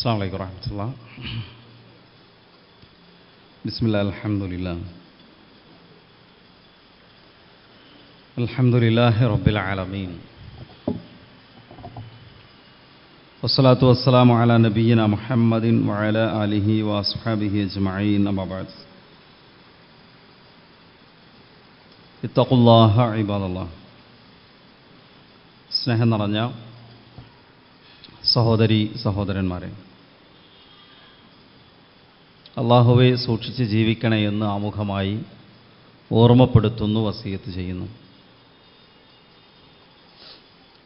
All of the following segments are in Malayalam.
അസ്സലാമു അലൈക്കും വറഹ്മത്തുള്ളാഹി. ബിസ്മില്ലാഹി അൽഹംദുലില്ലാഹ് അൽഹംദുലില്ലാഹി റബ്ബിൽ ആലമീൻ വസ്സലാത്തു വസ്സലാമു അലാ നബിയ്യിനാ മുഹമ്മദിൻ വഅലാ ആലിഹി വഅസ്ഹാബിഹി അജ്മഈൻ. അമ്മാ ബഅദ്. ഇത്തഖുല്ലാഹ ഇബാദല്ലാഹ്. സ്നേഹം നിറഞ്ഞ സഹോദരി സഹോദരന്മാരെ, അള്ളാഹുവെ സൂക്ഷിച്ച് ജീവിക്കണേ എന്ന് ആമുഖമായി ഓർമ്മപ്പെടുത്തുന്നു, വസിയത്ത് ചെയ്യുന്നു.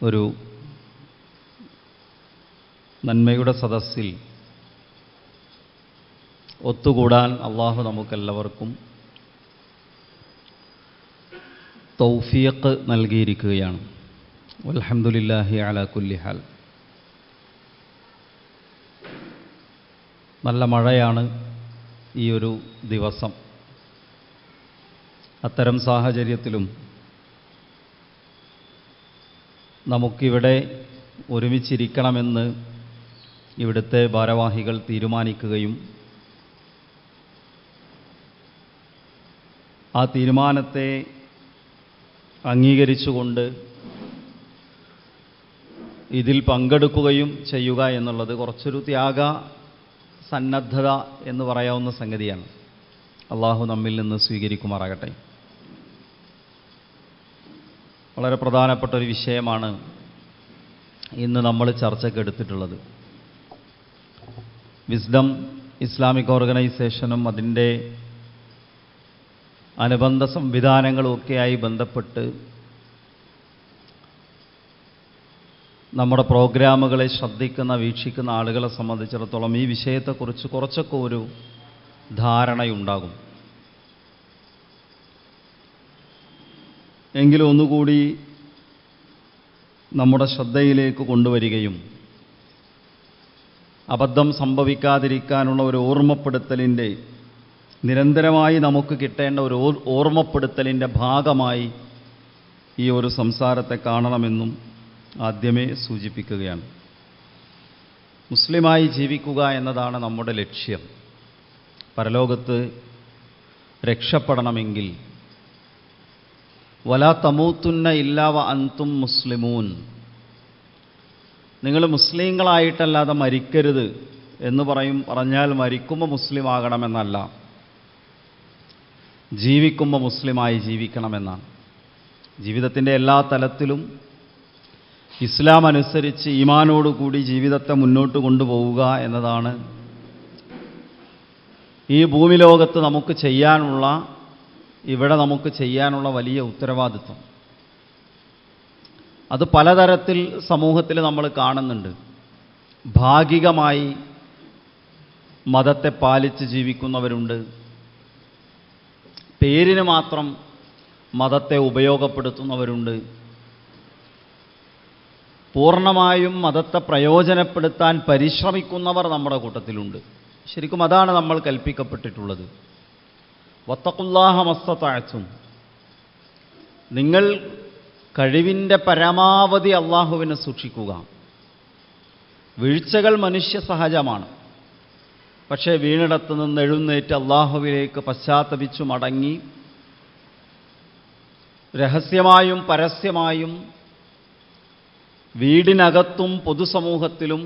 ഒരു നന്മയുടെ സദസ്സിൽ ഒത്തുകൂടാൻ അള്ളാഹു നമുക്കെല്ലാവർക്കും തൗഫീഖ് നൽകിയിരിക്കുകയാണ്. വൽഹംദുലില്ലാഹി അലാ കുല്ലി ഹാൽ. നല്ല മഴയാണ് ഈ ഒരു ദിവസം. അത്തരം സാഹചര്യത്തിലും നമുക്കിവിടെ ഒരുമിച്ചിരിക്കണമെന്ന് ഇവിടുത്തെ ഭാരവാഹികൾ തീരുമാനിക്കുകയും ആ തീരുമാനത്തെ അംഗീകരിച്ചുകൊണ്ട് ഇതിൽ പങ്കെടുക്കുകയും ചെയ്യുക എന്നുള്ളത് കുറച്ചൊരു സന്നദ്ധത എന്ന് പറയാവുന്ന സംഗതിയാണ്. അള്ളാഹു നമ്മിൽ നിന്ന് സ്വീകരിക്കുമാറാകട്ടെ. വളരെ പ്രധാനപ്പെട്ട ഒരു വിഷയമാണ് ഇന്ന് നമ്മൾ ചർച്ചയ്ക്കെടുത്തിട്ടുള്ളത്. വിസ്ഡം ഇസ്ലാമിക് ഓർഗനൈസേഷനും അതിൻ്റെ അനുബന്ധ സംവിധാനങ്ങളുമൊക്കെയായി ബന്ധപ്പെട്ട് നമ്മുടെ പ്രോഗ്രാമുകളെ ശ്രദ്ധിക്കുന്ന വീക്ഷിക്കുന്ന ആളുകളെ സംബന്ധിച്ചിടത്തോളം ഈ വിഷയത്തെക്കുറിച്ച് കുറച്ചൊക്കെ ഒരു ധാരണയുണ്ടാകും. എങ്കിലും ഒന്നുകൂടി നമ്മുടെ ശ്രദ്ധയിലേക്ക് കൊണ്ടുവരികയും അബദ്ധം സംഭവിക്കാതിരിക്കാനുള്ള ഒരു ഓർമ്മപ്പെടുത്തലിൻ്റെ, നിരന്തരമായി നമുക്ക് കിട്ടേണ്ട ഒരു ഓർമ്മപ്പെടുത്തലിൻ്റെ ഭാഗമായി ഈ ഒരു സംസാരത്തെ കാണണമെന്നും ആദ്യമേ സൂചിപ്പിക്കുകയാണ്. മുസ്ലിമായി ജീവിക്കുക എന്നതാണ് നമ്മുടെ ലക്ഷ്യം. പരലോകത്ത് രക്ഷപ്പെടണമെങ്കിൽ വലാ തമൂത്തുന്ന ഇല്ലാ വ അൻതും മുസ്ലിമൂൻ, നിങ്ങൾ മുസ്ലിങ്ങളായിട്ടല്ലാതെ മരിക്കരുത് എന്ന് പറഞ്ഞാൽ മരിക്കുമ്പോൾ മുസ്ലിം ആകണമെന്നല്ല, ജീവിക്കുമ്പോൾ മുസ്ലിമായി ജീവിക്കണമെന്നാണ്. ജീവിതത്തിൻ്റെ എല്ലാ തലത്തിലും ഇസ്ലാം അനുസരിച്ച് ഈമാനോടുകൂടി ജീവിതത്തെ മുന്നോട്ട് കൊണ്ടുപോവുക എന്നതാണ് ഈ ഭൂമി ലോകത്ത് നമുക്ക് ചെയ്യാനുള്ള വലിയ ഉത്തരവാദിത്വം. അത് പലതരത്തിൽ സമൂഹത്തിൽ നമ്മൾ കാണുന്നുണ്ട്. ഭാഗികമായി മതത്തെ പാലിച്ച് ജീവിക്കുന്നവരുണ്ട്. പേരിന് മാത്രം മതത്തെ ഉപയോഗപ്പെടുത്തുന്നവരുണ്ട്. പൂർണ്ണമായും മതത്തെ പ്രയോജനപ്പെടുത്താൻ പരിശ്രമിക്കുന്നവർ നമ്മുടെ കൂട്ടത്തിലുണ്ട്. ശരിക്കും അതാണ് നമ്മൾ കൽപ്പിക്കപ്പെട്ടിട്ടുള്ളത്. വത്തഖുല്ലാഹ മസ്തതഅ്തും, നിങ്ങൾ കഴിവിൻ്റെ പരമാവധി അള്ളാഹുവിനെ സൂക്ഷിക്കുക. വീഴ്ചകൾ മനുഷ്യ സഹജമാണ്. പക്ഷേ വീണിടത്ത് നിന്ന് എഴുന്നേറ്റ് അള്ളാഹുവിലേക്ക് പശ്ചാത്തപിച്ചു മടങ്ങി രഹസ്യമായും പരസ്യമായും വീടിനകത്തും പൊതുസമൂഹത്തിലും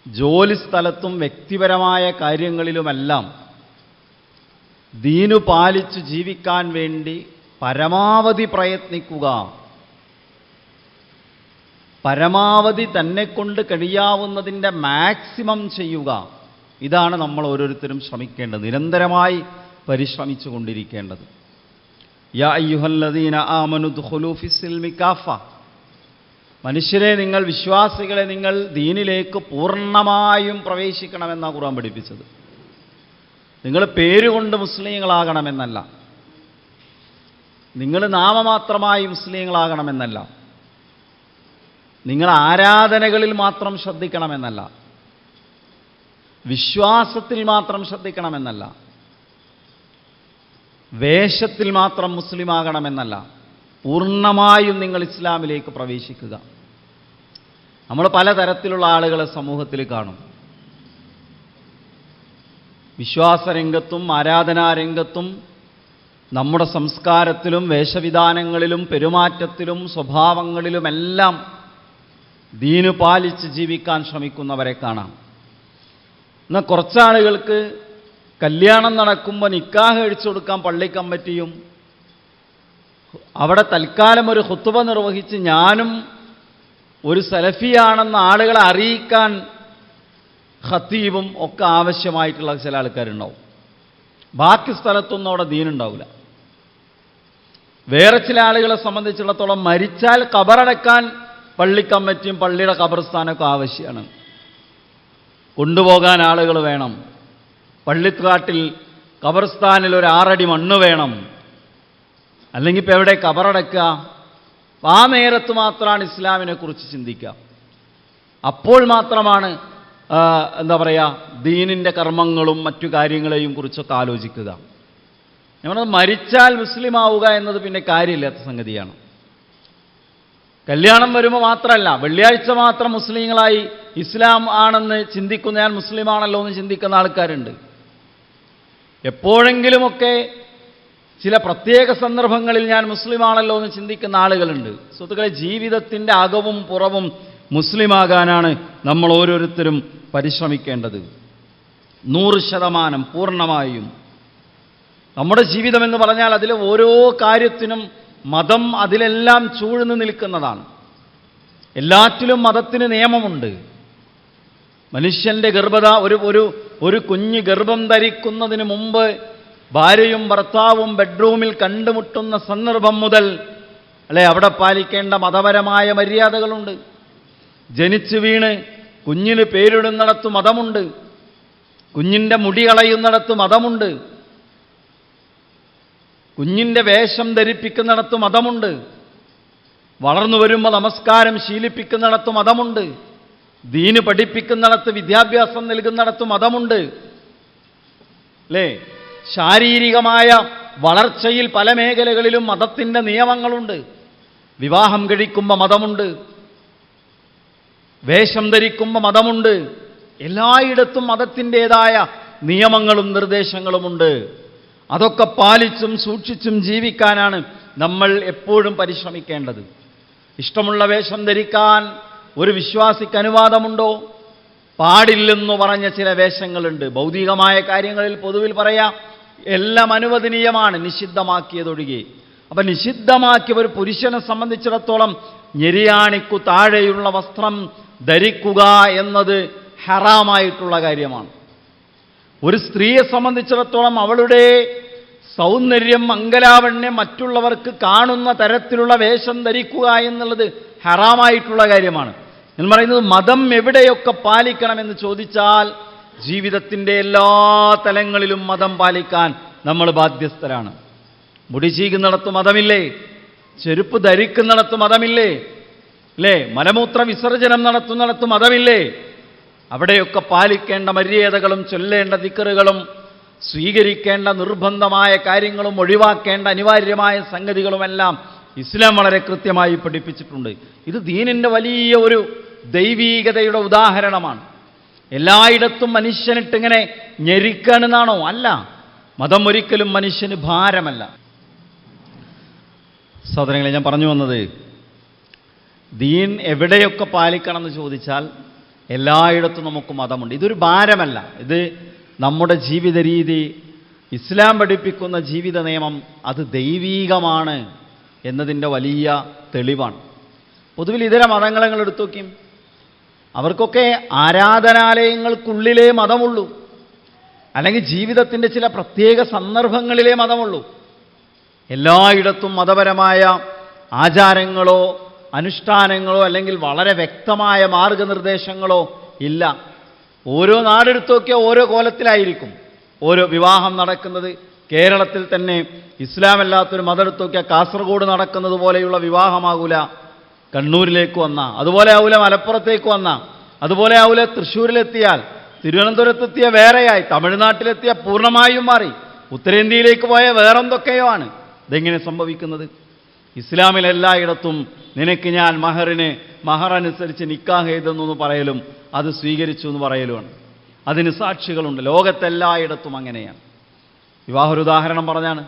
ജോലിസ്ഥലത്തും വ്യക്തിപരമായ കാര്യങ്ങളിലുമെല്ലാം ദീനു പാലിച്ചു ജീവിക്കാൻ വേണ്ടി പരമാവധി പ്രയത്നിക്കുക. പരമാവധി തന്നെക്കൊണ്ട് കഴിയാവുന്നതിൻ്റെ മാക്സിമം ചെയ്യുക. ഇതാണ് നമ്മൾ ഓരോരുത്തരും ശ്രമിക്കേണ്ടത്, നിരന്തരമായി പരിശ്രമിച്ചു കൊണ്ടിരിക്കേണ്ടത്. യാ അയ്യുഹല്ലദീന ആമനു ദുഖുലൂ ഫിസ്സിൽമി കാഫ, മനുഷ്യരെ, നിങ്ങൾ വിശ്വാസികളെ, നിങ്ങൾ ദീനിലേക്ക് പൂർണ്ണമായും പ്രവേശിക്കണമെന്നാണ് ഖുർആൻ പഠിപ്പിച്ചത്. നിങ്ങൾ പേരുകൊണ്ട് മുസ്ലിങ്ങളാകണമെന്നല്ല, നിങ്ങൾ നാമമാത്രമായി മുസ്ലിങ്ങളാകണമെന്നല്ല, നിങ്ങൾ ആരാധനകളിൽ മാത്രം ശ്രദ്ധിക്കണമെന്നല്ല, വിശ്വാസത്തിൽ മാത്രം ശ്രദ്ധിക്കണമെന്നല്ല, വേഷത്തിൽ മാത്രം മുസ്ലിമാകണമെന്നല്ല, പൂർണ്ണമായും നിങ്ങൾ ഇസ്ലാമിലേക്ക് പ്രവേശിക്കുക. നമ്മൾ പലതരത്തിലുള്ള ആളുകളെ സമൂഹത്തിൽ കാണും. വിശ്വാസരംഗത്തും ആരാധനാരംഗത്തും നമ്മുടെ സംസ്കാരത്തിലും വേഷവിധാനങ്ങളിലും പെരുമാറ്റത്തിലും സ്വഭാവങ്ങളിലുമെല്ലാം ദീന് പാലിച്ച് ജീവിക്കാൻ ശ്രമിക്കുന്നവരെ കാണാം. എന്നാൽ കുറച്ചാളുകൾക്ക് കല്യാണം നടക്കുമ്പോൾ നിക്കാഹ് കഴിച്ചു കൊടുക്കാൻ പള്ളി കമ്മിറ്റിയും അവിടെ തൽക്കാലം ഒരു ഖുത്ബ നിർവഹിച്ച് ഞാനും ഒരു സലഫിയാണെന്ന് ആളുകളെ അറിയിക്കാൻ ഖത്തീബും ഒക്കെ ആവശ്യമായിട്ടുള്ള ചില ആൾക്കാരുണ്ടാവും. ബാക്കി സ്ഥലത്തൊന്നും അവിടെ ദീനുണ്ടാവില്ല. വേറെ ചില ആളുകളെ സംബന്ധിച്ചിടത്തോളം മരിച്ചാൽ ഖബറടക്കാൻ പള്ളി കമ്മിറ്റിയും പള്ളിയുടെ ഖബർസ്ഥാനമൊക്കെ ആവശ്യമാണ്. കൊണ്ടുപോകാൻ ആളുകൾ വേണം. പള്ളിക്കാട്ടിൽ ഖബർസ്ഥാനിൽ ഒരു 6 അടി മണ്ണ് വേണം. അല്ലെങ്കിൽ ഇപ്പം എവിടെ ഖബറടക്കുക? ആ നേരത്ത് മാത്രമാണ് ഇസ്ലാമിനെ കുറിച്ച് ചിന്തിക്കുക. അപ്പോൾ മാത്രമാണ് എന്താ പറയുക, ദീനിൻ്റെ കർമ്മങ്ങളും മറ്റു കാര്യങ്ങളെയും കുറിച്ചൊക്കെ ആലോചിക്കുക. നമ്മൾ മരിച്ചാൽ മുസ്ലിം ആവുക എന്നത് പിന്നെ കാര്യമില്ലാത്ത സംഗതിയാണ്. കല്യാണം വരുമ്പോൾ മാത്രമല്ല, വെള്ളിയാഴ്ച മാത്രം മുസ്ലിങ്ങളായി ഇസ്ലാം ആണെന്ന് ചിന്തിക്കുന്ന, ഞാൻ മുസ്ലിമാണല്ലോ എന്ന് ചിന്തിക്കുന്ന ആൾക്കാരുണ്ട്. എപ്പോഴെങ്കിലുമൊക്കെ ചില പ്രത്യേക സന്ദർഭങ്ങളിൽ ഞാൻ മുസ്ലിമാണല്ലോ എന്ന് ചിന്തിക്കുന്ന ആളുകളുണ്ട്. സുഹൃത്തുക്കളെ, ജീവിതത്തിൻ്റെ അകവും പുറവും മുസ്ലിമാകാനാണ് നമ്മൾ ഓരോരുത്തരും പരിശ്രമിക്കേണ്ടത്. 100% പൂർണ്ണമായും. നമ്മുടെ ജീവിതമെന്ന് പറഞ്ഞാൽ അതിൽ ഓരോ കാര്യത്തിനും മതം അതിലെല്ലാം ചൂഴ്ന്നു നിൽക്കുന്നതാണ്. എല്ലാറ്റിലും മതത്തിന് നിയമമുണ്ട്. മനുഷ്യൻ്റെ ഗർഭത, ഒരു കുഞ്ഞ് ഗർഭം ധരിക്കുന്നതിന് മുമ്പ് ഭാര്യയും ഭർത്താവും ബെഡ്റൂമിൽ കണ്ടുമുട്ടുന്ന സന്ദർഭം മുതൽ അവിടെ പാലിക്കേണ്ട മതപരമായ മര്യാദകളുണ്ട്. ജനിച്ചു വീണ് കുഞ്ഞിന് പേരിടുന്നിടത്ത് മതമുണ്ട്. കുഞ്ഞിൻ്റെ മുടി കളയുന്നിടത്ത് മതമുണ്ട്. കുഞ്ഞിൻ്റെ വേഷം ധരിപ്പിക്കുന്നിടത്ത് മതമുണ്ട്. വളർന്നു വരുമ്പോൾ നമസ്കാരം ശീലിപ്പിക്കുന്നിടത്ത് മതമുണ്ട്. ദീന് പഠിപ്പിക്കുന്നിടത്ത്, വിദ്യാഭ്യാസം നൽകുന്നിടത്ത് മതമുണ്ട്. അല്ലേ? ശാരീരികമായ വളർച്ചയിൽ പല മേഖലകളിലും മതത്തിൻ്റെ നിയമങ്ങളുണ്ട്. വിവാഹം കഴിക്കുമ്പോൾ മതമുണ്ട്. വേഷം ധരിക്കുമ്പോൾ മതമുണ്ട്. എല്ലായിടത്തും മതത്തിൻ്റേതായ നിയമങ്ങളും നിർദ്ദേശങ്ങളുമുണ്ട്. അതൊക്കെ പാലിച്ചും സൂക്ഷിച്ചും ജീവിക്കാനാണ് നമ്മൾ എപ്പോഴും പരിശ്രമിക്കേണ്ടത്. ഇഷ്ടമുള്ള വേഷം ധരിക്കാൻ ഒരു വിശ്വാസിക്ക് അനുവാദമുണ്ടോ? പാടില്ലെന്നു പറഞ്ഞ ചില വേഷങ്ങളുണ്ട്. ഭൗതികമായ കാര്യങ്ങളിൽ പൊതുവിൽ പറയാം, എല്ലാം അനുവദനീയമാണ്, നിഷിദ്ധമാക്കിയതൊഴികെ. അപ്പം നിഷിദ്ധമാക്കിയ ഒരു പുരുഷനെ സംബന്ധിച്ചിടത്തോളം ഞെരിയാണിക്കു താഴെയുള്ള വസ്ത്രം ധരിക്കുക എന്നത് ഹറാമായിട്ടുള്ള കാര്യമാണ്. ഒരു സ്ത്രീയെ സംബന്ധിച്ചിടത്തോളം അവളുടെ സൗന്ദര്യം, മംഗലാവണ്യം മറ്റുള്ളവർക്ക് കാണുന്ന തരത്തിലുള്ള വേഷം ധരിക്കുക എന്നുള്ളത് ഹറാമായിട്ടുള്ള കാര്യമാണ്. ഞാൻ പറയുന്നത്, മതം എവിടെയൊക്കെ പാലിക്കണമെന്ന് ചോദിച്ചാൽ ജീവിതത്തിൻ്റെ എല്ലാ തലങ്ങളിലും മതം പാലിക്കാൻ നമ്മൾ ബാധ്യസ്ഥരാണ്. മുടി ചീകുന്നിടത്ത് മതമില്ലേ? ചെരുപ്പ് ധരിക്കുന്നിടത്ത് മതമില്ലേ? അല്ലേ? മലമൂത്ര വിസർജനം നടത്തുന്നിടത്ത് മതമില്ലേ? അവിടെയൊക്കെ പാലിക്കേണ്ട മര്യാദകളും ചൊല്ലേണ്ട ദിക്റുകളും സ്വീകരിക്കേണ്ട നിർബന്ധമായ കാര്യങ്ങളും ഒഴിവാക്കേണ്ട അനിവാര്യമായ സംഗതികളുമെല്ലാം ഇസ്ലാം വളരെ കൃത്യമായി പഠിപ്പിച്ചിട്ടുണ്ട്. ഇത് ദീനിൻ്റെ വലിയ ഒരു ദൈവീകതയുടെ ഉദാഹരണമാണ്. എല്ലായിടത്തും മനുഷ്യനിട്ടിങ്ങനെ ഞെരിക്കണമെന്നാണോ? അല്ല. മതം ഒരിക്കലും മനുഷ്യന് ഭാരമല്ല. സഹോദരങ്ങളെ, ഞാൻ പറഞ്ഞു വന്നത്, ദീൻ എവിടെയൊക്കെ പാലിക്കണം എന്ന് ചോദിച്ചാൽ എല്ലായിടത്തും നമുക്ക് മതമുണ്ട്. ഇതൊരു ഭാരമല്ല. ഇത് നമ്മുടെ ജീവിത രീതി, ഇസ്ലാം പഠിപ്പിക്കുന്ന ജീവിത നിയമം, അത് ദൈവീകമാണ് എന്നതിൻ്റെ വലിയ തെളിവാണ്. പൊതുവിൽ ഇതര മതങ്ങളെ നിങ്ങൾ എടുത്തു നോക്കിയും, അവർക്കൊക്കെ ആരാധനാലയങ്ങൾക്കുള്ളിലേ മതമുള്ളൂ, അല്ലെങ്കിൽ ജീവിതത്തിൻ്റെ ചില പ്രത്യേക സന്ദർഭങ്ങളിലേ മതമുള്ളൂ. എല്ലായിടത്തും മതപരമായ ആചാരങ്ങളോ അനുഷ്ഠാനങ്ങളോ അല്ലെങ്കിൽ വളരെ വ്യക്തമായ മാർഗനിർദ്ദേശങ്ങളോ ഇല്ല. ഓരോ നാടെടുത്ത് നോക്കിയാൽ ഓരോ കോലത്തിലായിരിക്കും ഓരോ വിവാഹം നടക്കുന്നത്. കേരളത്തിൽ തന്നെ ഇസ്ലാമല്ലാത്തൊരു മതം എടുത്ത് നോക്കിയാൽ കാസർഗോഡ് നടക്കുന്നത് പോലെയുള്ള വിവാഹമാകൂല കണ്ണൂരിലേക്ക് വന്ന, അതുപോലെ ആവൂല മലപ്പുറത്തേക്ക് വന്ന, അതുപോലെ ആവൂല തൃശ്ശൂരിലെത്തിയാൽ, തിരുവനന്തപുരത്തെത്തിയ വേറെയായി, തമിഴ്നാട്ടിലെത്തിയ പൂർണ്ണമായും മാറി, ഉത്തരേന്ത്യയിലേക്ക് പോയ വേറെന്തൊക്കെയോ ആണ്. ഇതെങ്ങനെ സംഭവിക്കുന്നത്? ഇസ്ലാമിൽ എല്ലായിടത്തും നിനക്ക് ഞാൻ മഹർ അനുസരിച്ച് നിക്കാഹ് ചെയ്തെന്നു പറയലും അത് സ്വീകരിച്ചു എന്ന് പറയലുമാണ്. അതിന് സാക്ഷികളുണ്ട്. ലോകത്തെല്ലായിടത്തും അങ്ങനെയാണ്. വിവാഹ ഒരു ഉദാഹരണം പറഞ്ഞാണ്.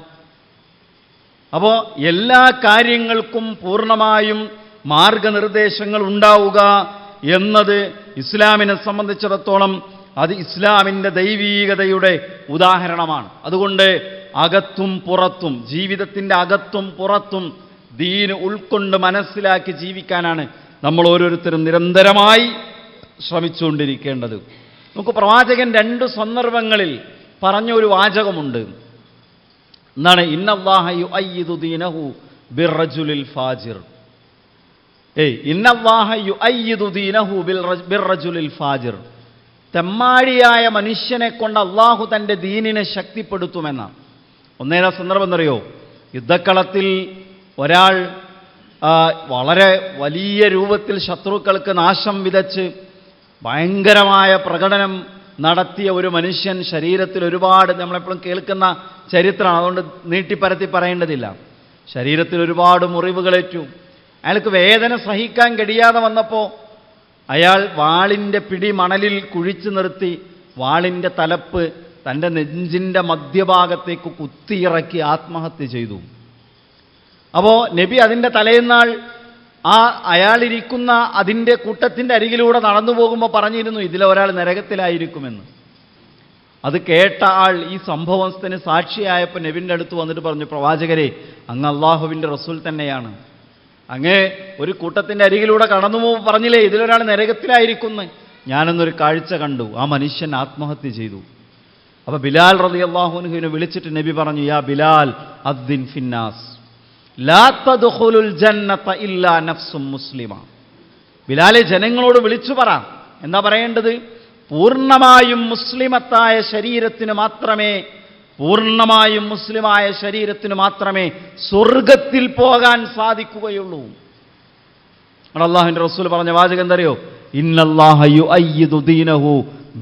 അപ്പോൾ എല്ലാ കാര്യങ്ങൾക്കും പൂർണ്ണമായും മാർഗനിർദ്ദേശങ്ങൾ ഉണ്ടാവുക എന്നത് ഇസ്ലാമിനെ സംബന്ധിച്ചിടത്തോളം അത് ഇസ്ലാമിൻ്റെ ദൈവീകതയുടെ ഉദാഹരണമാണ്. അതുകൊണ്ട് അകത്തും പുറത്തും, ജീവിതത്തിൻ്റെ അകത്തും പുറത്തും ദീൻ ഉൾക്കൊണ്ട് മനസ്സിലാക്കി ജീവിക്കാനാണ് നമ്മൾ ഓരോരുത്തരും നിരന്തരമായി ശ്രമിച്ചുകൊണ്ടിരിക്കേണ്ടത്. നമുക്ക് പ്രവാചകൻ 2 സന്ദർഭങ്ങളിൽ പറഞ്ഞ ഒരു വാചകമുണ്ട്. എന്താണ്? ഇന്നല്ലാഹ യുഅയ്യിദു ദീനഹു ബിർറജുലിൽ ഫാജിർ. ഇന്നല്ലാഹ യുഅയ്യിദു ദീനഹു ബിർറജുലിൽ ഫാജിർ. തെമ്മാടിയായ മനുഷ്യനെ കൊണ്ട് അള്ളാഹു തൻ്റെ ദീനിനെ ശക്തിപ്പെടുത്തുമെന്നാണ്. ഒന്നേതാ സന്ദർഭം എന്നറിയോ? യുദ്ധക്കളത്തിൽ ഒരാൾ വളരെ വലിയ രൂപത്തിൽ ശത്രുക്കൾക്ക് നാശം വിതച്ച് ഭയങ്കരമായ പ്രകടനം നടത്തിയ ഒരു മനുഷ്യൻ, ശരീരത്തിൽ ഒരുപാട്, നമ്മളെപ്പോഴും കേൾക്കുന്ന ചരിത്രമാണ്, അതുകൊണ്ട് നീട്ടിപ്പരത്തി പറയേണ്ടതില്ല. ശരീരത്തിൽ ഒരുപാട് മുറിവുകളേറ്റു. അയാൾക്ക് വേദന സഹിക്കാൻ കഴിയാതെ വന്നപ്പോൾ അയാൾ വാളിൻ്റെ പിടി മണലിൽ കുഴിച്ചു നിർത്തി വാളിൻ്റെ തലപ്പ് തൻ്റെ നെഞ്ചിൻ്റെ മധ്യഭാഗത്തേക്ക് കുത്തിയിറക്കി ആത്മഹത്യ ചെയ്തു. അപ്പോൾ നബി അതിൻ്റെ തലേന്നാൾ അയാളിരിക്കുന്ന അതിൻ്റെ കൂട്ടത്തിൻ്റെ അരികിലൂടെ നടന്നു പോകുമ്പോൾ പറഞ്ഞിരുന്നു, ഇതിലൊരാൾ നരകത്തിലായിരിക്കുമെന്ന്. അത് കേട്ട ആൾ ഈ സംഭവത്തിന് സാക്ഷിയായപ്പോൾ നബിൻ്റെ അടുത്ത് വന്നിട്ട് പറഞ്ഞു, പ്രവാചകരെ, അങ്ങ് അള്ളാഹുവിൻ്റെ റസൂൽ തന്നെയാണ്. അങ്ങേ ഒരു കൂട്ടത്തിൻ്റെ അരികിലൂടെ കടന്നു പോകുമ്പോൾ പറഞ്ഞില്ലേ ഇതിലൊരാൾ നരകത്തിലായിരിക്കുന്നു. ഞാനെന്നൊരു കാഴ്ച കണ്ടു, ആ മനുഷ്യൻ ആത്മഹത്യ ചെയ്തു. അപ്പോൾ ബിലാൽ റളിയല്ലാഹു അൻഹുവിനെ വിളിച്ചിട്ട് നബി പറഞ്ഞു, യാ ബിലാൽ അദ്ദിൻ ഫിന്നാസ് ലാ തദ്ഖുലുൽ ജന്നത ഇല്ലാ നഫ്സും മുസ്ലിമ. ബിലാലെ, ജനങ്ങളോട് വിളിച്ചു പറ. എന്താ പറയേണ്ടത്? പൂർണ്ണമായും മുസ്ലിമത്തായ ശരീരത്തിന് മാത്രമേ, പൂർണ്ണമായും മുസ്ലിമായ ശരീരത്തിന് മാത്രമേ സ്വർഗത്തിൽ പോകാൻ സാധിക്കുകയുള്ളൂ. അല്ലാഹുവിൻ്റെ റസൂൽ പറഞ്ഞ വാചകം എന്തറിയോ? ഇന്നല്ലാഹ യുഅയ്യിദു ദീനഹു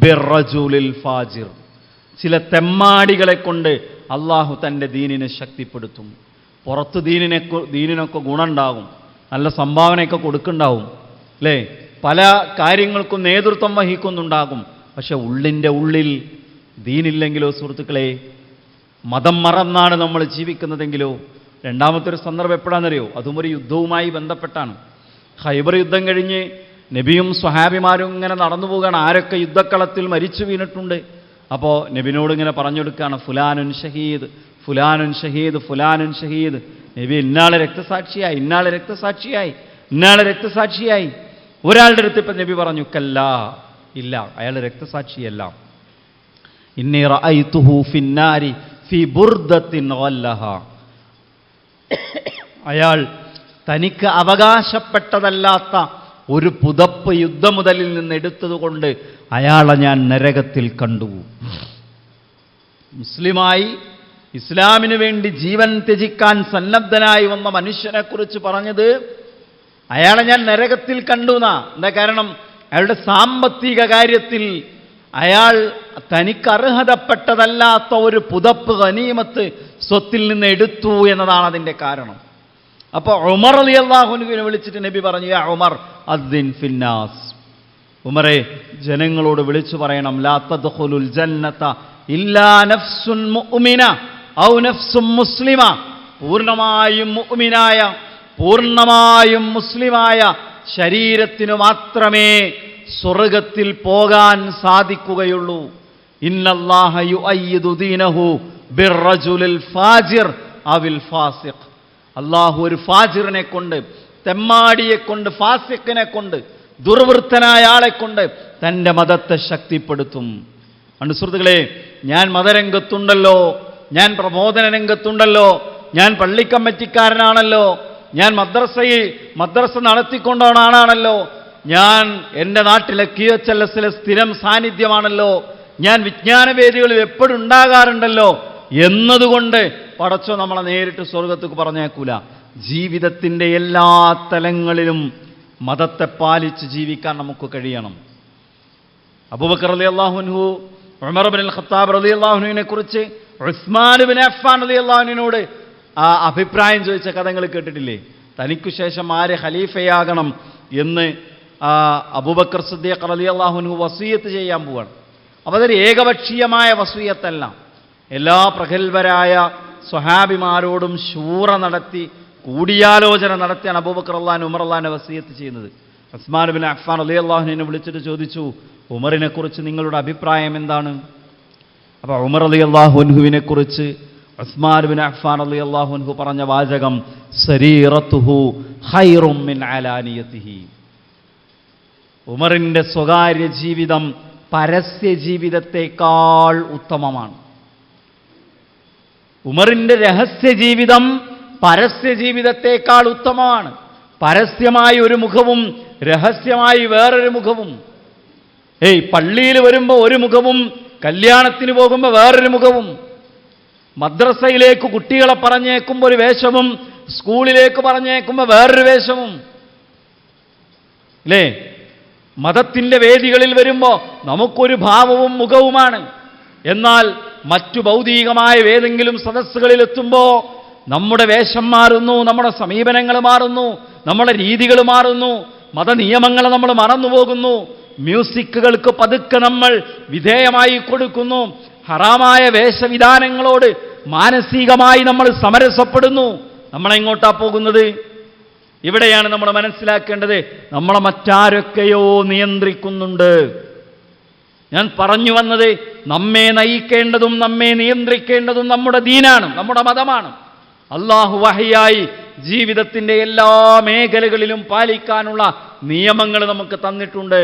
ബിർറജുലിൽ ഫാജിർ. ചില തെമ്മാടികളെ കൊണ്ട് അള്ളാഹു തൻ്റെ ദീനിനെ ശക്തിപ്പെടുത്തും. പുറത്ത് ദീനിനൊക്കെ ഗുണമുണ്ടാകും, നല്ല സംഭാവനയൊക്കെ കൊടുക്കുന്നുണ്ടാവും, അല്ലേ? പല കാര്യങ്ങൾക്കും നേതൃത്വം വഹിക്കുന്നുണ്ടാകും. പക്ഷെ ഉള്ളിൻ്റെ ഉള്ളിൽ ദീനില്ലെങ്കിലോ സുഹൃത്തുക്കളെ, മതം മറന്നാണ് നമ്മൾ ജീവിക്കുന്നതെങ്കിലോ. രണ്ടാമത്തെ ഒരു സന്ദർഭം എപ്പോഴാണെന്നറിയോ? അതും ഒരു യുദ്ധവുമായി ബന്ധപ്പെട്ടാണ്. ഖൈബർ യുദ്ധം കഴിഞ്ഞ് നബിയും സ്വഹാബിമാരും ഇങ്ങനെ നടന്നു പോവുകയാണ്. ആരൊക്കെ യുദ്ധക്കളത്തിൽ മരിച്ചു വീണിട്ടുണ്ട്. അപ്പോൾ നബിനോട് ഇങ്ങനെ പറഞ്ഞെടുക്കുകയാണ്, ഫുലാനുൻ ഷഹീദ്, ഫുലാനുൻ ഷഹീദ്, ഫുലാനുൻ ഷഹീദ്. നബി ഇന്നാളെ രക്തസാക്ഷിയായി, ഇന്നാളെ രക്തസാക്ഷിയായി, ഇന്നാളെ രക്തസാക്ഷിയായി. ഒരാളുടെ അടുത്ത് ഇപ്പം നബി പറഞ്ഞു, കല്ലാ, ഇല്ല, അയാൾ രക്തസാക്ഷിയല്ല. ഇന്നി റഅയ്തുഹു ഫിന്നാരി ഫി ബുർദത്തിൻ ഗല്ലഹ. അയാൾ തനിക്ക് അവകാശപ്പെട്ടതല്ലാത്ത ഒരു പുതപ്പ് യുദ്ധമുതലിൽ നിന്ന് എടുത്തതുകൊണ്ട് അയാളെ ഞാൻ നരകത്തിൽ കണ്ടു. മുസ്ലിമായി ഇസ്ലാമിന് വേണ്ടി ജീവൻ ത്യജിക്കാൻ സന്നദ്ധനായി വന്ന മനുഷ്യനെക്കുറിച്ച് പറഞ്ഞത് അയാളെ ഞാൻ നരകത്തിൽ കണ്ടു എന്നാ. എന്താ കാരണം? അയാളുടെ സാമ്പത്തിക കാര്യത്തിൽ അയാൾ തനിക്ക് അർഹതപ്പെട്ടതല്ലാത്ത ഒരു പുതപ്പ് ഗനീമത്ത് സ്വത്തിൽ നിന്ന് എടുത്തു എന്നതാണ് അതിൻ്റെ കാരണം. അപ്പോൾ ഉമർ റളിയല്ലാഹു അൻഹുവിനെ വിളിച്ചിട്ട് നബി പറഞ്ഞു, യാ ഉമർ അദ്ദിൻ ഫിന്നാസ്. ഉമറെ, ജനങ്ങളോട് വിളിച്ചു പറയണം, ലാ തദ്ഖുലുൽ ജന്നത ഇല്ലാ നഫ്സുൻ മുഅ്മിന ഔ നഫ്സുൻ മുസ്ലിമ. പൂർണ്ണമായും മുഅ്മിനായ, പൂർണ്ണമായും മുസ്ലിമായ ശരീരത്തിനു മാത്രമേ സ്വർഗത്തിൽ പോകാൻ സാധിക്കുകയുള്ളൂ. ഇന്നല്ലാഹ യുഅയ്യിദു ദീനഹു ബിർറജുലിൽ ഫാജിർ അവിൽ ഫാസിഖ്. അള്ളാഹു ഒരു ഫാജിറിനെ കൊണ്ട്, തെമ്മാടിയെ കൊണ്ട്, ഫാസിഖിനെ കൊണ്ട്, ദുർവൃത്തനായ ആളെ കൊണ്ട് തൻ്റെ മതത്തെ ശക്തിപ്പെടുത്തും. സുഹൃത്തുക്കളെ, ഞാൻ മതരംഗത്തുണ്ടല്ലോ, ഞാൻ പ്രബോധന രംഗത്തുണ്ടല്ലോ, ഞാൻ പള്ളിക്കമ്മറ്റിക്കാരനാണല്ലോ, ഞാൻ മദ്രസ നടത്തിക്കൊണ്ടാണാണല്ലോ, ഞാൻ എൻ്റെ നാട്ടിലെ QHLS സ്ഥിരം സാന്നിധ്യമാണല്ലോ, ഞാൻ വിജ്ഞാനവേദികളിൽ എപ്പോഴും ഉണ്ടാകാറുണ്ടല്ലോ എന്നതുകൊണ്ട് പടച്ചോ നമ്മളെ നേരിട്ട് സ്വർഗത്തേക്ക് പറഞ്ഞേക്കൂല. ജീവിതത്തിൻ്റെ എല്ലാ തലങ്ങളിലും മതത്തെ പാലിച്ച് ജീവിക്കാൻ നമുക്ക് കഴിയണം. അബൂബക്കർ റളിയല്ലാഹു അൻഹു ഉമർ ഇബ്നുൽ ഖത്താബ് റളിയല്ലാഹു അൻഹുവിനെ കുറിച്ച് ഉസ്മാൻ ഇബ്നു അഫ്ഫാൻ റളിയല്ലാഹു അൻഹുവിനോട് അഭിപ്രായം ചോദിച്ച കഥകൾ കേട്ടിട്ടില്ലേ? തനിക്കു ശേഷം ആര് ഖലീഫയാകണം എന്ന് അബൂബക്കർ സിദ്ദീഖ് റളിയല്ലാഹു അൻഹു വസിയത്ത് ചെയ്യാൻ പോവാണ്. അപ്പോൾ അതൊരു ഏകപക്ഷീയമായ വസീയത്തല്ല. എല്ലാ പ്രഗത്ഭരായ സ്വഹാബിമാരോടും ശൂറ നടത്തി കൂടിയാലോചന നടത്തിയാണ് അബൂബക്കർ റളിയല്ലാഹു ഉമർ റളിയല്ലാഹു വസിയത്ത് ചെയ്യുന്നത്. ഉസ്മാൻ ബിൻ അഫ്ഫാൻ റളിയല്ലാഹു അൻഹുവിനെ വിളിച്ചിട്ട് ചോദിച്ചു, ഉമറിനെ കുറിച്ച് നിങ്ങളുടെ അഭിപ്രായം എന്താണ്? അപ്പോൾ ഉമർ റളിയല്ലാഹു അൻഹുവിനെ കുറിച്ച് ഉസ്മാൻ ബിൻ അഫ്ഫാൻ റളിയല്ലാഹു അൻഹു പറഞ്ഞ വാചകം സരീറത്തുഹു ഖൈറും മിൻ അലാനിയതിഹി. ഉമറിൻ്റെ സ്വകാര്യ ജീവിതം പരസ്യ ജീവിതത്തെക്കാൾ ഉത്തമമാണ്. ഉമറിൻ്റെ രഹസ്യ ജീവിതം പരസ്യ ജീവിതത്തെക്കാൾ ഉത്തമമാണ്. പരസ്യമായി ഒരു മുഖവും രഹസ്യമായി വേറൊരു മുഖവും. പള്ളിയിൽ വരുമ്പോൾ ഒരു മുഖവും കല്യാണത്തിന് പോകുമ്പോൾ വേറൊരു മുഖവും, മദ്രസയിലേക്ക് കുട്ടികളെ പറഞ്ഞേക്കുമ്പോൾ ഒരു വേഷവും സ്കൂളിലേക്ക് പറഞ്ഞേക്കുമ്പോൾ വേറൊരു വേഷവും. അല്ലേ? മതത്തിൻ്റെ വേദികളിൽ വരുമ്പോൾ നമുക്കൊരു ഭാവവും മുഖവുമാണ്. എന്നാൽ മറ്റു ഭൗതികമായ ഏതെങ്കിലും സദസ്സുകളിൽ എത്തുമ്പോൾ നമ്മുടെ വേഷം മാറുന്നു, നമ്മുടെ സമീപനങ്ങൾ മാറുന്നു, നമ്മുടെ രീതികൾ മാറുന്നു, മതനിയമങ്ങൾ നമ്മൾ മറന്നുപോകുന്നു, മ്യൂസിക്കുകൾക്ക് പതുക്കെ നമ്മൾ വിധേയമായി കൊടുക്കുന്നു, ഹറാമായ വേഷവിധാനങ്ങളോട് മാനസികമായി നമ്മൾ സമരസപ്പെടുന്നു. നമ്മളെങ്ങോട്ടാ പോകുന്നത്? ഇവിടെയാണ് നമ്മൾ മനസ്സിലാക്കേണ്ടത്, നമ്മളെ മറ്റാരൊക്കെയോ നിയന്ത്രിക്കുന്നുണ്ട്. ഞാൻ പറഞ്ഞു വന്നത്, നമ്മെ നയിക്കേണ്ടതും നമ്മെ നിയന്ത്രിക്കേണ്ടതും നമ്മുടെ ദീനാണ്, നമ്മുടെ മതമാണ്. അല്ലാഹു വഹയായി ജീവിതത്തിൻ്റെ എല്ലാ മേഖലകളിലും പാലിക്കാനുള്ള നിയമങ്ങൾ നമുക്ക് തന്നിട്ടുണ്ട്.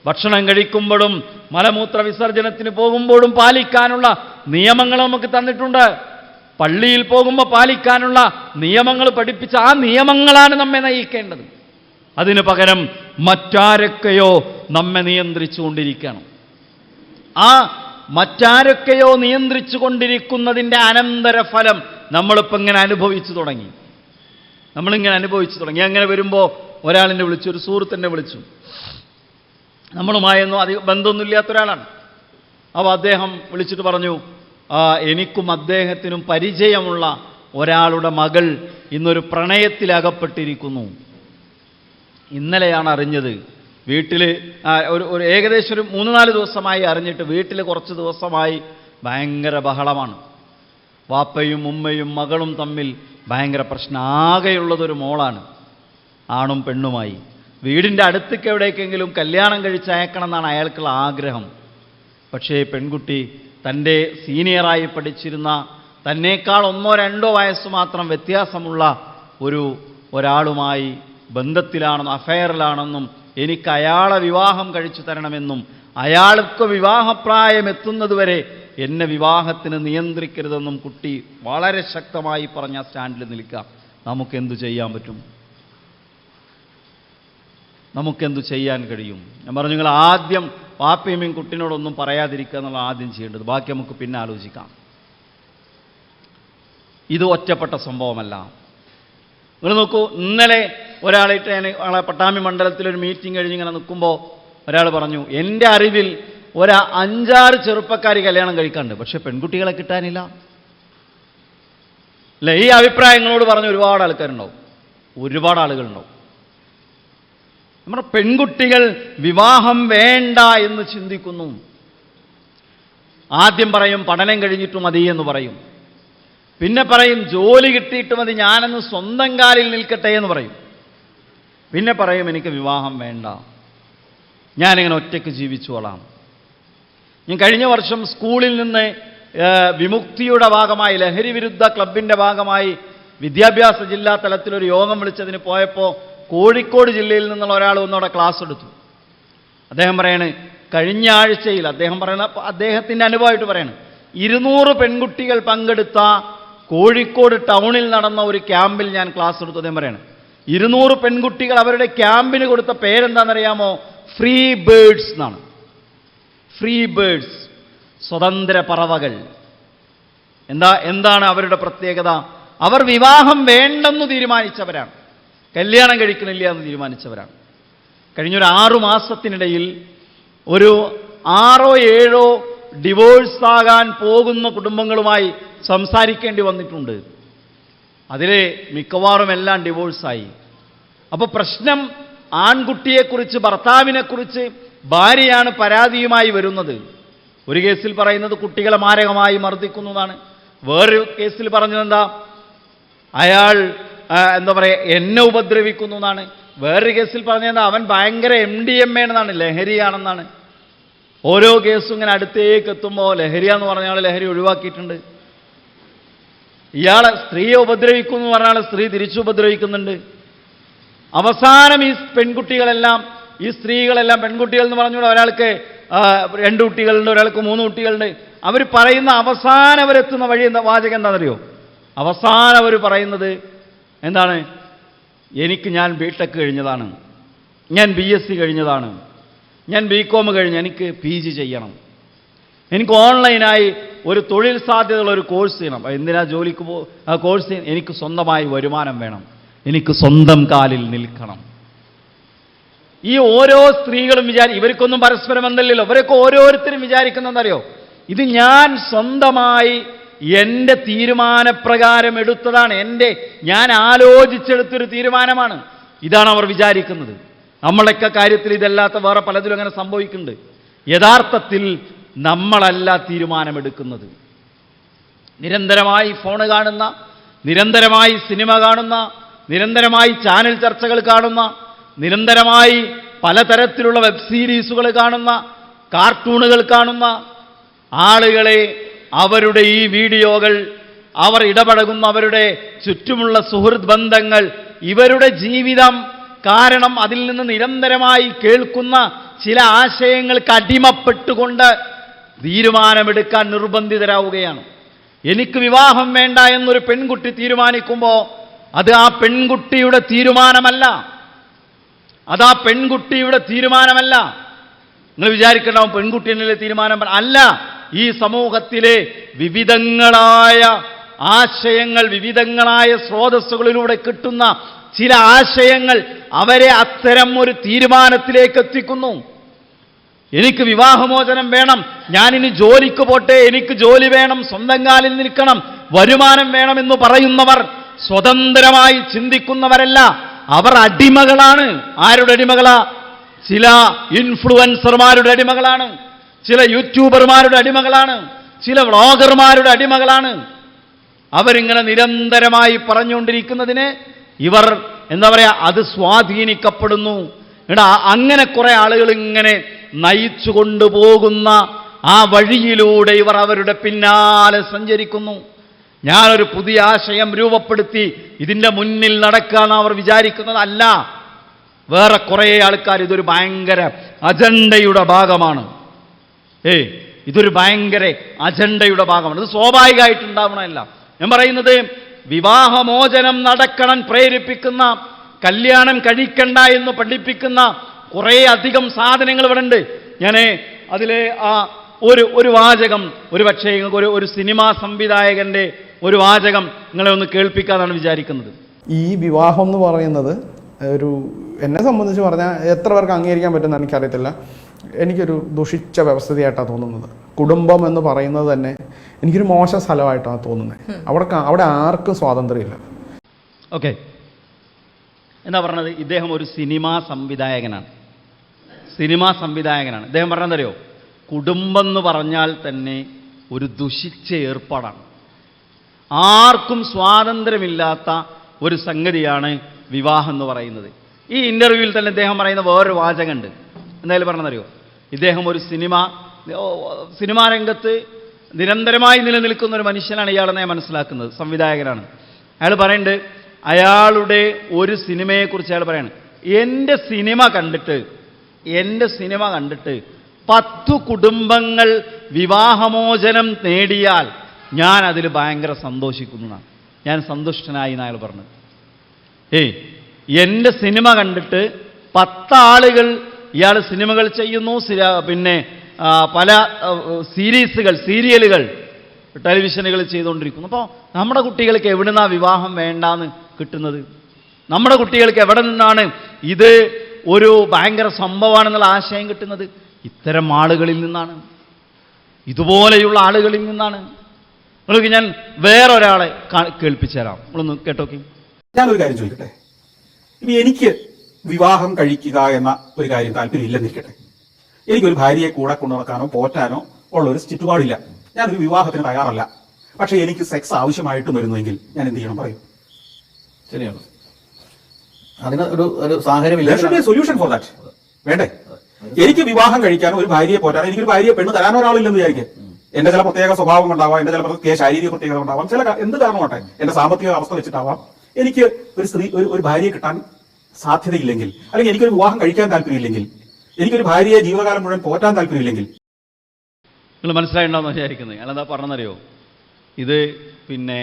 ഭക്ഷണം കഴിക്കുമ്പോഴും മലമൂത്ര വിസർജനത്തിന് പോകുമ്പോഴും പാലിക്കാനുള്ള നിയമങ്ങൾ നമുക്ക് തന്നിട്ടുണ്ട്. പള്ളിയിൽ പോകുമ്പോൾ പാലിക്കാനുള്ള നിയമങ്ങൾ പഠിപ്പിച്ച ആ നിയമങ്ങളാണ് നമ്മെ നയിക്കേണ്ടത്. അതിനു പകരം മറ്റാരൊക്കെയോ നമ്മെ നിയന്ത്രിച്ചുകൊണ്ടിരിക്കണം. ആ മറ്റാരൊക്കെയോ നിയന്ത്രിച്ചു കൊണ്ടിരിക്കുന്നതിൻ്റെ അനന്തരഫലം നമ്മളിപ്പോൾ ഇങ്ങനെ അനുഭവിച്ചു തുടങ്ങി. അങ്ങനെ വരുമ്പോൾ ഒരാളിനെ വിളിച്ചു, ഒരു സുഹൃത്തിനെ വിളിച്ചു. നമ്മളുമായൊന്നും അധികം ബന്ധമൊന്നുമില്ലാത്ത ഒരാളാണ്. അപ്പോൾ അദ്ദേഹം വിളിച്ചിട്ട് പറഞ്ഞു, എനിക്കും അദ്ദേഹത്തിനും പരിചയമുള്ള ഒരാളുടെ മകൾ ഇന്നൊരു പ്രണയത്തിലകപ്പെട്ടിരിക്കുന്നു. ഇന്നലെയാണ് അറിഞ്ഞത്. വീട്ടിൽ ഒരു ഏകദേശം ഒരു 3-4 ദിവസമായി അറിഞ്ഞിട്ട്, വീട്ടിൽ കുറച്ച് ദിവസമായി ഭയങ്കര ബഹളമാണ്. വാപ്പയും ഉമ്മയും മകളും തമ്മിൽ ഭയങ്കര പ്രശ്നം. ആകെയുള്ളതൊരു മോളാണ്, ആണും പെണ്ണുമായി. വീടിൻ്റെ അടുത്തേക്ക് എവിടേക്കെങ്കിലും കല്യാണം കഴിച്ചയക്കണം എന്നാണ് അയാൾക്കുള്ള ആഗ്രഹം. പക്ഷേ പെൺകുട്ടി തൻ്റെ സീനിയറായി പഠിച്ചിരുന്ന, തന്നേക്കാൾ 1-2 വയസ്സ് മാത്രം വ്യത്യാസമുള്ള ഒരാളുമായി ബന്ധത്തിലാണെന്നും അഫയറിലാണെന്നും എനിക്ക് അയാളെ വിവാഹം കഴിച്ചു തരണമെന്നും അയാൾക്ക് വിവാഹപ്രായം എത്തുന്നതുവരെ എന്നെ വിവാഹത്തിന് നിയന്ത്രിക്കരുതെന്നും കുട്ടി വളരെ ശക്തമായി പറഞ്ഞ സ്റ്റാൻഡിൽ നിൽക്കുക. നമുക്കെന്തു ചെയ്യാൻ പറ്റും? നമുക്കെന്തു ചെയ്യാൻ കഴിയും? ഞാൻ പറഞ്ഞു, നിങ്ങൾ ആദ്യം വാപ്പയും കുട്ടിനോടൊന്നും പറയാതിരിക്കുക എന്നുള്ള ആദ്യം ചെയ്യേണ്ടത്. ബാക്കി നമുക്ക് പിന്നെ ആലോചിക്കാം. ഇത് ഒറ്റപ്പെട്ട സംഭവമല്ല. നിങ്ങൾ നോക്കൂ, ഇന്നലെ ഒരാളായിട്ട് ഞാൻ പട്ടാമ്പി മണ്ഡലത്തിലൊരു മീറ്റിംഗ് കഴിഞ്ഞ് ഇങ്ങനെ നിൽക്കുമ്പോൾ ഒരാൾ പറഞ്ഞു, എൻ്റെ അറിവിൽ 5-6 ചെറുപ്പക്കാർ കല്യാണം കഴിക്കാറുണ്ട്, പക്ഷെ പെൺകുട്ടികളെ കിട്ടാനില്ല. അല്ലേ? ഈ അഭിപ്രായങ്ങളോട് പറഞ്ഞ ഒരുപാട് ആൾക്കാരുണ്ടാവും, ഒരുപാട് ആളുകളുണ്ടാവും. നമ്മുടെ പെൺകുട്ടികൾ വിവാഹം വേണ്ട എന്ന് ചിന്തിക്കുന്നു. ആദ്യം പറയും പഠനം കഴിഞ്ഞിട്ട് മതി എന്ന് പറയും, പിന്നെ പറയും ജോലി കിട്ടിയിട്ട് മതി, ഞാനെന്ന് സ്വന്തം കാലിൽ നിൽക്കട്ടെ എന്ന് പറയും, പിന്നെ പറയും എനിക്ക് വിവാഹം വേണ്ട, ഞാനിങ്ങനെ ഒറ്റയ്ക്ക് ജീവിച്ചോളാം. ഞാൻ കഴിഞ്ഞ വർഷം സ്കൂളിൽ നിന്ന് വിമുക്തിയുടെ ഭാഗമായി, ലഹരി വിരുദ്ധ ക്ലബിൻ്റെ ഭാഗമായി വിദ്യാഭ്യാസ ജില്ലാ തലത്തിലൊരു യോഗം വിളിച്ചതിന് പോയപ്പോൾ കോഴിക്കോട് ജില്ലയിൽ നിന്നുള്ള ഒരാൾ ഒന്നവിടെ ക്ലാസ് എടുത്തു. അദ്ദേഹം പറയാണ്, കഴിഞ്ഞ ആഴ്ചയിൽ അദ്ദേഹത്തിൻ്റെ അനുഭവമായിട്ട് പറയാണ്, 200 പെൺകുട്ടികൾ പങ്കെടുത്ത കോഴിക്കോട് ടൗണിൽ നടന്ന ഒരു ക്യാമ്പിൽ ഞാൻ ക്ലാസ് എടുത്തു. അദ്ദേഹം പറയാണ്, 200 പെൺകുട്ടികൾ അവരുടെ ക്യാമ്പിന് കൊടുത്ത പേരെന്താണെന്നറിയാമോ? ഫ്രീ ബേഡ്സ് എന്നാണ്. ഫ്രീ ബേഡ്സ്, സ്വതന്ത്ര പറവകൾ. എന്താണ് അവരുടെ പ്രത്യേകത? അവർ വിവാഹം വേണ്ടെന്ന് തീരുമാനിച്ചവരാണ്, കല്യാണം കഴിക്കണില്ല എന്ന് തീരുമാനിച്ചവരാണ്. കഴിഞ്ഞൊരു 6 മാസത്തിനിടയിൽ ഒരു 6-7 ഡിവോഴ്സാകാൻ പോകുന്ന കുടുംബങ്ങളുമായി സംസാരിക്കേണ്ടി വന്നിട്ടുണ്ട്. അതിലെ മിക്കവാറും എല്ലാം ഡിവോഴ്സായി. അപ്പോൾ പ്രശ്നം ആൺകുട്ടിയെക്കുറിച്ച്, ഭർത്താവിനെക്കുറിച്ച് ഭാര്യയാണ് പരാതിയുമായി വരുന്നത്. ഒരു കേസിൽ പറയുന്നത് കുട്ടികളെ മാരകമായി മർദ്ദിക്കുന്നു എന്നാണ്. വേറൊരു കേസിൽ പറഞ്ഞതെന്താ, അയാൾ എന്താ പറയുക എന്നെ ഉപദ്രവിക്കുന്നു എന്നാണ്. വേറൊരു കേസിൽ പറഞ്ഞതെന്താ, അവൻ ഭയങ്കര MDMA എന്നാണ്, ലഹരിയാണെന്നാണ്. ഓരോ കേസും ഇങ്ങനെ അടുത്തേക്ക് എത്തുമ്പോൾ ലഹരിയാന്ന് പറഞ്ഞാൽ ലഹരി ഒഴിവാക്കിയിട്ടുണ്ട്. ഇയാളെ സ്ത്രീയെ ഉപദ്രവിക്കുന്നു എന്ന് പറഞ്ഞാൽ സ്ത്രീ തിരിച്ചു ഉപദ്രവിക്കുന്നുണ്ട്. അവസാനം ഈ പെൺകുട്ടികളെല്ലാം, ഈ സ്ത്രീകളെല്ലാം, പെൺകുട്ടികൾ എന്ന് പറഞ്ഞുകൂടെ, ഒരാൾക്ക് 2 കുട്ടികളുണ്ട്, ഒരാൾക്ക് 3 കുട്ടികളുണ്ട്. അവർ പറയുന്ന അവസാനം അവരെത്തുന്ന വഴി എന്താ, വാചകം എന്താണെന്നറിയോ? അവസാനം അവർ പറയുന്നത് എന്താണ്? ഞാൻ BTech കഴിഞ്ഞതാണ്, ഞാൻ BSc കഴിഞ്ഞതാണ്, ഞാൻ BCom കഴിഞ്ഞ് എനിക്ക് PG ചെയ്യണം, എനിക്ക് ഓൺലൈനായി ഒരു തൊഴിൽ സാധ്യതയുള്ള ഒരു കോഴ്സ് ചെയ്യണം. എന്തിനാ ജോലിക്ക് ആ കോഴ്സ്? എനിക്ക് സ്വന്തമായി വരുമാനം വേണം, എനിക്ക് സ്വന്തം കാലിൽ നിൽക്കണം. ഈ ഓരോ സ്ത്രീകളും ഇവർക്കൊന്നും പരസ്പരം ബന്ധമില്ലല്ലോ. ഇവരൊക്കെ ഓരോരുത്തരും വിചാരിക്കുന്നതെന്നറിയോ? ഇത് ഞാൻ സ്വന്തമായി എൻ്റെ തീരുമാനപ്രകാരം എടുത്തതാണ്, ഞാൻ ആലോചിച്ചെടുത്തൊരു തീരുമാനമാണ്. ഇതാണ് അവർ വിചാരിക്കുന്നത്. നമ്മളൊക്കെ കാര്യത്തിൽ ഇതല്ലാത്ത വേറെ പലതിലും അങ്ങനെ സംഭവിക്കുന്നുണ്ട്. യഥാർത്ഥത്തിൽ നമ്മളല്ല തീരുമാനമെടുക്കുന്നത്. നിരന്തരമായി ഫോൺ കാണുന്ന, നിരന്തരമായി സിനിമ കാണുന്ന, നിരന്തരമായി ചാനൽ ചർച്ചകൾ കാണുന്ന, നിരന്തരമായി പലതരത്തിലുള്ള വെബ് സീരീസുകൾ കാണുന്ന, കാർട്ടൂണുകൾ കാണുന്ന ആളുകളെ അവരുടെ ഈ വീഡിയോകൾ, അവർ ഇടപഴകുന്ന അവരുടെ ചുറ്റുമുള്ള സുഹൃത്ത് ബന്ധങ്ങൾ, ഇവരുടെ ജീവിതം കാരണം അതിൽ നിന്ന് നിരന്തരമായി കേൾക്കുന്ന ചില ആശയങ്ങൾക്ക് അടിമപ്പെട്ടുകൊണ്ട് തീരുമാനമെടുക്കാൻ നിർബന്ധിതരാവുകയാണ്. എനിക്ക് വിവാഹം വേണ്ട എന്നൊരു പെൺകുട്ടി തീരുമാനിക്കുമ്പോൾ അത് ആ പെൺകുട്ടിയുടെ തീരുമാനമല്ല, അതാ പെൺകുട്ടിയുടെ തീരുമാനമല്ല. നിങ്ങൾ വിചാരിക്കണ്ടാവും പെൺകുട്ടിയുടെ തീരുമാനം അല്ല. ഈ സമൂഹത്തിലെ വിവിധങ്ങളായ ആശയങ്ങൾ, വിവിധങ്ങളായ സ്രോതസ്സുകളിലൂടെ കിട്ടുന്ന ചില ആശയങ്ങൾ അവരെ അത്തരം ഒരു തീരുമാനത്തിലേക്ക് എത്തിക്കുന്നു. എനിക്ക് വിവാഹമോചനം വേണം, ഞാനിനി ജോലിക്ക് പോട്ടെ, എനിക്ക് ജോലി വേണം, സ്വന്തം കാലിൽ നിൽക്കണം, വരുമാനം വേണമെന്ന് പറയുന്നവർ സ്വതന്ത്രമായി ചിന്തിക്കുന്നവരല്ല, അവർ അടിമകളാണ്. ആരുടെ അടിമകളാ? ചില ഇൻഫ്ലുവൻസർമാരുടെ അടിമകളാണ്, ചില യൂട്യൂബർമാരുടെ അടിമകളാണ്, ചില വ്ളോഗർമാരുടെ അടിമകളാണ്. അവരിങ്ങനെ നിരന്തരമായി പറഞ്ഞുകൊണ്ടിരിക്കുന്നതിന് ഇവർ എന്താ പറയുക, അത് സ്വാധീനിക്കപ്പെടുന്നു. അങ്ങനെ കുറെ ആളുകൾ ഇങ്ങനെ നയിച്ചു കൊണ്ടുപോകുന്ന ആ വഴിയിലൂടെ ഇവർ അവരുടെ പിന്നാലെ സഞ്ചരിക്കുന്നു. ഞാനൊരു പുതിയ ആശയം രൂപപ്പെടുത്തി ഇതിൻ്റെ മുന്നിൽ നടക്കാന്ന് അവർ വിചാരിക്കുന്നത് അല്ല. വേറെ കുറേ ആൾക്കാർ ഇതൊരു ഭയങ്കര അജണ്ടയുടെ ഭാഗമാണ്. ഇതൊരു ഭയങ്കര അജണ്ടയുടെ ഭാഗമാണ്. ഇത് സ്വാഭാവികമായിട്ടുണ്ടാവണമല്ല. ഞാൻ പറയുന്നത് വിവാഹമോചനം നടക്കണം പ്രേരിപ്പിക്കുന്ന, കല്യാണം കഴിക്കണ്ട എന്ന് പഠിപ്പിക്കുന്ന കുറേ അധികം സാധനങ്ങൾ ഇവിടെ ഉണ്ട്. ഞാൻ അതിലെ ഒരു വാചകം, ഒരു പക്ഷേ ഒരു സിനിമാ സംവിധായകന്റെ ഒരു വാചകം നിങ്ങളെ ഒന്ന് കേൾപ്പിക്കാനാണ് വിചാരിക്കുന്നത്. ഈ വിവാഹം എന്ന് പറയുന്നത് എന്നെ സംബന്ധിച്ച് പറഞ്ഞാൽ എത്ര പേർക്ക് അംഗീകരിക്കാൻ പറ്റുമെന്ന് എനിക്കറിയത്തില്ല. എനിക്കൊരു ദുഷിച്ച വ്യവസ്ഥയായിട്ടാണ് തോന്നുന്നത്. കുടുംബം എന്ന് പറയുന്നത് തന്നെ എനിക്കൊരു മോശം സ്ഥലമായിട്ടാണ് തോന്നുന്നത്. അവിടെ ആർക്കും സ്വാതന്ത്ര്യമില്ല. ഓക്കെ, എന്താ പറഞ്ഞത്? ഇദ്ദേഹം ഒരു സിനിമാ സംവിധായകനാണ്. ഇദ്ദേഹം പറഞ്ഞതറിയോ? കുടുംബം എന്ന് പറഞ്ഞാൽ തന്നെ ഒരു ദുഷിച്ച ഏർപ്പാടാണ്. ആർക്കും സ്വാതന്ത്ര്യമില്ലാത്ത ഒരു സംഗതിയാണ് വിവാഹം എന്ന് പറയുന്നത്. ഈ ഇൻ്റർവ്യൂവിൽ തന്നെ ഇദ്ദേഹം പറയുന്ന വേറൊരു വാചകമുണ്ട്. എന്തായാലും പറഞ്ഞതറിയോ? ഇദ്ദേഹം ഒരു സിനിമാ രംഗത്ത് നിരന്തരമായി നിലനിൽക്കുന്ന ഒരു മനുഷ്യനാണ് ഇയാളെന്ന് ഞാൻ മനസ്സിലാക്കുന്നത്. സംവിധായകനാണ്. അയാൾ പറയുന്നുണ്ട്, അയാളുടെ ഒരു സിനിമയെക്കുറിച്ച് അയാൾ പറയാണ്, എൻ്റെ സിനിമ കണ്ടിട്ട് 10 കുടുംബങ്ങൾ വിവാഹമോചനം നേടിയാൽ ഞാൻ അതിൽ ഭയങ്കര സന്തോഷിക്കുന്നതാണ്, ഞാൻ സന്തുഷ്ടനായി എന്ന് അയാൾ പറഞ്ഞത്. എൻ്റെ സിനിമ കണ്ടിട്ട് 10 ആളുകൾ ഇയാൾ സിനിമകൾ ചെയ്യുന്നു, പിന്നെ പല സീരിയലുകൾ ടെലിവിഷനുകൾ ചെയ്തുകൊണ്ടിരിക്കുന്നു. അപ്പോൾ നമ്മുടെ കുട്ടികൾക്ക് എവിടുന്നാ വിവാഹം വേണ്ടാന്ന് കിട്ടുന്നത്? നമ്മുടെ കുട്ടികൾക്ക് എവിടെ നിന്നാണ് ഇത് ഒരു ഭയങ്കര സംഭവമാണെന്നുള്ള ആശയം കിട്ടുന്നത്? ഇത്തരം ആളുകളിൽ നിന്നാണ്, ഇതുപോലെയുള്ള ആളുകളിൽ നിന്നാണ്. നിങ്ങൾക്ക് ഞാൻ വേറൊരാളെ കേൾപ്പിച്ചു തരാം, നിങ്ങളൊന്ന് കേട്ടോക്കി. ഞാനൊരു കാര്യം ചോദിക്കട്ടെ. ഇനി എനിക്ക് വിവാഹം കഴിക്കുക എന്ന ഒരു കാര്യം താല്പര്യം ഇല്ലെന്നിരിക്കട്ടെ. എനിക്കൊരു ഭാര്യയെ കൂടെ കൊണ്ടു നടക്കാനോ പോറ്റാനോ ഉള്ള ഒരു ചുറ്റുപാടില്ല. ഞാനൊരു വിവാഹത്തിന് തയ്യാറല്ല. പക്ഷെ എനിക്ക് സെക്സ് ആവശ്യമായിട്ടും വരുന്നുവെങ്കിൽ ഞാൻ എന്ത് ചെയ്യണം പറയും? ശരിയാണ്. അതിന് ഒരു സാഹചര്യമില്ല. സൊല്യൂഷൻ ഫോർ ദാറ്റ് വേണ്ടേ? എനിക്ക് വിവാഹം കഴിക്കാനോ ഒരു ഭാര്യയെ പോറ്റാനോ എനിക്കൊരു ഭാര്യയെ പെണ്ണ് തരാനോ ഒരാളില്ലെന്ന് വിചാരിക്കും. എന്റെ ചില പ്രത്യേക സ്വഭാവം ഉണ്ടാവാം, എന്റെ ചില പ്രത്യേക ശാരീരിക പ്രത്യേകത ഉണ്ടാവാം, ചില എന്ത് കാരണമാട്ടെ, എന്റെ സാമ്പത്തിക അവസ്ഥ വെച്ചിട്ടാവാം എനിക്ക് ഒരു സ്ത്രീ ഒരു ഭാര്യയെ കിട്ടാൻ സാധ്യതയില്ലെങ്കിൽ, അല്ലെങ്കിൽ എനിക്കൊരു വിവാഹം കഴിക്കാൻ താല്പര്യമില്ലെങ്കിൽ, എനിക്കൊരു ഭാര്യയെ ജീവിതകാലം മുഴുവൻ പോറ്റാൻ താല്പര്യമില്ലെങ്കിൽ. നിങ്ങൾ മനസ്സിലായിട്ടുണ്ടാവുന്ന വിചാരിക്കുന്നത് ഞാനെന്താ പറഞ്ഞറിയോ? ഇത് പിന്നെ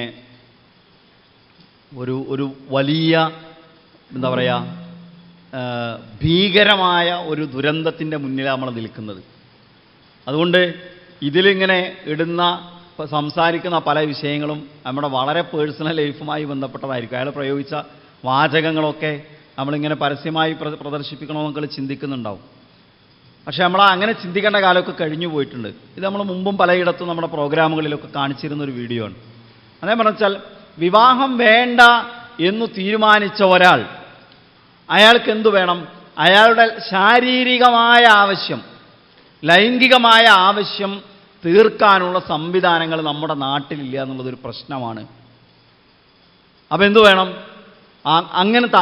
ഒരു വലിയ എന്താ പറയുക, ഭീകരമായ ഒരു ദുരന്തത്തിൻ്റെ മുന്നിലാണ് നമ്മൾ നിൽക്കുന്നത്. അതുകൊണ്ട് ഇതിലിങ്ങനെ സംസാരിക്കുന്ന പല വിഷയങ്ങളും നമ്മുടെ വളരെ പേഴ്സണൽ ലൈഫുമായി ബന്ധപ്പെട്ടതായിരിക്കും. അയാൾ പ്രയോഗിച്ച വാചകങ്ങളൊക്കെ നമ്മളിങ്ങനെ പരസ്യമായി പ്രദർശിപ്പിക്കണമെന്നൊക്കെ ചിന്തിക്കുന്നുണ്ടാവും. പക്ഷേ നമ്മൾ അങ്ങനെ ചിന്തിക്കേണ്ട കാലമൊക്കെ കഴിഞ്ഞു പോയിട്ടുണ്ട്. ഇത് നമ്മൾ മുമ്പും പലയിടത്തും നമ്മുടെ പ്രോഗ്രാമുകളിലൊക്കെ കാണിച്ചിരുന്നൊരു വീഡിയോ ആണ്. അതേ പറഞ്ഞാൽ വിവാഹം വേണ്ട എന്ന് തീരുമാനിച്ച ഒരാൾ, അയാൾക്ക് എന്തു വേണം? അയാളുടെ ശാരീരികമായ ആവശ്യം, ലൈംഗികമായ ആവശ്യം തീർക്കാനുള്ള സംവിധാനങ്ങൾ നമ്മുടെ നാട്ടിലില്ല എന്നുള്ളതൊരു പ്രശ്നമാണ്. അപ്പം എന്തു വേണം? അങ്ങനത്തെ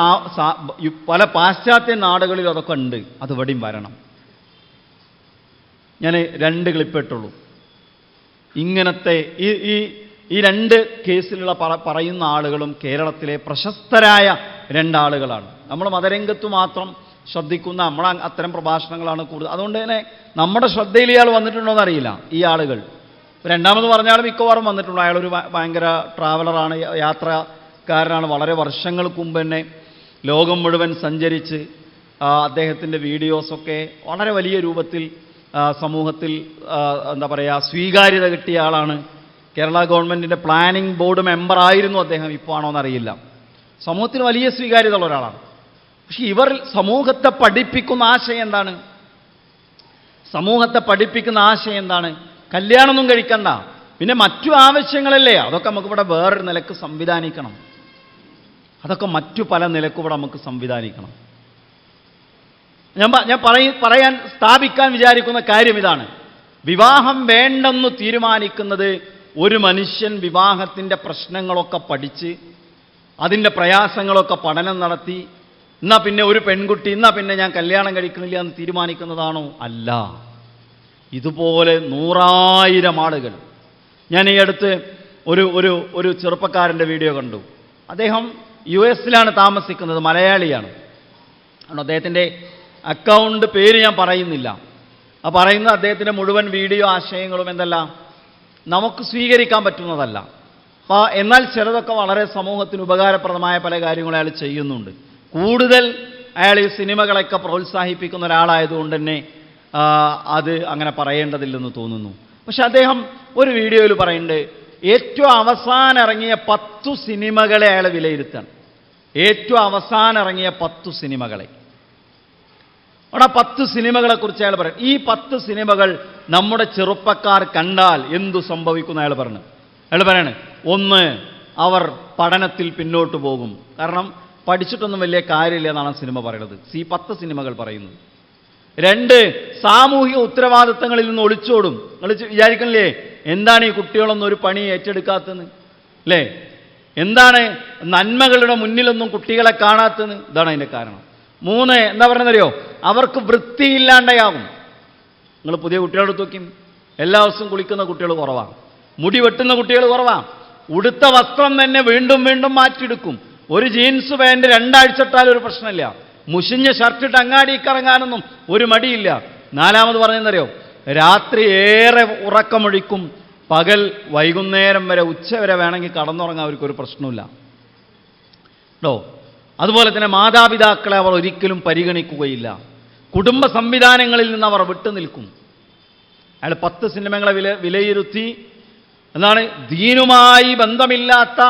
പല പാശ്ചാത്യ നാടുകളിലും അതൊക്കെ ഉണ്ട്. അത് ഇവിടെയും വരണം. ഞാൻ 2 ക്ലിപ്പ് ഇട്ടുള്ളൂ. ഇങ്ങനത്തെ ഈ 2 കേസിലുള്ള പറയുന്ന ആളുകളും കേരളത്തിലെ പ്രശസ്തരായ 2 ആളുകളാണ്. നമ്മൾ മതരംഗത്ത് മാത്രം ശ്രദ്ധിക്കുന്ന അത്തരം പ്രഭാഷണങ്ങളാണ് കൂടുതൽ. അതുകൊണ്ട് തന്നെ നമ്മുടെ ശ്രദ്ധയിൽ ഇയാൾ വന്നിട്ടുണ്ടോ എന്നറിയില്ല. ഈ ആളുകൾ രണ്ടാമത് പറഞ്ഞാൽ മിക്കവാറും വന്നിട്ടുണ്ട്. അയാളൊരു ഭയങ്കര ട്രാവലറാണ്, യാത്രക്കാരനാണ്. വളരെ വർഷങ്ങൾക്ക് മുമ്പ് തന്നെ ലോകം മുഴുവൻ സഞ്ചരിച്ച് അദ്ദേഹത്തിൻ്റെ വീഡിയോസൊക്കെ വളരെ വലിയ രൂപത്തിൽ സമൂഹത്തിൽ എന്താ പറയുക സ്വീകാര്യത കിട്ടിയ ആളാണ്. കേരള ഗവൺമെൻറ്റിൻ്റെ പ്ലാനിംഗ് ബോർഡ് മെമ്പറായിരുന്നു അദ്ദേഹം. ഇപ്പോൾ ആണോ എന്നറിയില്ല. സമൂഹത്തിന് വലിയ സ്വീകാര്യത ഉള്ള ഒരാളാണ്. പക്ഷെ ഇവർ സമൂഹത്തെ പഠിപ്പിക്കുന്ന ആശയം എന്താണ്? സമൂഹത്തെ പഠിപ്പിക്കുന്ന ആശയം എന്താണ്? കല്യാണമൊന്നും കഴിക്കണ്ട, പിന്നെ മറ്റു ആവശ്യങ്ങളല്ലേ, അതൊക്കെ നമുക്കിവിടെ വേറൊരു നിലക്ക് സംവിധാനിക്കണം. അതൊക്കെ മറ്റു പല നിലക്കും ഇവിടെ നമുക്ക് സംവിധാനിക്കണം. ഞാൻ പറയാൻ സ്ഥാപിക്കാൻ വിചാരിക്കുന്ന കാര്യം ഇതാണ്. വിവാഹം വേണ്ടെന്ന് തീരുമാനിക്കുന്നത് ഒരു മനുഷ്യൻ വിവാഹത്തിൻ്റെ പ്രശ്നങ്ങളൊക്കെ പഠിച്ച് അതിൻ്റെ പ്രയാസങ്ങളൊക്കെ പഠനം നടത്തി എന്നാൽ പിന്നെ ഒരു പെൺകുട്ടി എന്നാൽ പിന്നെ ഞാൻ കല്യാണം കഴിക്കണില്ല എന്ന് തീരുമാനിക്കുന്നതാണോ? അല്ല. ഇതുപോലെ 100,000 ആളുകൾ. ഞാൻ ഈ അടുത്ത് ഒരു ചെറുപ്പക്കാരൻ്റെ വീഡിയോ കണ്ടു. അദ്ദേഹം US-ലാണ് താമസിക്കുന്നത്, മലയാളിയാണ്. അദ്ദേഹത്തിൻ്റെ അക്കൗണ്ട് പേര് ഞാൻ പറയുന്നില്ല. ആ പറയുന്ന അദ്ദേഹത്തിൻ്റെ മുഴുവൻ വീഡിയോ ആശയങ്ങളും എന്തല്ല നമുക്ക് സ്വീകരിക്കാൻ പറ്റുന്നതല്ല. എന്നാൽ ചിലതൊക്കെ വളരെ സമൂഹത്തിന് ഉപകാരപ്രദമായ പല കാര്യങ്ങളും അയാൾ ചെയ്യുന്നുണ്ട്. കൂടുതൽ അയാൾ ഈ സിനിമകളൊക്കെ പ്രോത്സാഹിപ്പിക്കുന്ന ഒരാളായതുകൊണ്ട് തന്നെ അത് അങ്ങനെ പറയേണ്ടതില്ലെന്ന് തോന്നുന്നു. പക്ഷെ അദ്ദേഹം ഒരു വീഡിയോയിൽ പറയുന്നുണ്ട്, ഏറ്റവും അവസാനം ഇറങ്ങിയ 10 സിനിമകളെ അയാൾ വിലയിരുത്താണ്. ഏറ്റവും അവസാനം ഇറങ്ങിയ 10 സിനിമകളെ. അവിടെ 10 സിനിമകളെക്കുറിച്ച് അയാൾ പറയും. ഈ 10 സിനിമകൾ നമ്മുടെ ചെറുപ്പക്കാർ കണ്ടാൽ എന്തു സംഭവിക്കുന്നു അയാൾ പറഞ്ഞു. അയാൾ പറയാണ്, 1, അവർ പഠനത്തിൽ പിന്നോട്ട് പോകും. കാരണം പഠിച്ചിട്ടൊന്നും വലിയ കാര്യമില്ല എന്നാണ് സിനിമ പറയുന്നത്. 10 സിനിമകൾ പറയുന്നത്. 2, സാമൂഹിക ഉത്തരവാദിത്തങ്ങളിൽ നിന്ന് ഒളിച്ചോടും. നിങ്ങൾ വിചാരിക്കണില്ലേ എന്താണ് ഈ കുട്ടികളൊന്നും ഒരു പണി ഏറ്റെടുക്കാത്തതെന്ന് അല്ലേ? എന്താണ് നന്മകളുടെ മുന്നിലൊന്നും കുട്ടികളെ കാണാത്തതെന്ന്? ഇതാണ് അതിൻ്റെ കാരണം. 3, എന്താ പറയുന്നറിയോ? അവർക്ക് വൃത്തിയില്ലാണ്ടാകും. നിങ്ങൾ പുതിയ കുട്ടികളെടുത്ത് നോക്കി, എല്ലാ ദിവസവും കുളിക്കുന്ന കുട്ടികൾ കുറവാണ്, മുടി വെട്ടുന്ന കുട്ടികൾ കുറവാണ്, ഉടുത്ത വസ്ത്രം തന്നെ വീണ്ടും വീണ്ടും മാറ്റിയെടുക്കും. ഒരു ജീൻസ് പാൻറ് 2 ആഴ്ച ഇട്ടാൽ ഒരു പ്രശ്നമില്ല, മുഷിഞ്ഞ ഷർട്ടിട്ട് അങ്ങാടിക്ക് ഇറങ്ങാനൊന്നും ഒരു മടിയില്ല. 4 പറഞ്ഞെന്നറിയോ? രാത്രി ഏറെ ഉറക്കമൊഴിക്കും, പകൽ വൈകുന്നേരം വരെ ഉച്ചവരെ വേണമെങ്കിൽ കടന്നുറങ്ങാൻ അവർക്കൊരു പ്രശ്നമില്ല കേട്ടോ. അതുപോലെ തന്നെ മാതാപിതാക്കളെ അവർ ഒരിക്കലും പരിഗണിക്കുകയില്ല. കുടുംബ സംവിധാനങ്ങളിൽ നിന്ന് അവർ വിട്ടുനിൽക്കും. അയാൾ 10 സിനിമകളെ വിലയിരുത്തി. എന്നാണ് ദീനുമായി ബന്ധമില്ലാത്ത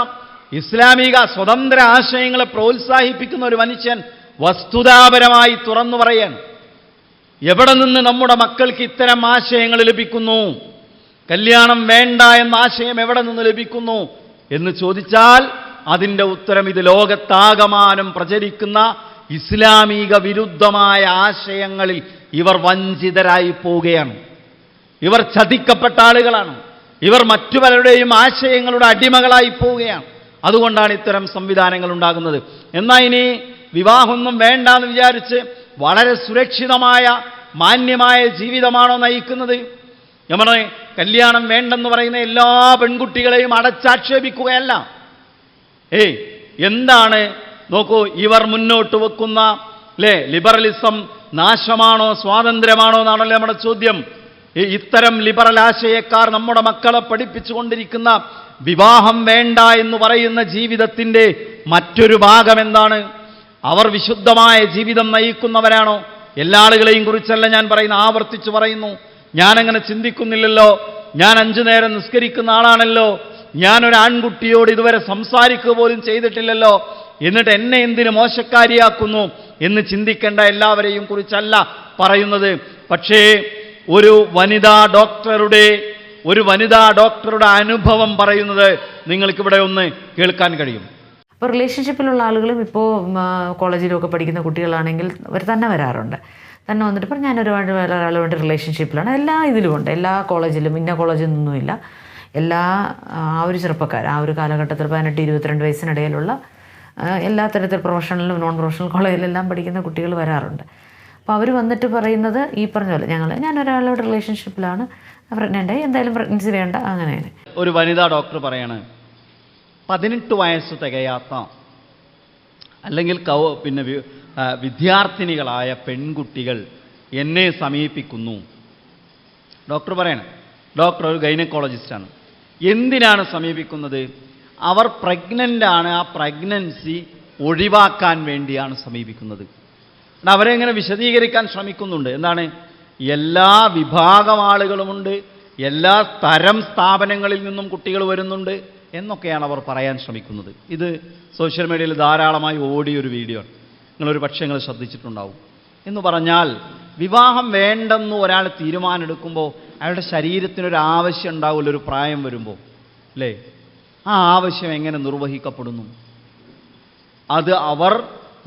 ഇസ്ലാമിക സ്വതന്ത്ര ആശയങ്ങളെ പ്രോത്സാഹിപ്പിക്കുന്ന ഒരു മനുഷ്യൻ വസ്തുതാപരമായി തുറന്നു പറയാൻ, എവിടെ നിന്ന് നമ്മുടെ മക്കൾക്ക് ഇത്തരം ആശയങ്ങൾ ലഭിക്കുന്നു, കല്യാണം വേണ്ട എന്ന ആശയം എവിടെ നിന്ന് ലഭിക്കുന്നു എന്ന് ചോദിച്ചാൽ അതിൻ്റെ ഉത്തരം ഇത് ലോകത്താകമാനം പ്രചരിക്കുന്ന ഇസ്ലാമിക വിരുദ്ധമായ ആശയങ്ങളിൽ ഇവർ വഞ്ചിതരായി പോവുകയാണ്. ഇവർ ചതിക്കപ്പെട്ട ആളുകളാണ്. ഇവർ മറ്റു പലരുടെയും ആശയങ്ങളുടെ അടിമകളായി പോവുകയാണ്. അതുകൊണ്ടാണ് ഇത്തരം സംവിധാനങ്ങൾ ഉണ്ടാകുന്നത്. എന്നാൽ ഇനി വിവാഹമൊന്നും വേണ്ടെന്ന് വിചാരിച്ച് വളരെ സുരക്ഷിതമായ മാന്യമായ ജീവിതമാണോ നയിക്കുന്നത്? നമ്മൾ കല്യാണം വേണ്ടെന്ന് പറയുന്ന എല്ലാ പെൺകുട്ടികളെയും അടച്ചാക്ഷേപിക്കുകയല്ല. എന്താണ് നോക്കൂ, ഇവർ മുന്നോട്ട് വെക്കുന്ന ലിബറലിസം നാശമാണോ സ്വാതന്ത്ര്യമാണോ എന്നാണല്ലോ നമ്മുടെ ചോദ്യം. ഇത്തരം ലിബറൽ ആശയക്കാർ നമ്മുടെ മക്കളെ പഠിപ്പിച്ചുകൊണ്ടിരിക്കുന്ന വിവാഹം വേണ്ട എന്ന് പറയുന്ന ജീവിതത്തിൻ്റെ മറ്റൊരു ഭാഗം എന്താണ്? അവർ വിശുദ്ധമായ ജീവിതം നയിക്കുന്നവരാണോ? എല്ലാ ആളുകളെയും കുറിച്ചല്ല ഞാൻ പറയുന്നു, ആവർത്തിച്ചു പറയുന്നു. ഞാനങ്ങനെ ചിന്തിക്കുന്നില്ലല്ലോ. ഞാൻ 5 നേരം നിസ്കരിക്കുന്ന ആളാണല്ലോ. ഞാനൊരു ആൺകുട്ടിയോട് ഇതുവരെ സംസാരിക്കുക പോലും ചെയ്തിട്ടില്ലല്ലോ. എന്നിട്ട് എന്നെ എന്തിനു മോശക്കാരിയാക്കുന്നു എന്ന് ചിന്തിക്കേണ്ട എല്ലാവരെയും കുറിച്ചല്ല പറയുന്നത്. പക്ഷേ ഒരു വനിതാ ഡോക്ടറുടെ അനുഭവം പറയുന്നത് നിങ്ങൾക്കിവിടെ ഒന്ന് കേൾക്കാൻ കഴിയും. ഇപ്പോൾ റിലേഷൻഷിപ്പിലുള്ള ആളുകളും ഇപ്പോൾ കോളേജിലൊക്കെ പഠിക്കുന്ന കുട്ടികളാണെങ്കിൽ അവർ തന്നെ വരാറുണ്ട്. തന്നെ വന്നിട്ട് ഇപ്പോൾ ഞാനൊരുപാട് ഒരാളുമായിട്ട് റിലേഷൻഷിപ്പിലാണ്. എല്ലാ ഇതിലുമുണ്ട്, എല്ലാ കോളേജിലും, ഇന്ന കോളേജിൽ നിന്നുമില്ല, എല്ലാ ആ ഒരു ചെറുപ്പക്കാർ ആ ഒരു കാലഘട്ടത്തിൽ 18-22 വയസ്സിനിടയിലുള്ള എല്ലാ തരത്തിൽ പ്രൊഫഷണലും നോൺ പ്രൊഫഷണൽ കോളേജിലെല്ലാം പഠിക്കുന്ന കുട്ടികൾ വരാറുണ്ട്. അപ്പോൾ അവർ വന്നിട്ട് പറയുന്നത് ഈ പറഞ്ഞ പോലെ ഞാനൊരാളോട് റിലേഷൻഷിപ്പിലാണ്, പ്രഗ്നൻ്റായി, എന്തായാലും പ്രഗ്നൻസി വേണ്ട, അങ്ങനെ. ഒരു വനിതാ ഡോക്ടർ പറയാണ്, 18 വയസ്സ് തികയാത്ത അല്ലെങ്കിൽ വിദ്യാർത്ഥിനികളായ പെൺകുട്ടികൾ എന്നെ സമീപിക്കുന്നു. ഡോക്ടർ പറയണം, ഡോക്ടർ ഒരു ഗൈനക്കോളജിസ്റ്റാണ്. എന്തിനാണ് സമീപിക്കുന്നത്? അവർ പ്രഗ്നൻ്റാണ്, ആ പ്രഗ്നൻസി ഒഴിവാക്കാൻ വേണ്ടിയാണ് സമീപിക്കുന്നത്. അവരെ ഇങ്ങനെ വിശദീകരിക്കാൻ ശ്രമിക്കുന്നുണ്ട്. എന്താണ്? എല്ലാ വിഭാഗം ആളുകളുമുണ്ട്, എല്ലാ തരം സ്ഥാപനങ്ങളിൽ നിന്നും കുട്ടികൾ വരുന്നുണ്ട് എന്നൊക്കെയാണ് അവർ പറയാൻ ശ്രമിക്കുന്നത്. ഇത് സോഷ്യൽ മീഡിയയിൽ ധാരാളമായി ഓടിയൊരു വീഡിയോ ആണ്. നിങ്ങളൊരു പക്ഷേ നിങ്ങൾ ശ്രദ്ധിച്ചിട്ടുണ്ടാവും. എന്ന് പറഞ്ഞാൽ വിവാഹം വേണ്ടെന്ന് ഒരാൾ തീരുമാനമെടുക്കുമ്പോൾ അയാളുടെ ശരീരത്തിനൊരു ആവശ്യം ഉണ്ടാവില്ല, ഒരു പ്രായം വരുമ്പോൾ, അല്ലേ? ആ ആവശ്യം എങ്ങനെ നിർവഹിക്കപ്പെടുന്നു? അത് അവർ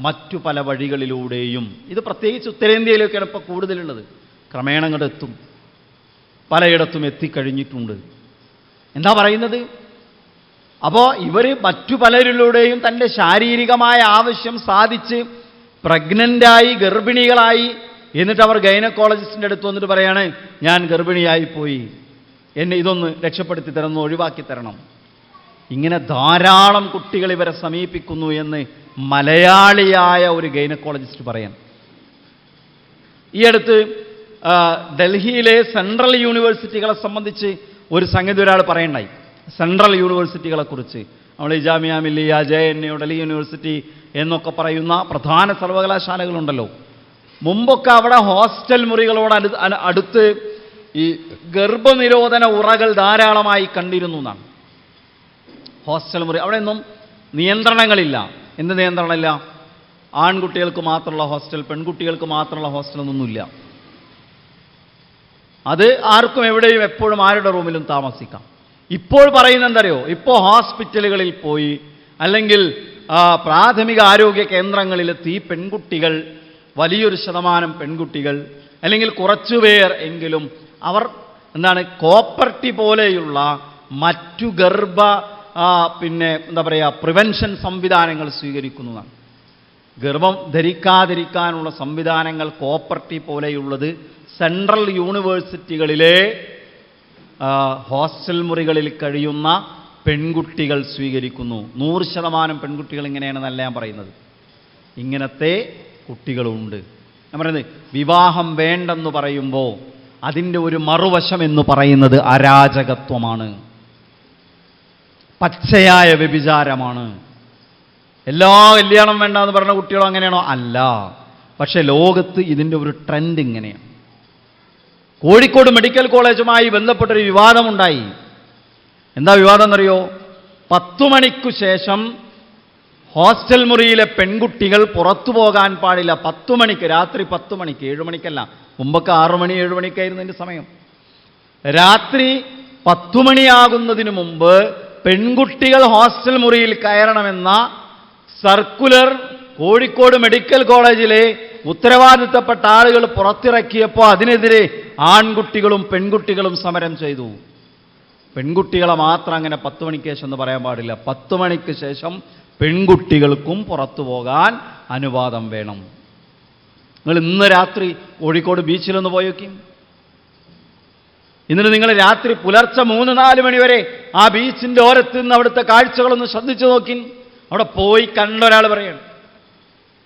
മറ്റു പല വഴികളിലൂടെയും, ഇത് പ്രത്യേകിച്ച് ഉത്തരേന്ത്യയിലൊക്കെയാണ് ഇപ്പോൾ കൂടുതലുള്ളത്, ക്രമേണ അങ്ങോട്ട് എത്തും, പലയിടത്തും എത്തിക്കഴിഞ്ഞിട്ടുണ്ട്. എന്താ പറയുന്നത്? അപ്പോൾ ഇവർ മറ്റു പലരിലൂടെയും തൻ്റെ ശാരീരികമായ ആവശ്യം സാധിച്ച് പ്രഗ്നൻ്റായി, ഗർഭിണികളായി, എന്നിട്ട് അവർ ഗൈനക്കോളജിസ്റ്റിൻ്റെ അടുത്ത് വന്നിട്ട് പറയാണ്, ഞാൻ ഗർഭിണിയായിപ്പോയി, എന്നെ ഇതൊന്ന് രക്ഷപ്പെടുത്തി തരണം, ഒഴിവാക്കി തരണം. ഇങ്ങനെ ധാരാളം കുട്ടികൾ ഇവരെ സമീപിക്കുന്നു എന്ന് മലയാളിയായ ഒരു ഗൈനക്കോളജിസ്റ്റ് പറയാൻ. ഈ അടുത്ത് ഡൽഹിയിലെ സെൻട്രൽ യൂണിവേഴ്സിറ്റികളെ സംബന്ധിച്ച് ഒരു സംഗതി ഒരാൾ പറയണ്ടായി. സെൻട്രൽ യൂണിവേഴ്സിറ്റികളെക്കുറിച്ച് നമ്മൾ ജാമിയ മില്ലിയ, JNU, ഡൽഹി യൂണിവേഴ്സിറ്റി എന്നൊക്കെ പറയുന്ന പ്രധാന സർവകലാശാലകളുണ്ടല്ലോ. മുമ്പൊക്കെ അവിടെ ഹോസ്റ്റൽ മുറികളോട് അടുത്ത് ഈ ഗർഭനിരോധന ഉറകൾ ധാരാളമായി കണ്ടിരുന്നു എന്നാണ്. ഹോസ്റ്റൽ മുറി, അവിടെ ഒന്നും നിയന്ത്രണങ്ങളില്ല. എന്ത് നിയന്ത്രണമില്ല? ആൺകുട്ടികൾക്ക് മാത്രമുള്ള ഹോസ്റ്റൽ, പെൺകുട്ടികൾക്ക് മാത്രമുള്ള ഹോസ്റ്റലൊന്നുമില്ല. അത് ആർക്കും എവിടെയും എപ്പോഴും ആരുടെ റൂമിലും താമസിക്കാം. ഇപ്പോൾ പറയുന്നത് എന്തറിയോ? ഇപ്പോൾ ഹോസ്പിറ്റലുകളിൽ പോയി അല്ലെങ്കിൽ പ്രാഥമിക ആരോഗ്യ കേന്ദ്രങ്ങളിലെത്തി പെൺകുട്ടികൾ, വലിയൊരു ശതമാനം പെൺകുട്ടികൾ അല്ലെങ്കിൽ കുറച്ചുപേർ എങ്കിലും അവർ കോപ്പർട്ടി പോലെയുള്ള മറ്റു പ്രിവെൻഷൻ സംവിധാനങ്ങൾ സ്വീകരിക്കുന്നതാണ്. ഗർഭം ധരിക്കാതിരിക്കാനുള്ള സംവിധാനങ്ങൾ കോപ്പർട്ടി പോലെയുള്ളത് സെൻട്രൽ യൂണിവേഴ്സിറ്റികളിലെ ഹോസ്റ്റൽ മുറികളിൽ കഴിയുന്ന പെൺകുട്ടികൾ സ്വീകരിക്കുന്നു. 100% പെൺകുട്ടികൾ ഇങ്ങനെയാണെന്നല്ല ഞാൻ പറയുന്നത്, ഇങ്ങനത്തെ കുട്ടികളുണ്ട്. ഞാൻ പറയുന്നത് വിവാഹം വേണ്ടെന്ന് പറയുമ്പോൾ അതിൻ്റെ ഒരു മറുവശം എന്ന് പറയുന്നത് അരാജകത്വമാണ്, പച്ചയായ വ്യഭിചാരമാണ്. എല്ലാ കല്യാണം വേണ്ട എന്ന് പറഞ്ഞ കുട്ടികളും അങ്ങനെയാണോ? അല്ല. പക്ഷേ ലോകത്ത് ഇതിൻ്റെ ഒരു ട്രെൻഡ് ഇങ്ങനെയാണ്. കോഴിക്കോട് മെഡിക്കൽ കോളേജുമായി ബന്ധപ്പെട്ടൊരു വിവാദമുണ്ടായി. എന്താ വിവാദം എന്നറിയോ? 10 മണിക്കു ശേഷം ഹോസ്റ്റൽ മുറിയിലെ പെൺകുട്ടികൾ പുറത്തു പോകാൻ പാടില്ല. 10 മണിക്ക്, രാത്രി 10 മണിക്ക്, 7 മണിക്കല്ല. മുമ്പൊക്കെ 6 മണി 7 മണിക്കായിരുന്നു ഇതിൻ്റെ സമയം. രാത്രി 10 മണിയാകുന്നതിന് മുമ്പ് പെൺകുട്ടികൾ ഹോസ്റ്റൽ മുറിയിൽ കയറണമെന്ന സർക്കുലർ കോഴിക്കോട് മെഡിക്കൽ കോളേജിലെ ഉത്തരവാദിത്തപ്പെട്ട ആളുകൾ പുറത്തിറക്കിയപ്പോൾ അതിനെതിരെ ആൺകുട്ടികളും പെൺകുട്ടികളും സമരം ചെയ്തു. പെൺകുട്ടികളെ മാത്രം അങ്ങനെ 10 മണിക്ക് ശേഷം എന്ന് പറയാൻ പാടില്ല. 10 മണിക്ക് ശേഷം പെൺകുട്ടികൾക്കും പുറത്തു പോകാൻ അനുവാദം വേണം. നിങ്ങൾ ഇന്ന് രാത്രി കോഴിക്കോട് ബീച്ചിലൊന്ന് പോയി നോക്കി. എന്നിട്ട് നിങ്ങൾ രാത്രി പുലർച്ചെ 3-4 മണി വരെ ആ ബീച്ചിൻ്റെ ഓരത്ത് നിന്ന് അവിടുത്തെ കാഴ്ചകളൊന്ന് ശ്രദ്ധിച്ചു നോക്കി. അവിടെ പോയി കണ്ട ഒരാൾ പറയണം,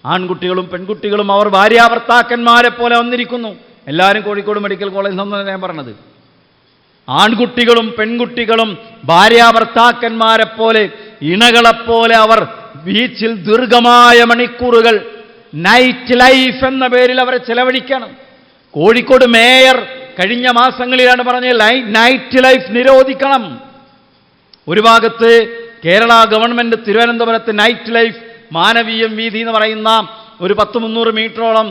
ആൺകുട്ടികളും പെൺകുട്ടികളും അവർ ഭാര്യാഭർത്താക്കന്മാരെ പോലെ വന്നിരിക്കുന്നു. എല്ലാവരും കോഴിക്കോട് മെഡിക്കൽ കോളേജിൽ നിന്നാണ് ഞാൻ പറഞ്ഞത്. ആൺകുട്ടികളും പെൺകുട്ടികളും ഭാര്യാഭർത്താക്കന്മാരെ പോലെ, ഇണകളെപ്പോലെ അവർ ബീച്ചിൽ ദീർഘമായ മണിക്കൂറുകൾ നൈറ്റ് ലൈഫ് എന്ന പേരിൽ അവരെ ചെലവഴിക്കണം. കോഴിക്കോട് മേയർ കഴിഞ്ഞ മാസങ്ങളിലാണ് പറഞ്ഞത് നൈറ്റ് ലൈഫ് നിരോധിക്കണം. ഒരു ഭാഗത്ത് കേരള ഗവൺമെന്റ് തിരുവനന്തപുരത്ത് നൈറ്റ് ലൈഫ് മാനവീയം വീതി എന്ന് പറയുന്ന ഒരു 100-300 മീറ്ററോളം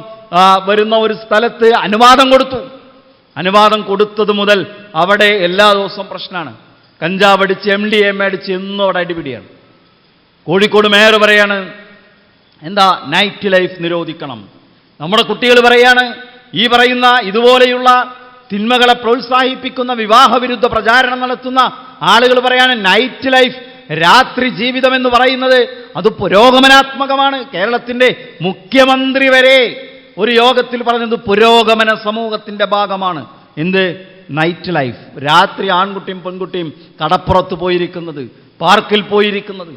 വരുന്ന ഒരു സ്ഥലത്ത് അനുവാദം കൊടുത്തു. അനുവാദം കൊടുത്തത് മുതൽ അവിടെ എല്ലാ ദിവസവും പ്രശ്നമാണ്. കഞ്ചാവ് അടിച്ച് MDMA അടിച്ച് എന്നും അവിടെ അടിപിടിയാണ്. കോഴിക്കോട് മേയർ പറയാണ് എന്താ നൈറ്റ് ലൈഫ് നിരോധിക്കണം. നമ്മുടെ കുട്ടികൾ പറയാണ്, ഈ പറയുന്ന ഇതുപോലെയുള്ള തിന്മകളെ പ്രോത്സാഹിപ്പിക്കുന്ന വിവാഹവിരുദ്ധ പ്രചാരണം നടത്തുന്ന ആളുകൾ പറയാണ് നൈറ്റ് ലൈഫ്, രാത്രി ജീവിതം എന്ന് പറയുന്നത് അത് പുരോഗമനാത്മകമാണ്. കേരളത്തിൻ്റെ മുഖ്യമന്ത്രി വരെ ഒരു യോഗത്തിൽ പറഞ്ഞത് പുരോഗമന സമൂഹത്തിൻ്റെ ഭാഗമാണ്. എന്ത് നൈറ്റ് ലൈഫ്? രാത്രി ആൺകുട്ടിയും പെൺകുട്ടിയും കടപ്പുറത്ത് പോയിരിക്കുന്നത്, പാർക്കിൽ പോയിരിക്കുന്നത്.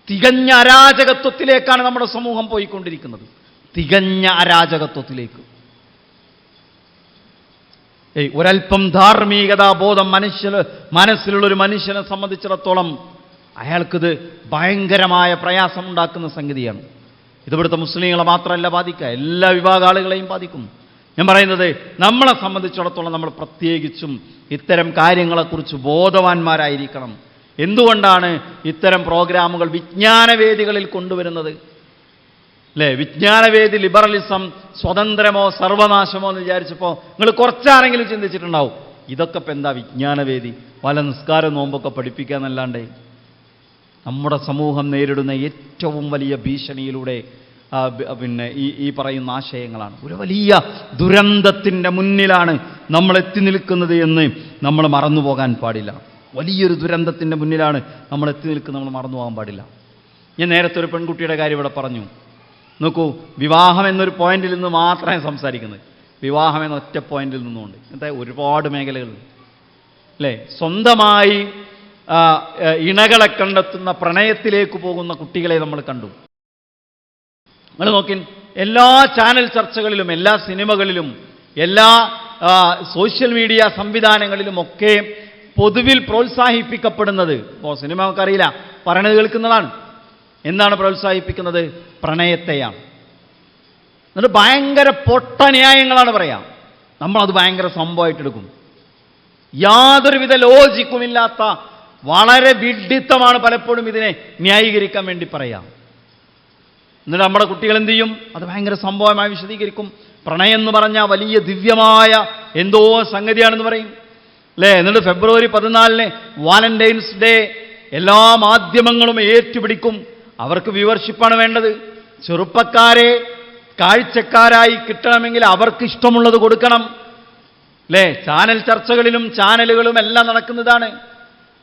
തികഞ്ഞ അരാജകത്വത്തിലേക്കാണ് നമ്മുടെ സമൂഹം പോയിക്കൊണ്ടിരിക്കുന്നത്. തികഞ്ഞ അരാജകത്വത്തിലേക്ക്. ഒരൽപ്പം ധാർമ്മികതാ ബോധം മനസ്സിലുള്ളൊരു മനുഷ്യനെ സംബന്ധിച്ചിടത്തോളം അയാൾക്കിത് ഭയങ്കരമായ പ്രയാസമുണ്ടാക്കുന്ന സംഗതിയാണ്. ഇതിവിടുത്തെ മുസ്ലിങ്ങളെ മാത്രമല്ല ബാധിക്കുക, എല്ലാ വിഭാഗ ആളുകളെയും ബാധിക്കും. ഞാൻ പറയുന്നത് നമ്മളെ സംബന്ധിച്ചിടത്തോളം നമ്മൾ പ്രത്യേകിച്ചും ഇത്തരം കാര്യങ്ങളെക്കുറിച്ച് ബോധവാന്മാരായിരിക്കണം. എന്തുകൊണ്ടാണ് ഇത്തരം പ്രോഗ്രാമുകൾ വിജ്ഞാനവേദികളിൽ കൊണ്ടുവരുന്നത്? അല്ലേ, വിജ്ഞാനവേദി ലിബറലിസം സ്വതന്ത്രമോ സർവനാശമോ എന്ന് വിചാരിച്ചപ്പോൾ നിങ്ങൾ കുറച്ചാരെങ്കിലും ചിന്തിച്ചിട്ടുണ്ടാവും, ഇതൊക്കെ ഇപ്പം എന്താ വിജ്ഞാനവേദി, പല നിസ്കാര നോമ്പൊക്കെ പഠിപ്പിക്കാന്നല്ലാണ്ട്. നമ്മുടെ സമൂഹം നേരിടുന്ന ഏറ്റവും വലിയ ഭീഷണിയിലൂടെ ഈ പറയുന്ന ആശയങ്ങളാണ്. ഒരു വലിയ ദുരന്തത്തിൻ്റെ മുന്നിലാണ് നമ്മൾ എത്തി നിൽക്കുന്നത് എന്ന് നമ്മൾ മറന്നു പോകാൻ പാടില്ല. വലിയൊരു ദുരന്തത്തിൻ്റെ മുന്നിലാണ് നമ്മൾ എത്തി നിൽക്കുന്നത്, നമ്മൾ മറന്നു പോകാൻ പാടില്ല. ഞാൻ നേരത്തെ ഒരു പെൺകുട്ടിയുടെ കാര്യം ഇവിടെ പറഞ്ഞു. നോക്കൂ, വിവാഹം എന്നൊരു പോയിന്റിൽ നിന്ന് മാത്രമേ സംസാരിക്കുന്നത്. വിവാഹം എന്ന ഒറ്റ പോയിന്റിൽ നിന്നുകൊണ്ട് എന്താ ഒരുപാട് മേഖലകളുണ്ട് അല്ലേ. സ്വന്തമായി ഇണകളെ കണ്ടെത്തുന്ന പ്രണയത്തിലേക്ക് പോകുന്ന കുട്ടികളെ നമ്മൾ കണ്ടു. നിങ്ങൾ നോക്കി, എല്ലാ ചാനൽ ചർച്ചകളിലും, എല്ലാ സിനിമകളിലും, എല്ലാ സോഷ്യൽ മീഡിയ സംവിധാനങ്ങളിലുമൊക്കെ പൊതുവിൽ പ്രോത്സാഹിപ്പിക്കപ്പെടുന്നത്, ഇപ്പോൾ സിനിമ നമുക്കറിയില്ല, പറയണത് കേൾക്കുന്നതാണ്. എന്താണ് പ്രോത്സാഹിപ്പിക്കുന്നത്? പ്രണയത്തെയാണ്. എന്നിട്ട് ഭയങ്കര പൊട്ടന്യായങ്ങളാണ് പറയാം. നമ്മളത് ഭയങ്കര സംഭവമായിട്ടെടുക്കും. യാതൊരുവിധ ലോജിക്കുമില്ലാത്ത വളരെ വിഡ്ഢിത്തമാണ് പലപ്പോഴും ഇതിനെ ന്യായീകരിക്കാൻ വേണ്ടി പറയാം. എന്നിട്ട് നമ്മുടെ കുട്ടികൾ എന്ത് ചെയ്യും? അത് ഭയങ്കര സംഭവമായി വിശദീകരിക്കും. പ്രണയം എന്ന് പറഞ്ഞാൽ വലിയ ദിവ്യമായ എന്തോ സംഗതിയാണെന്ന് പറയും അല്ലേ. എന്നിട്ട് ഫെബ്രുവരി 14 വാലന്റൈൻസ് ഡേ എല്ലാ മാധ്യമങ്ങളും ഏറ്റുപിടിക്കും. അവർക്ക് വ്യൂവർഷിപ്പാണ് വേണ്ടത്. ചെറുപ്പക്കാരെ കാഴ്ചക്കാരായി കിട്ടണമെങ്കിൽ അവർക്ക് ഇഷ്ടമുള്ളത് കൊടുക്കണം അല്ലേ. ചാനൽ ചർച്ചകളിലും ചാനലുകളും എല്ലാം നടക്കുന്നതാണ്.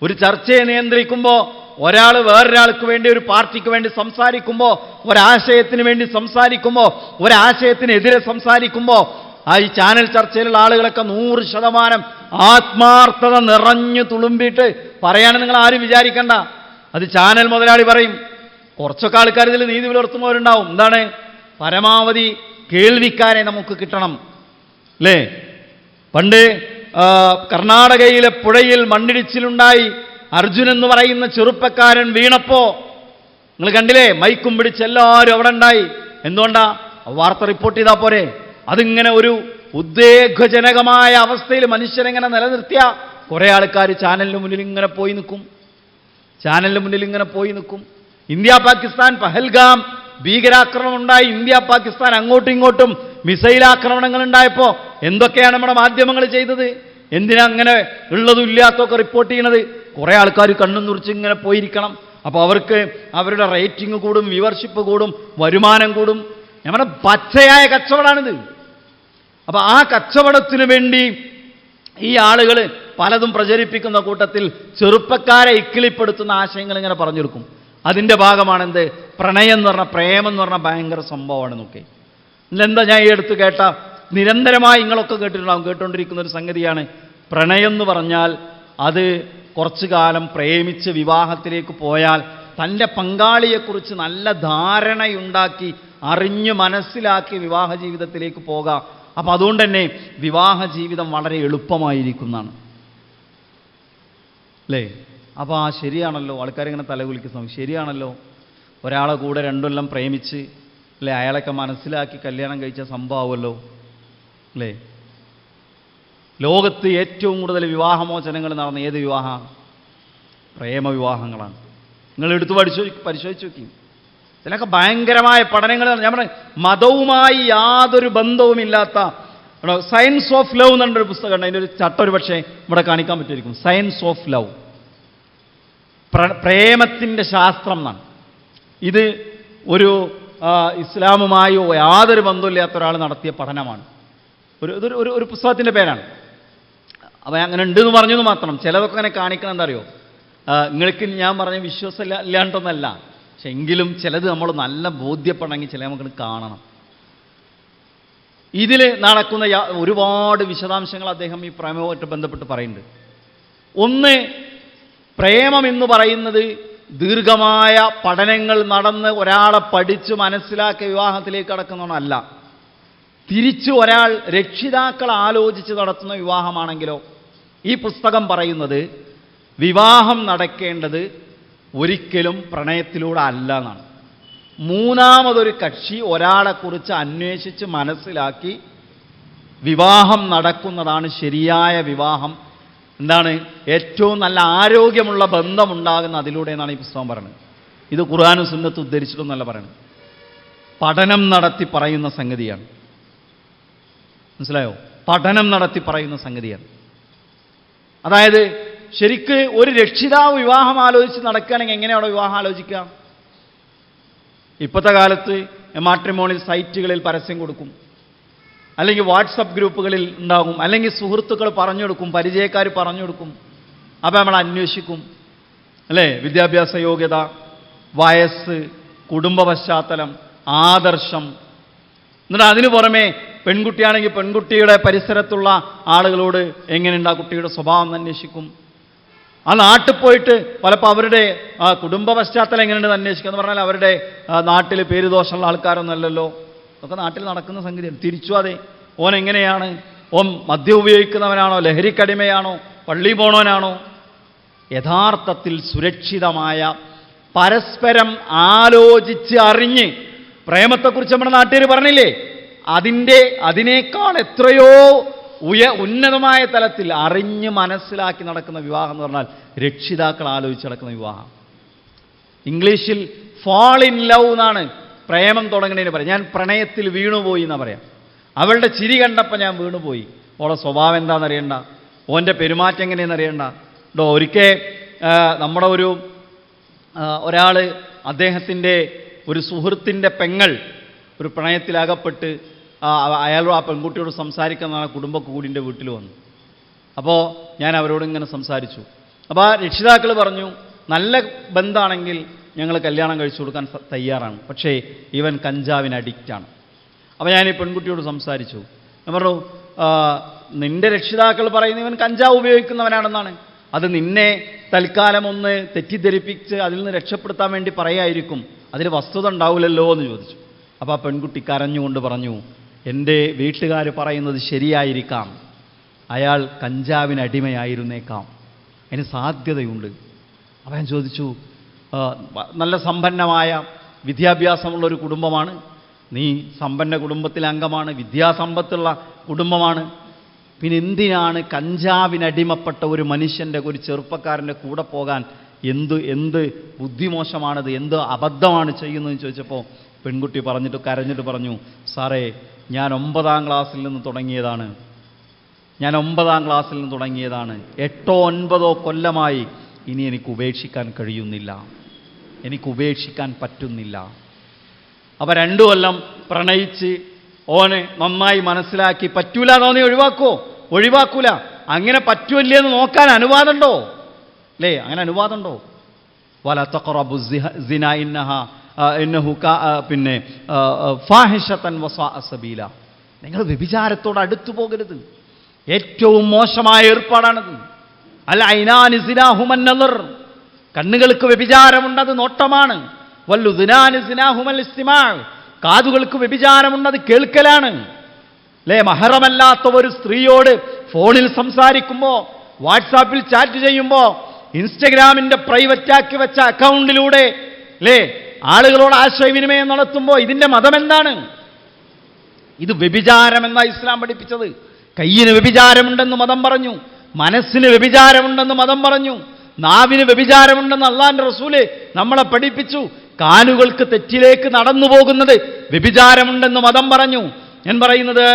ഒരു ചർച്ചയെ നിയന്ത്രിക്കുമ്പോൾ ഒരാൾ വേറൊരാൾക്ക് വേണ്ടി, ഒരു പാർട്ടിക്ക് വേണ്ടി സംസാരിക്കുമ്പോൾ, ഒരാശയത്തിന് വേണ്ടി സംസാരിക്കുമ്പോൾ, ഒരാശയത്തിനെതിരെ സംസാരിക്കുമ്പോൾ ഈ ചാനൽ ചർച്ചയിലുള്ള ആളുകളൊക്കെ 100% ആത്മാർത്ഥത നിറഞ്ഞു തുളുമ്പിയിട്ട് പറയാനും നിങ്ങൾ ആരും വിചാരിക്കണ്ട. അത് ചാനൽ മുതലാളി പറയും. കുറച്ചൊക്കെ ആൾക്കാർ ഇതിൽ നീതി പുലർത്തുന്നവരുണ്ടാവും. എന്താണ്? പരമാവധി കേൾവിക്കാരെ നമുക്ക് കിട്ടണം അല്ലേ. പണ്ട് കർണാടകയിലെ പുഴയിൽ മണ്ണിടിച്ചിലുണ്ടായി. അർജുൻ എന്ന് പറയുന്ന ചെറുപ്പക്കാരൻ വീണപ്പോ നിങ്ങൾ കണ്ടില്ലേ, മൈക്കും പിടിച്ച് എല്ലാവരും അവിടെ ഉണ്ടായി. എന്തുകൊണ്ടാ? വാർത്ത റിപ്പോർട്ട് ചെയ്താൽ പോരെ? അതിങ്ങനെ ഒരു ഉദ്വേഗജനകമായ അവസ്ഥയിൽ മനുഷ്യരെങ്ങനെ നിലനിർത്തിയ കുറേ ആൾക്കാർ ചാനലിന് മുന്നിൽ ഇങ്ങനെ പോയി നിൽക്കും. ഇന്ത്യ പാകിസ്ഥാൻ പഹൽഗാം ഭീകരാക്രമണം ഉണ്ടായി. ഇന്ത്യ പാകിസ്ഥാൻ അങ്ങോട്ടും ഇങ്ങോട്ടും മിസൈൽ ആക്രമണങ്ങൾ ഉണ്ടായപ്പോൾ എന്തൊക്കെയാണ് നമ്മുടെ മാധ്യമങ്ങൾ ചെയ്തത്? എന്തിനാ അങ്ങനെ ഉള്ളതും ഇല്ലാത്തതൊക്കെ റിപ്പോർട്ട് ചെയ്യണത്? കുറേ ആൾക്കാർ കണ്ണും തുറിച്ച് ഇങ്ങനെ പോയിരിക്കണം. അപ്പോൾ അവർക്ക് അവരുടെ റേറ്റിംഗ് കൂടും, വ്യൂവർഷിപ്പ് കൂടും, വരുമാനം കൂടും. നമ്മുടെ പച്ചയായ കച്ചവടമാണിത്. അപ്പോൾ ആ കച്ചവടത്തിനു വേണ്ടി ഈ ആളുകൾ പലതും പ്രചരിപ്പിക്കുന്ന കൂട്ടത്തിൽ ചെറുപ്പക്കാരെ ഇക്കിളിപ്പെടുത്തുന്ന ആശയങ്ങൾ ഇങ്ങനെ പറഞ്ഞു കൊടുക്കും. അതിൻ്റെ ഭാഗമാണെന്ത്? പ്രണയം എന്ന് പറഞ്ഞാൽ, പ്രേമം എന്ന് പറഞ്ഞാൽ ഭയങ്കര സംഭവമാണെന്നൊക്കെ. ഇതെന്താ ഞാൻ ഈ അടുത്ത് കേട്ട, നിരന്തരമായി നിങ്ങളൊക്കെ കേട്ടുകൊണ്ടിരിക്കുന്ന ഒരു സംഗതിയാണ്. പ്രണയം എന്ന് പറഞ്ഞാൽ അത് കുറച്ചു കാലം പ്രേമിച്ച് വിവാഹത്തിലേക്ക് പോയാൽ തൻ്റെ പങ്കാളിയെക്കുറിച്ച് നല്ല ധാരണയുണ്ടാക്കി അറിഞ്ഞ് മനസ്സിലാക്കി വിവാഹ ജീവിതത്തിലേക്ക് പോകാം. അപ്പം അതുകൊണ്ട് തന്നെ വിവാഹ ജീവിതം വളരെ എളുപ്പമായിരിക്കുന്നതാണ് അല്ലേ? അപ്പോൾ ആ ശരിയാണല്ലോ, ആൾക്കാരിങ്ങനെ തലകുലിക്കുന്ന ശരിയാണല്ലോ. ഒരാളെ കൂടെ 2 കൊല്ലം പ്രേമിച്ച് അല്ലേ, അയാളൊക്കെ മനസ്സിലാക്കി കല്യാണം കഴിച്ച സംഭവമല്ലോ അല്ലേ? ലോകത്ത് ഏറ്റവും കൂടുതൽ വിവാഹമോചനങ്ങൾ നടന്ന ഏത് വിവാഹമാണ്? പ്രേമവിവാഹങ്ങളാണ്. നിങ്ങൾ എടുത്ത് പരിശോധിച്ച് നോക്കി. ഇതിനൊക്കെ ഭയങ്കരമായ പഠനങ്ങൾ. ഞാൻ പറഞ്ഞ മതവുമായി യാതൊരു ബന്ധവുമില്ലാത്ത സയൻസ് ഓഫ് ലവ് എന്നൊരു പുസ്തകമുണ്ട്. അതിൻ്റെ ഒരു ചട്ടം ഒരു പക്ഷേ ഇവിടെ കാണിക്കാൻ പറ്റുമായിരിക്കും. സയൻസ് ഓഫ് ലവ്, പ്രേമത്തിൻ്റെ ശാസ്ത്രം എന്നാണ്. ഇത് ഒരു ഇസ്ലാമുമായി യാതൊരു ബന്ധമില്ലാത്ത ഒരാൾ നടത്തിയ പഠനമാണ്. ഒരു പുസ്തകത്തിൻ്റെ പേരാണ്. അപ്പോൾ അങ്ങനെ ഉണ്ടെന്ന് പറഞ്ഞെന്ന് മാത്രം. ചിലതൊക്കെ അങ്ങനെ കാണിക്കണം. എന്താ അറിയോ, നിങ്ങൾക്ക് ഞാൻ പറഞ്ഞ വിശ്വാസം ഇല്ലാണ്ടൊന്നല്ല, പക്ഷെ എങ്കിലും ചിലത് നമ്മൾ നല്ല ബോധ്യപ്പെടണമെങ്കിൽ ചില നമുക്ക് കാണണം. ഇതിൽ നടക്കുന്ന ഒരുപാട് വിശദാംശങ്ങൾ അദ്ദേഹം ഈ പ്രേമവുമായിട്ട് ബന്ധപ്പെട്ട് പറയുന്നുണ്ട്. ഒന്ന്, പ്രേമം എന്ന് പറയുന്നത് ദീർഘമായ പഠനങ്ങൾ നടന്ന് ഒരാളെ പഠിച്ച് മനസ്സിലാക്കി വിവാഹത്തിലേക്ക് കടക്കുന്നതല്ല. തിരിച്ച് ഒരാൾ രക്ഷിതാക്കൾ ആലോചിച്ച് നടത്തുന്ന വിവാഹമാണെങ്കിലോ, ഈ പുസ്തകം പറയുന്നത് വിവാഹം നടക്കേണ്ടത് ഒരിക്കലും പ്രണയത്തിലൂടെ അല്ല എന്നാണ്. മൂന്നാമതൊരു കക്ഷി ഒരാളെക്കുറിച്ച് അന്വേഷിച്ച് മനസ്സിലാക്കി വിവാഹം നടക്കുന്നതാണ് ശരിയായ വിവാഹം. എന്താണ്? ഏറ്റവും നല്ല ആരോഗ്യമുള്ള ബന്ധമുണ്ടാകുന്ന അതിലൂടെ എന്നാണ് ഈ പുസ്തകം പറയുന്നത്. ഇത് ഖുർആനും സുന്നത്തും ഉദ്ധരിച്ചിട്ടൊന്നല്ല പറയുന്നത്, പഠനം നടത്തി പറയുന്ന സംഗതിയാണ്. മനസ്സിലായോ? പഠനം നടത്തി പറയുന്ന സംഗതിയാണ്. അതായത് ശരിക്ക് ഒരു രക്ഷിതാവ് വിവാഹം ആലോചിച്ച് നടക്കുകയാണെങ്കിൽ എങ്ങനെയാണോ വിവാഹം ആലോചിക്കുക? ഇപ്പോഴത്തെ കാലത്ത് മാട്രിമോണിയൽ സൈറ്റുകളിൽ പരസ്യം കൊടുക്കും, അല്ലെങ്കിൽ വാട്സപ്പ് ഗ്രൂപ്പുകളിൽ ഉണ്ടാകും, അല്ലെങ്കിൽ സുഹൃത്തുക്കൾ പറഞ്ഞു കൊടുക്കും, പരിചയക്കാർ പറഞ്ഞു കൊടുക്കും. അപ്പോൾ നമ്മൾ അന്വേഷിക്കും അല്ലേ? വിദ്യാഭ്യാസ യോഗ്യത, വയസ്സ്, കുടുംബ പശ്ചാത്തലം, ആദർശം. എന്നിട്ട് അതിനു പുറമെ പെൺകുട്ടിയാണെങ്കിൽ പെൺകുട്ടിയുടെ പരിസരത്തുള്ള ആളുകളോട് എങ്ങനെയുണ്ട് ആ കുട്ടിയുടെ സ്വഭാവം എന്ന് അന്വേഷിക്കും. ആ നാട്ടിൽ പോയിട്ട് പലപ്പോൾ അവരുടെ കുടുംബ പശ്ചാത്തലം എങ്ങനെയുണ്ടെന്ന് അന്വേഷിക്കുക എന്ന് പറഞ്ഞാൽ അവരുടെ നാട്ടിൽ പേരുദോഷമുള്ള ആൾക്കാരൊന്നും അല്ലല്ലോ. അതൊക്കെ നാട്ടിൽ നടക്കുന്ന സംഗതിയാണ്. തിരിച്ചു അതെ, ഓൻ എങ്ങനെയാണ്? ഓൻ മദ്യം ഉപയോഗിക്കുന്നവനാണോ, ലഹരിക്കടിമയാണോ, പള്ളി പോണവനാണോ? യഥാർത്ഥത്തിൽ സുരക്ഷിതമായ പരസ്പരം ആലോചിച്ച് അറിഞ്ഞ്, പ്രേമത്തെക്കുറിച്ച് നമ്മുടെ നാട്ടുകാർ പറഞ്ഞില്ലേ, അതിനേക്കാൾ എത്രയോ ഉന്നതമായ തലത്തിൽ അറിഞ്ഞ് മനസ്സിലാക്കി നടക്കുന്ന വിവാഹം എന്ന് പറഞ്ഞാൽ രക്ഷിതാക്കൾ ആലോചിച്ച് നടക്കുന്ന വിവാഹം. ഇംഗ്ലീഷിൽ ഫാൾ ഇൻ ലവ് എന്നാണ് പ്രേമം തുടങ്ങുന്നതിന് പറയാം. ഞാൻ പ്രണയത്തിൽ വീണുപോയി എന്നാ പറയാം. അവളുടെ ചിരി കണ്ടപ്പോൾ ഞാൻ വീണുപോയി. ഓളെ സ്വഭാവം എന്താണെന്നറിയണ്ട, ഓൻ്റെ പെരുമാറ്റം എങ്ങനെയെന്നറിയണ്ട. ഒരിക്കൽ നമ്മുടെ ഒരാൾ അദ്ദേഹത്തിൻ്റെ ഒരു സുഹൃത്തിൻ്റെ പെങ്ങൾ ഒരു പ്രണയത്തിലകപ്പെട്ട് അയാളും ആ പെൺകുട്ടിയോട് സംസാരിക്കുന്നതാണ് കുടുംബക്കൂടിൻ്റെ വീട്ടിൽ വന്നു. അപ്പോൾ ഞാൻ അവരോട് ഇങ്ങനെ സംസാരിച്ചു. അപ്പോൾ ആ രക്ഷിതാക്കൾ പറഞ്ഞു, നല്ല ബന്ധമാണെങ്കിൽ ഞങ്ങൾ കല്യാണം കഴിച്ചു കൊടുക്കാൻ തയ്യാറാണ്, പക്ഷേ ഇവൻ കഞ്ചാവിന് അഡിക്റ്റാണ്. അപ്പോൾ ഞാൻ ഈ പെൺകുട്ടിയോട് സംസാരിച്ചു. ഞാൻ പറഞ്ഞു, നിൻ്റെ രക്ഷിതാക്കൾ പറയുന്ന ഇവൻ കഞ്ചാവ് ഉപയോഗിക്കുന്നവനാണെന്നാണ്. അത് നിന്നെ തൽക്കാലം ഒന്ന് തെറ്റിദ്ധരിപ്പിച്ച് അതിൽ നിന്ന് രക്ഷപ്പെടുത്താൻ വേണ്ടി പറയായിരിക്കും, അതിൽ വസ്തുത ഉണ്ടാവില്ലല്ലോ എന്ന് ചോദിച്ചു. അപ്പോൾ ആ പെൺകുട്ടി കരഞ്ഞുകൊണ്ട് പറഞ്ഞു, എൻ്റെ വീട്ടുകാർ പറയുന്നത് ശരിയായിരിക്കാം, അയാൾ കഞ്ചാവിന് അടിമയായിരുന്നേക്കാം, അതിന് സാധ്യതയുണ്ട്. അപ്പോൾ ഞാൻ ചോദിച്ചു, നല്ല സമ്പന്നമായ വിദ്യാഭ്യാസമുള്ളൊരു കുടുംബമാണ്, നീ സമ്പന്ന കുടുംബത്തിലെ അംഗമാണ്, വിദ്യാസമ്പത്തുള്ള കുടുംബമാണ്, പിന്നെ എന്തിനാണ് കഞ്ചാവിനടിമപ്പെട്ട ഒരു മനുഷ്യൻ്റെ, ഒരു ചെറുപ്പക്കാരൻ്റെ കൂടെ പോകാൻ? എന്ത് ബുദ്ധിമോശമാണത്, എന്ത് അബദ്ധമാണ് ചെയ്യുന്നതെന്ന് ചോദിച്ചപ്പോൾ പെൺകുട്ടി കരഞ്ഞിട്ട് പറഞ്ഞു, സാറേ ഞാൻ 9ാം ക്ലാസ്സിൽ നിന്ന് തുടങ്ങിയതാണ്, 8 9 കൊല്ലമായി, ഇനി എനിക്ക് ഉപേക്ഷിക്കാൻ കഴിയുന്നില്ല, എനിക്ക് ഉപേക്ഷിക്കാൻ പറ്റുന്നില്ല. അപ്പോൾ 2 കൊല്ലം പ്രണയിച്ച് ഓന് നന്നായി മനസ്സിലാക്കി പറ്റൂല തോന്നി ഒഴിവാക്കൂല. അങ്ങനെ പറ്റൂല്ലേ എന്ന് നോക്കാൻ അനുവാദമുണ്ടോ? അല്ലേ, അങ്ങനെ അനുവാദമുണ്ടോ? വല തഖറബു സിന ഇന്നഹു പിന്നെ ഫാഹിഷതൻ വസാഅ സബീല. നിങ്ങൾ വ്യഭിചാരത്തോട് അടുത്തു പോകരുത്. ഏറ്റവും മോശമായ ഏർപ്പാടാണത്. അൽ ഐനാനി സിനാഹുമൻ നളർ. കണ്ണുകൾക്ക് വ്യഭിചാരമുണ്ടത് നോട്ടമാണ്. വല്ലുദുനാനി സിനാഹുമൽ ഇസ്തിമാ. കാതുകൾക്ക് വ്യഭിചാരമുണ്ടത് കേൾക്കലാണ്. അല്ലേ, മഹറമല്ലാത്ത ഒരു സ്ത്രീയോട് ഫോണിൽ സംസാരിക്കുമ്പോൾ, വാട്സാപ്പിൽ ചാറ്റ് ചെയ്യുമ്പോൾ, ഇൻസ്റ്റഗ്രാമിന്റെ പ്രൈവറ്റാക്കി വെച്ച അക്കൗണ്ടിലൂടെ അല്ലേ ആളുകളോട് ആശയവിനിമയം നടത്തുമ്പോൾ ഇതിന്റെ മതം എന്താണ്? ഇത് വ്യഭിചാരമെന്നാ ഇസ്ലാം പഠിപ്പിച്ചത്. കയ്യിന് വ്യഭിചാരമുണ്ടെന്ന് മതം പറഞ്ഞു, മനസ്സിന് വ്യഭിചാരമുണ്ടെന്ന് മതം പറഞ്ഞു, നാവിന് വ്യഭിചാരമുണ്ടെന്ന് അള്ളാന്റെ റസൂല് നമ്മളെ പഠിപ്പിച്ചു. കാലുകൾക്ക് തെറ്റിലേക്ക് നടന്നു പോകുന്നത് വ്യഭിചാരമുണ്ടെന്ന് മതം പറഞ്ഞു. ഞാൻ പറയുന്നത്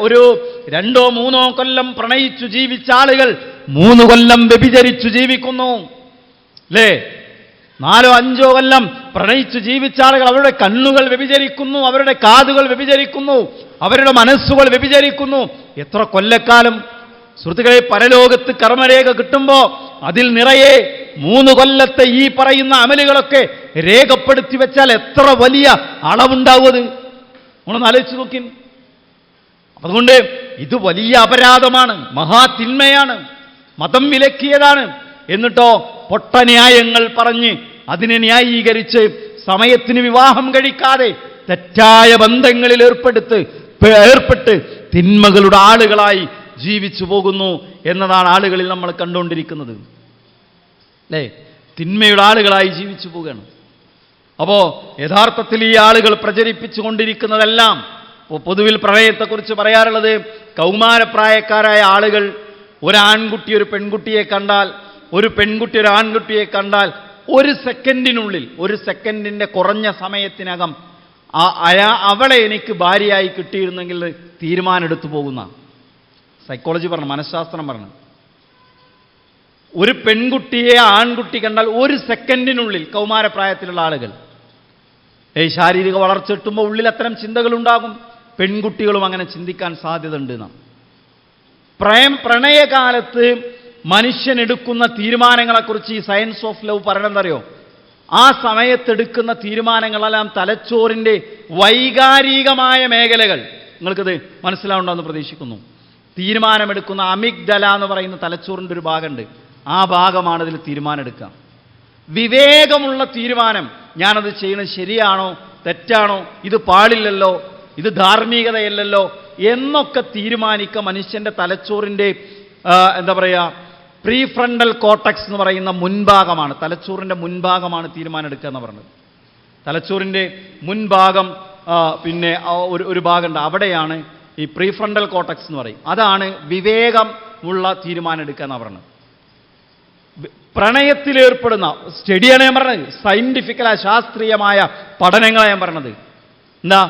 ഒരു 2-3 കൊല്ലം പ്രണയിച്ചു ജീവിച്ച ആളുകൾ 3 കൊല്ലം വ്യഭിചരിച്ചു ജീവിക്കുന്നു. അല്ലേ, 4-5 കൊല്ലം പ്രണയിച്ചു ജീവിച്ച ആളുകൾ അവരുടെ കണ്ണുകൾ വ്യഭിചരിക്കുന്നു, അവരുടെ കാതുകൾ വ്യഭിചരിക്കുന്നു, അവരുടെ മനസ്സുകൾ വ്യഭിചരിക്കുന്നു. എത്ര കൊല്ലക്കാലം സുഹൃത്തുക്കളെ, പരലോകത്ത് കർമ്മരേഖ കിട്ടുമ്പോൾ അതിൽ നിറയെ 3 കൊല്ലത്തെ ഈ പറയുന്ന അമലുകളൊക്കെ രേഖപ്പെടുത്തി വെച്ചാൽ എത്ര വലിയ അളവുണ്ടാവുന്നത് നമ്മളൊന്ന് ആലോചിച്ച് നോക്കി. അതുകൊണ്ട് ഇത് വലിയ അപരാധമാണ്, മഹാതിന്മയാണ്, മതം വിലക്കിയതാണ്. എന്നിട്ടോ പൊട്ടന്യായങ്ങൾ പറഞ്ഞ് അതിനെ ന്യായീകരിച്ച് സമയത്തിന് വിവാഹം കഴിക്കാതെ തെറ്റായ ബന്ധങ്ങളിൽ ഏർപ്പെട്ട് തിന്മകളുടെ ആളുകളായി ജീവിച്ചു പോകുന്നു എന്നതാണ് ആളുകളിൽ നമ്മൾ കണ്ടുകൊണ്ടിരിക്കുന്നത്. അല്ലേ, തിന്മയുടെ ആളുകളായി ജീവിച്ചു പോവുകയാണ്. അപ്പോൾ യഥാർത്ഥത്തിൽ ഈ ആളുകൾ പ്രചരിപ്പിച്ചു കൊണ്ടിരിക്കുന്നതെല്ലാം, പൊതുവിൽ പ്രണയത്തെക്കുറിച്ച് പറയാറുള്ളത്, കൗമാരപ്രായക്കാരായ ആളുകൾ ഒരു ആൺകുട്ടി ഒരു പെൺകുട്ടിയെ കണ്ടാൽ, ഒരു പെൺകുട്ടി ഒരു ആൺകുട്ടിയെ കണ്ടാൽ 1 സെക്കൻഡിനുള്ളിൽ, 1 സെക്കൻഡിൻ്റെ കുറഞ്ഞ സമയത്തിനകം അവളെ എനിക്ക് ഭാര്യയായി കിട്ടിയിരുന്നെങ്കിൽ തീരുമാനമെടുത്തു പോകുന്ന സൈക്കോളജി പറഞ്ഞു, മനഃശാസ്ത്രം പറഞ്ഞു. ഒരു പെൺകുട്ടിയെ ആൺകുട്ടി കണ്ടാൽ 1 സെക്കൻഡിനുള്ളിൽ, കൗമാരപ്രായത്തിലുള്ള ആളുകൾ ശാരീരിക വളർച്ച എത്തുമ്പോൾ ഉള്ളിൽ അത്തരം ചിന്തകളുണ്ടാകും. പെൺകുട്ടികളും അങ്ങനെ ചിന്തിക്കാൻ സാധ്യത ഉണ്ട്. പ്രണയകാലത്ത് മനുഷ്യൻ എടുക്കുന്ന തീരുമാനങ്ങളെക്കുറിച്ച് ഈ സയൻസ് ഓഫ് ലവ് പറയണമെന്നറിയോ? ആ സമയത്തെടുക്കുന്ന തീരുമാനങ്ങളെല്ലാം തലച്ചോറിൻ്റെ വൈകാരികമായ മേഖലകൾ. നിങ്ങൾക്കിത് മനസ്സിലാവുണ്ടെന്ന് പ്രതീക്ഷിക്കുന്നു. തീരുമാനമെടുക്കുന്ന അമിഗ്ഡല എന്ന് പറയുന്ന തലച്ചോറിൻ്റെ ഒരു ഭാഗമുണ്ട്. ആ ഭാഗമാണ് ഇതിൽ തീരുമാനമെടുക്കുക. വിവേകമുള്ള തീരുമാനം, ഞാനത് ചെയ്യുന്നത് ശരിയാണോ തെറ്റാണോ, ഇത് പാടില്ലല്ലോ, ഇത് ധാർമ്മികതയല്ലല്ലോ എന്നൊക്കെ തീരുമാനിക്കുക മനുഷ്യൻ്റെ തലച്ചോറിൻ്റെ എന്താ പറയുക, പ്രീഫ്രണ്ടൽ കോർട്ടക്സ് എന്ന് പറയുന്ന മുൻഭാഗമാണ്. തലച്ചോറിൻ്റെ മുൻഭാഗമാണ് തീരുമാനം എടുക്കുക എന്ന് പറയുന്നത്. തലച്ചോറിൻ്റെ മുൻഭാഗം പിന്നെ ഒരു ഭാഗമുണ്ട്, അവിടെയാണ് ഈ പ്രീഫ്രണ്ടൽ കോർട്ടക്സ് എന്ന് പറയും. അതാണ് വിവേകം ഉള്ള തീരുമാനം എടുക്കുക എന്ന് പറയുന്നത്. പ്രണയത്തിലേർപ്പെടുന്ന സ്റ്റഡിയാണ് ഞാൻ പറഞ്ഞത്, സയന്റിഫിക്കലായ ശാസ്ത്രീയമായ പഠനങ്ങളാണ് ഞാൻ പറഞ്ഞത്. എന്താ,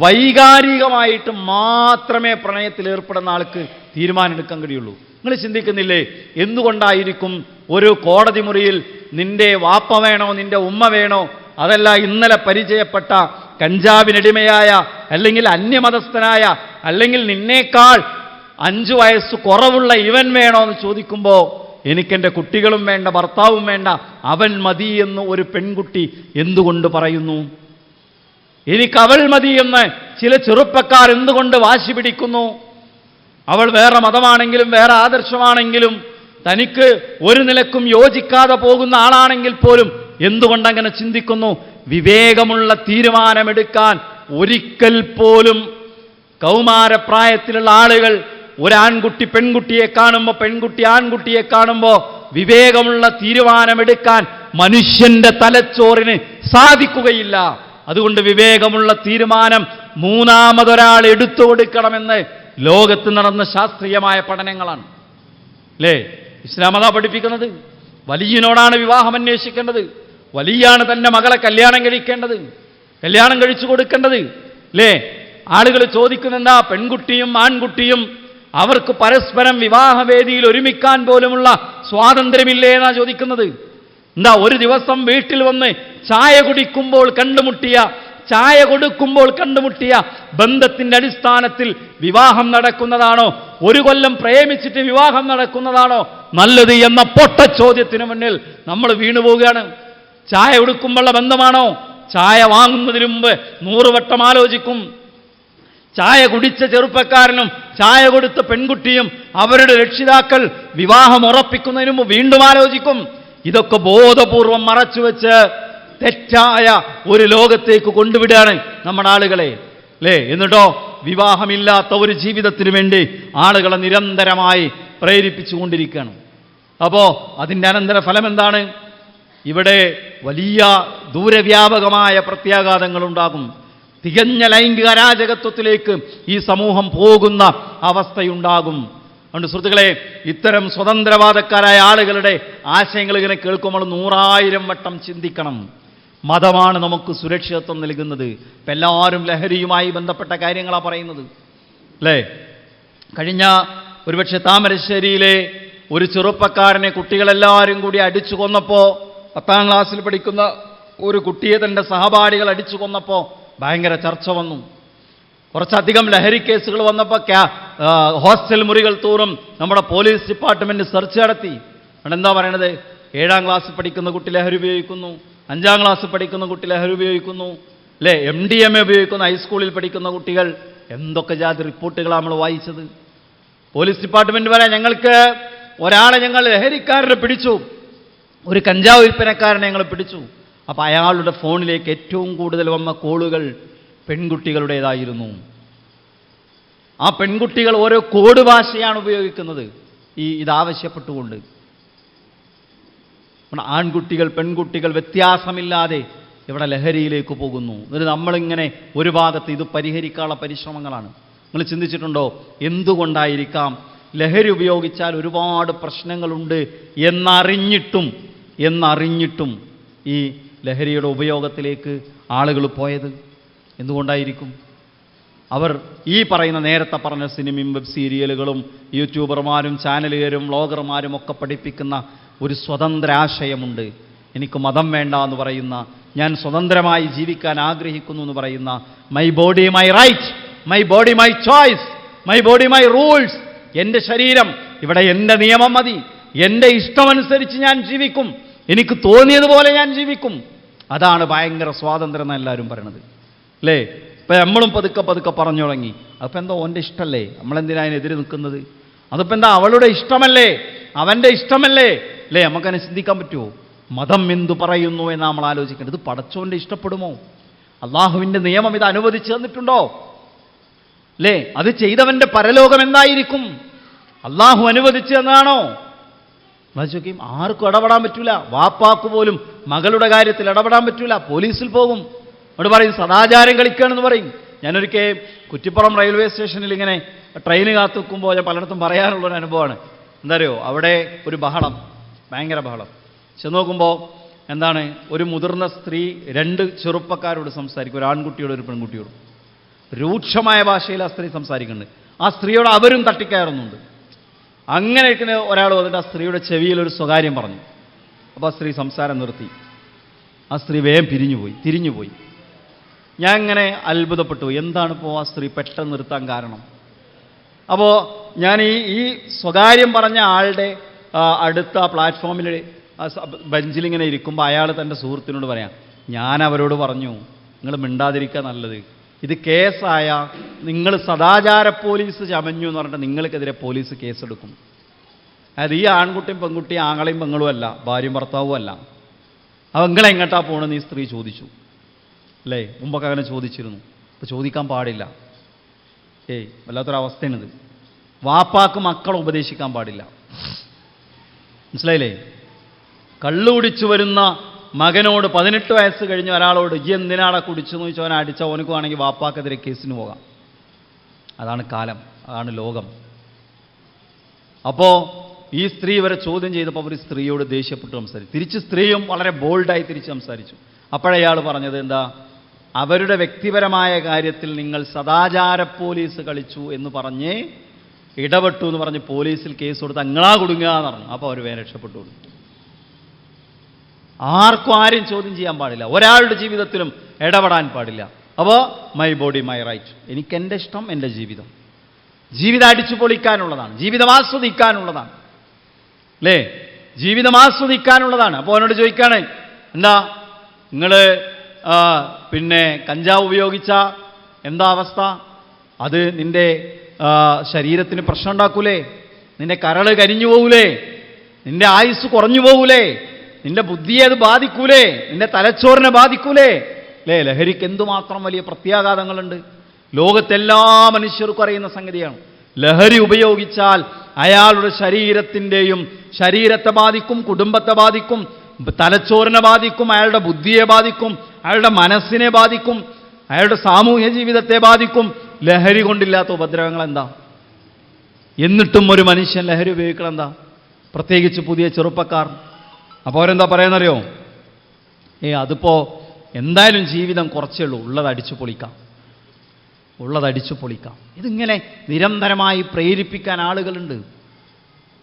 വൈകാരികമായിട്ട് മാത്രമേ പ്രണയത്തിലേർപ്പെടുന്ന ആൾക്ക് തീരുമാനം എടുക്കാൻ കഴിയുള്ളൂ. നിങ്ങൾ ചിന്തിക്കുന്നില്ലേ, എന്തുകൊണ്ടായിരിക്കും ഒരു കോടതി മുറിയിൽ നിന്റെ വാപ്പ വേണോ നിന്റെ ഉമ്മ വേണോ, അതല്ല ഇന്നലെ പരിചയപ്പെട്ട കഞ്ചാവിനടിമയായ അല്ലെങ്കിൽ അന്യമതസ്ഥനായ അല്ലെങ്കിൽ നിന്നേക്കാൾ 5 വയസ്സ് കുറവുള്ള ഇവൻ വേണോ എന്ന് ചോദിക്കുമ്പോൾ എനിക്കെൻ്റെ കുട്ടികളും വേണ്ട, ഭർത്താവും വേണ്ട, അവൻ മതി എന്ന് ഒരു പെൺകുട്ടി എന്തുകൊണ്ട് പറയുന്നു? എനിക്ക് അവൾ മതി എന്ന് ചില ചെറുപ്പക്കാർ എന്തുകൊണ്ട് വാശി പിടിക്കുന്നു? അവൾ വേറെ മതമാണെങ്കിലും വേറെ ആദർശമാണെങ്കിലും തനിക്ക് ഒരു നിലക്കും യോജിക്കാതെ പോകുന്ന ആളാണെങ്കിൽ പോലും എന്തുകൊണ്ടങ്ങനെ ചിന്തിക്കുന്നു? വിവേകമുള്ള തീരുമാനമെടുക്കാൻ ഒരിക്കൽ പോലും കൗമാരപ്രായത്തിലുള്ള ആളുകൾ ഒരാൺകുട്ടി പെൺകുട്ടിയെ കാണുമ്പോൾ, പെൺകുട്ടി ആൺകുട്ടിയെ കാണുമ്പോൾ വിവേകമുള്ള തീരുമാനമെടുക്കാൻ മനുഷ്യന്റെ തലച്ചോറിന് സാധിക്കുകയില്ല. അതുകൊണ്ട് വിവേകമുള്ള തീരുമാനം മൂന്നാമതൊരാൾ എടുത്തു കൊടുക്കണമെന്ന് ലോകത്ത് നടന്ന ശാസ്ത്രീയമായ പഠനങ്ങളാണ്. അല്ലേ, ഇസ്ലാം അതാ പഠിപ്പിക്കുന്നത്. വലിയനോടാണ് വിവാഹം അന്വേഷിക്കേണ്ടത്, വലിയാണ് തൻ്റെ മകളെ കല്യാണം കഴിക്കേണ്ടത്, കല്യാണം കഴിച്ചു കൊടുക്കേണ്ടത്. അല്ലേ, ആളുകൾ ചോദിക്കുന്നെന്താ, പെൺകുട്ടിയും ആൺകുട്ടിയും അവർക്ക് പരസ്പരം വിവാഹവേദിയിൽ ഒരുമിക്കാൻ പോലുമുള്ള സ്വാതന്ത്ര്യമില്ലേ എന്നാ ചോദിക്കുന്നത്. എന്താ, ഒരു ദിവസം വീട്ടിൽ വന്ന് ചായ കുടിക്കുമ്പോൾ കണ്ടുമുട്ടിയ ചായ കൊടുക്കുമ്പോൾ കണ്ടുമുട്ടിയ ബന്ധത്തിന്റെ അടിസ്ഥാനത്തിൽ വിവാഹം നടക്കുന്നതാണോ, ഒരു കൊല്ലം പ്രേമിച്ചിട്ട് വിവാഹം നടക്കുന്നതാണോ നല്ലത് എന്ന പൊട്ട ചോദ്യത്തിന് മുന്നിൽ നമ്മൾ വീണുപോവുകയാണ്. ചായ കൊടുക്കുമ്പോഴുള്ള ബന്ധമാണോ? ചായ വാങ്ങുന്നതിന് മുമ്പ് 100 വട്ടം ആലോചിക്കും. ചായ കുടിച്ച ചെറുപ്പക്കാരനും ചായ കൊടുത്ത പെൺകുട്ടിയും അവരുടെ രക്ഷിതാക്കൾ വിവാഹം ഉറപ്പിക്കുന്നതിന് മുമ്പ് വീണ്ടും ആലോചിക്കും. ഇതൊക്കെ ബോധപൂർവം മറച്ചുവെച്ച് തെറ്റായ ഒരു ലോകത്തേക്ക് കൊണ്ടുവിടുകയാണ് നമ്മുടെ ആളുകളെ, അല്ലേ? എന്നിട്ടോ വിവാഹമില്ലാത്ത ഒരു ജീവിതത്തിന് വേണ്ടി ആളുകളെ നിരന്തരമായി പ്രേരിപ്പിച്ചുകൊണ്ടിരിക്കുകയാണ്. അപ്പോൾ അതിൻ്റെ അനന്തര ഫലം എന്താണ്? ഇവിടെ വലിയ ദൂരവ്യാപകമായ പ്രത്യാഘാതങ്ങളുണ്ടാകും. തികഞ്ഞ ലൈംഗിക അരാജകത്വത്തിലേക്ക് ഈ സമൂഹം പോകുന്ന അവസ്ഥയുണ്ടാകും. അതുകൊണ്ട് സുഹൃത്തുക്കളെ, ഇത്തരം സ്വതന്ത്രവാദക്കാരായ ആളുകളുടെ ആശയങ്ങൾ ഇങ്ങനെ കേൾക്കുമ്പോൾ 100,000 വട്ടം ചിന്തിക്കണം. മതമാണ് നമുക്ക് സുരക്ഷിതത്വം നൽകുന്നത്. ഇപ്പം എല്ലാവരും ലഹരിയുമായി ബന്ധപ്പെട്ട കാര്യങ്ങളാണ് പറയുന്നത്, അല്ലേ? കഴിഞ്ഞ ഒരുപക്ഷെ താമരശ്ശേരിയിലെ ഒരു ചെറുപ്പക്കാരനെ കുട്ടികളെല്ലാവരും കൂടി അടിച്ചു കൊന്നപ്പോൾ, 10ാം ക്ലാസ്സിൽ പഠിക്കുന്ന ഒരു കുട്ടിയെ തൻ്റെ സഹപാഠികൾ അടിച്ചു കൊന്നപ്പോൾ ഭയങ്കര ചർച്ച വന്നു. കുറച്ചധികം ലഹരി കേസുകൾ വന്നപ്പോൾ ഹോസ്റ്റൽ മുറികൾ തോറും നമ്മുടെ പോലീസ് ഡിപ്പാർട്ട്മെൻറ്റ് സെർച്ച് നടത്തി. എന്താ പറയണത്? 7ാം ക്ലാസ്സിൽ പഠിക്കുന്ന കുട്ടി ലഹരി ഉപയോഗിക്കുന്നു, 5ാം ക്ലാസ്സിൽ പഠിക്കുന്ന കുട്ടി ലഹരി ഉപയോഗിക്കുന്നു, അല്ലേ? MDMA ഉപയോഗിക്കുന്ന ഹൈസ്കൂളിൽ പഠിക്കുന്ന കുട്ടികൾ. എന്തൊക്കെ ജാതി റിപ്പോർട്ടുകളാണ് നമ്മൾ വായിച്ചത്. പോലീസ് ഡിപ്പാർട്ട്മെൻറ്റ് പറയാം, ഞങ്ങൾക്ക് ഒരാളെ ഞങ്ങൾ ലഹരിക്കാരനെ പിടിച്ചു, ഒരു കഞ്ചാവ് വിൽപ്പനക്കാരനെ ഞങ്ങൾ പിടിച്ചു. അപ്പോൾ അയാളുടെ ഫോണിലേക്ക് ഏറ്റവും കൂടുതൽ വന്ന കോളുകൾ പെൺകുട്ടികളുടേതായിരുന്നു. ആ പെൺകുട്ടികൾ ഓരോ കോഡ് ഭാഷയാണ് ഉപയോഗിക്കുന്നത് ഇതാവശ്യപ്പെട്ടുകൊണ്ട്. ആൺകുട്ടികൾ പെൺകുട്ടികൾ വ്യത്യാസമില്ലാതെ ഇവിടെ ലഹരിയിലേക്ക് പോകുന്നു. എന്നിട്ട് നമ്മളിങ്ങനെ ഒരു ഭാഗത്ത് ഇത് പരിഹരിക്കാനുള്ള പരിശ്രമങ്ങളാണ്. നിങ്ങൾ ചിന്തിച്ചിട്ടുണ്ടോ എന്തുകൊണ്ടായിരിക്കാം ലഹരി ഉപയോഗിച്ചാൽ ഒരുപാട് പ്രശ്നങ്ങളുണ്ട് എന്നറിഞ്ഞിട്ടും ഈ ലഹരിയുടെ ഉപയോഗത്തിലേക്ക് ആളുകൾ പോയത്? എന്തുകൊണ്ടായിരിക്കും? അവർ ഈ പറയുന്ന നേരത്തെ പറഞ്ഞ സിനിമയും വെബ് സീരിയലുകളും യൂട്യൂബർമാരും ചാനലുകാരും വ്ളോഗർമാരും ഒക്കെ പഠിപ്പിക്കുന്ന ഒരു സ്വതന്ത്ര ആശയമുണ്ട്. എനിക്ക് മതം വേണ്ട എന്ന് പറയുന്ന, ഞാൻ സ്വതന്ത്രമായി ജീവിക്കാൻ ആഗ്രഹിക്കുന്നു എന്ന് പറയുന്ന, my body my right, my body my choice, my body my rules. എൻ്റെ ശരീരം, ഇവിടെ എൻ്റെ നിയമം മതി, എൻ്റെ ഇഷ്ടമനുസരിച്ച് ഞാൻ ജീവിക്കും, എനിക്ക് തോന്നിയതുപോലെ ഞാൻ ജീവിക്കും. അതാണ് ഭയങ്കര സ്വാതന്ത്ര്യം എന്ന് എല്ലാവരും പറയണത്, അല്ലേ? ഇപ്പം നമ്മളും പതുക്കെ പറഞ്ഞു തുടങ്ങി. അപ്പം എന്താ ഓൻ്റെ ഇഷ്ടമല്ലേ, നമ്മളെന്തിനാ അതിനെതിരെ നിൽക്കുന്നത്? അതിപ്പോൾ എന്താ അവളുടെ ഇഷ്ടമല്ലേ, അവൻ്റെ ഇഷ്ടമല്ലേ, അല്ലേ? നമുക്കതിനെ ചിന്തിക്കാൻ പറ്റുമോ? മതം എന്തു പറയുന്നു എന്ന് നമ്മൾ ആലോചിക്കേണ്ടത്. ഇത് പടച്ചോൻ്റെ ഇഷ്ടപ്പെടുമോ? അള്ളാഹുവിൻ്റെ നിയമം ഇത് അനുവദിച്ചു തന്നിട്ടുണ്ടോ? അല്ലേ? അത് ചെയ്തവൻ്റെ പരലോകം എന്തായിരിക്കും? അള്ളാഹു അനുവദിച്ചു തന്നാണോ? ചോദിക്കും. ആർക്കും ഇടപെടാൻ പറ്റൂല. വാപ്പാക്ക് പോലും മകളുടെ കാര്യത്തിൽ ഇടപെടാൻ പറ്റൂല. പോലീസിൽ പോകും. അവിടെ പറയും സദാചാരം കളിക്കുകയാണെന്ന് പറയും. ഞാനൊരിക്കൽ കുറ്റിപ്പുറം റെയിൽവേ സ്റ്റേഷനിൽ ഇങ്ങനെ ട്രെയിന് കാത്തു നിൽക്കുമ്പോൾ ഞാൻ പലയിടത്തും പറയാനുള്ളൊരു അനുഭവമാണ്. എന്താ അറിയോ, അവിടെ ഒരു ബഹളം, ഭയങ്കര ബഹളം. ചെന്ന് നോക്കുമ്പോൾ എന്താണ്, ഒരു മുതിർന്ന സ്ത്രീ 2 ചെറുപ്പക്കാരോട് സംസാരിക്കും, ഒരു ആൺകുട്ടിയോട് ഒരു പെൺകുട്ടിയോടും. രൂക്ഷമായ ഭാഷയിൽ ആ സ്ത്രീ സംസാരിക്കുന്നുണ്ട്. ആ സ്ത്രീയോട് അവരും തട്ടിക്കയറുന്നുണ്ട്. അങ്ങനെ ഇരിക്കുന്ന ഒരാൾ വന്നിട്ട് ആ സ്ത്രീയുടെ ചെവിയിൽ ഒരു സ്വകാര്യം പറഞ്ഞു. അപ്പോൾ ആ സ്ത്രീ സംസാരം നിർത്തി. ആ സ്ത്രീ വേഗം തിരിഞ്ഞുപോയി. ഞാൻ ഇങ്ങനെ അത്ഭുതപ്പെട്ടു, എന്താണിപ്പോൾ ആ സ്ത്രീ പെട്ടെന്ന് നിർത്താൻ കാരണം? അപ്പോൾ ഞാൻ ഈ സ്വകാര്യം പറഞ്ഞ ആളുടെ അടുത്ത പ്ലാറ്റ്ഫോമിൽ ബെഞ്ചിലിങ്ങനെ ഇരിക്കുമ്പോൾ അയാൾ തൻ്റെ സുഹൃത്തിനോട് പറയാം, ഞാൻ അവരോട് പറഞ്ഞു നിങ്ങൾ മിണ്ടാതിരിക്കുക നല്ലത്, ഇത് കേസായ നിങ്ങൾ സദാചാര പോലീസ് ചമഞ്ഞു എന്ന് പറഞ്ഞിട്ട് നിങ്ങൾക്കെതിരെ പോലീസ് കേസെടുക്കും. അതായത് ഈ ആൺകുട്ടിയും പെൺകുട്ടിയും ആങ്ങളെയും പെങ്ങളും അല്ല, ഭാര്യയും ഭർത്താവും അല്ല. അപ്പോൾ നിങ്ങളെങ്ങോട്ടാ പോകണമെന്ന് ഈ സ്ത്രീ ചോദിച്ചു, അല്ലേ? മുമ്പൊക്കെ അങ്ങനെ ചോദിച്ചിരുന്നു. അപ്പോൾ ചോദിക്കാൻ പാടില്ല. വല്ലാത്തൊരവസ്ഥയാണിത്. വാപ്പാക്ക് മക്കളെ ഉപദേശിക്കാൻ പാടില്ല. മനസ്സിലായില്ലേ? കള്ളുകുടിച്ചു വരുന്ന മകനോട് 18 വയസ്സ് കഴിഞ്ഞ ഒരാളോട് ഈ എന്തിനാടെ കുടിച്ചെന്ന് ചോദിച്ചാൽ അവനെ അടിച്ച ഓനക്കുവാണെങ്കിൽ വാപ്പാക്കെതിരെ കേസിന് പോകാം. അതാണ് കാലം, അതാണ് ലോകം. അപ്പോൾ ഈ സ്ത്രീ ഇവരെ ചോദ്യം ചെയ്തപ്പോൾ അവർ സ്ത്രീയോട് ദേഷ്യപ്പെട്ട് സംസാരിച്ചു. തിരിച്ച് സ്ത്രീയും വളരെ ബോൾഡായി തിരിച്ച് സംസാരിച്ചു. അപ്പോഴയാൾ പറഞ്ഞത് എന്താ, അവരുടെ വ്യക്തിപരമായ കാര്യത്തിൽ നിങ്ങൾ സദാചാര പോലീസ് കളിച്ചു എന്ന് പറഞ്ഞ് ഇടപെട്ടു എന്ന് പറഞ്ഞ് പോലീസിൽ കേസ് കൊടുത്ത് അങ്ങളാ കൊടുങ്ങുക എന്ന് പറഞ്ഞു. അപ്പോൾ അവർ വേറെ രക്ഷപ്പെട്ടു കൊടുത്തു. ആർക്കും ആരും ചോദ്യം ചെയ്യാൻ പാടില്ല. ഒരാളുടെ ജീവിതത്തിലും ഇടപെടാൻ പാടില്ല. അപ്പോൾ മൈ ബോഡി മൈ റൈറ്റ്, എനിക്ക് എൻ്റെ ഇഷ്ടം, എൻ്റെ ജീവിതം. ജീവിതം അടിച്ചു പൊളിക്കാനുള്ളതാണ്, ജീവിതം ആസ്വദിക്കാനുള്ളതാണ്, അല്ലേ? ജീവിതം ആസ്വദിക്കാനുള്ളതാണ്. അപ്പോൾ അവനോട് ചോദിക്കാണ്, എന്താ നിങ്ങൾ പിന്നെ കഞ്ചാവ് ഉപയോഗിച്ച എന്താ അവസ്ഥ? അത് നിൻ്റെ ശരീരത്തിന് പ്രശ്നം ഉണ്ടാക്കൂലേ? നിൻ്റെ കരൾ കരിഞ്ഞു പോകൂലേ? നിൻ്റെ ആയുസ് കുറഞ്ഞു പോകൂലേ? നിൻ്റെ ബുദ്ധിയെ അത് ബാധിക്കൂലേ? നിൻ്റെ തലച്ചോറിനെ ബാധിക്കൂലേ? അല്ലേ? ലഹരിക്ക് എന്തുമാത്രം വലിയ പ്രത്യാഘാതങ്ങളുണ്ട്. ലോകത്തെല്ലാ മനുഷ്യർക്കും അറിയുന്ന സംഗതിയാണ്. ലഹരി ഉപയോഗിച്ചാൽ അയാളുടെ ശരീരത്തെ ബാധിക്കും, കുടുംബത്തെ ബാധിക്കും, തലച്ചോറിനെ ബാധിക്കും, അയാളുടെ ബുദ്ധിയെ ബാധിക്കും, അയാളുടെ മനസ്സിനെ ബാധിക്കും, അയാളുടെ സാമൂഹ്യ ജീവിതത്തെ ബാധിക്കും. ലഹരി കൊണ്ടില്ലാത്ത ഉപദ്രവങ്ങൾ എന്താ? എന്നിട്ടും ഒരു മനുഷ്യൻ ലഹരി ഉപയോഗിക്കണം എന്താ? പ്രത്യേകിച്ച് പുതിയ ചെറുപ്പക്കാർ. അപ്പോൾ അവരെന്താ പറയുന്നറിയോ? അതിപ്പോൾ എന്തായാലും ജീവിതം കുറച്ചേ ഉള്ളൂ, ഉള്ളത് അടിച്ചു പൊളിക്കാം. ഇതിങ്ങനെ നിരന്തരമായി പ്രേരിപ്പിക്കാൻ ആളുകളുണ്ട്.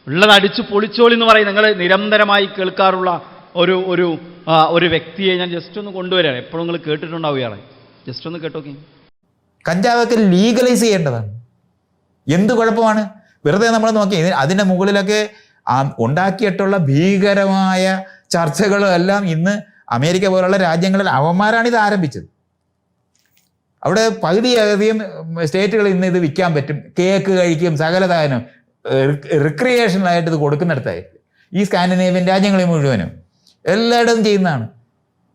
ഉള്ളത് അടിച്ചു പൊളിച്ചോളി എന്ന് പറയും. നിങ്ങൾ നിരന്തരമായി കേൾക്കാറുള്ള ഒരു വ്യക്തിയെ ഞാൻ ജസ്റ്റ് ഒന്ന് കൊണ്ടുവരാം. എപ്പോഴും നിങ്ങൾ കേട്ടിട്ടുണ്ടാവും ഇയാളെ. ജസ്റ്റ് ഒന്ന് കേട്ടോക്കി. കഞ്ചാവൊക്കെ ലീഗലൈസ് ചെയ്യേണ്ടതാണ്. എന്ത് കുഴപ്പമാണ്? വെറുതെ നമ്മൾ നോക്കി അതിൻ്റെ മുകളിലൊക്കെ ഉണ്ടാക്കിയിട്ടുള്ള ഭീകരമായ ചർച്ചകളും എല്ലാം ഇന്ന് അമേരിക്ക പോലുള്ള രാജ്യങ്ങളിൽ അവന്മാരാണ് ഇത് ആരംഭിച്ചത്. അവിടെ പകുതിയധികം സ്റ്റേറ്റുകൾ ഇന്ന് ഇത് വിൽക്കാൻ പറ്റും. കേക്ക് കഴിക്കും, സകലതാനും റിക്രിയേഷണലായിട്ട് ഇത് കൊടുക്കുന്നിടത്തായിട്ട് ഈ സ്കാൻഡിനേവിയൻ രാജ്യങ്ങളിൽ മുഴുവനും എല്ലായിടത്തും ചെയ്യുന്നതാണ്.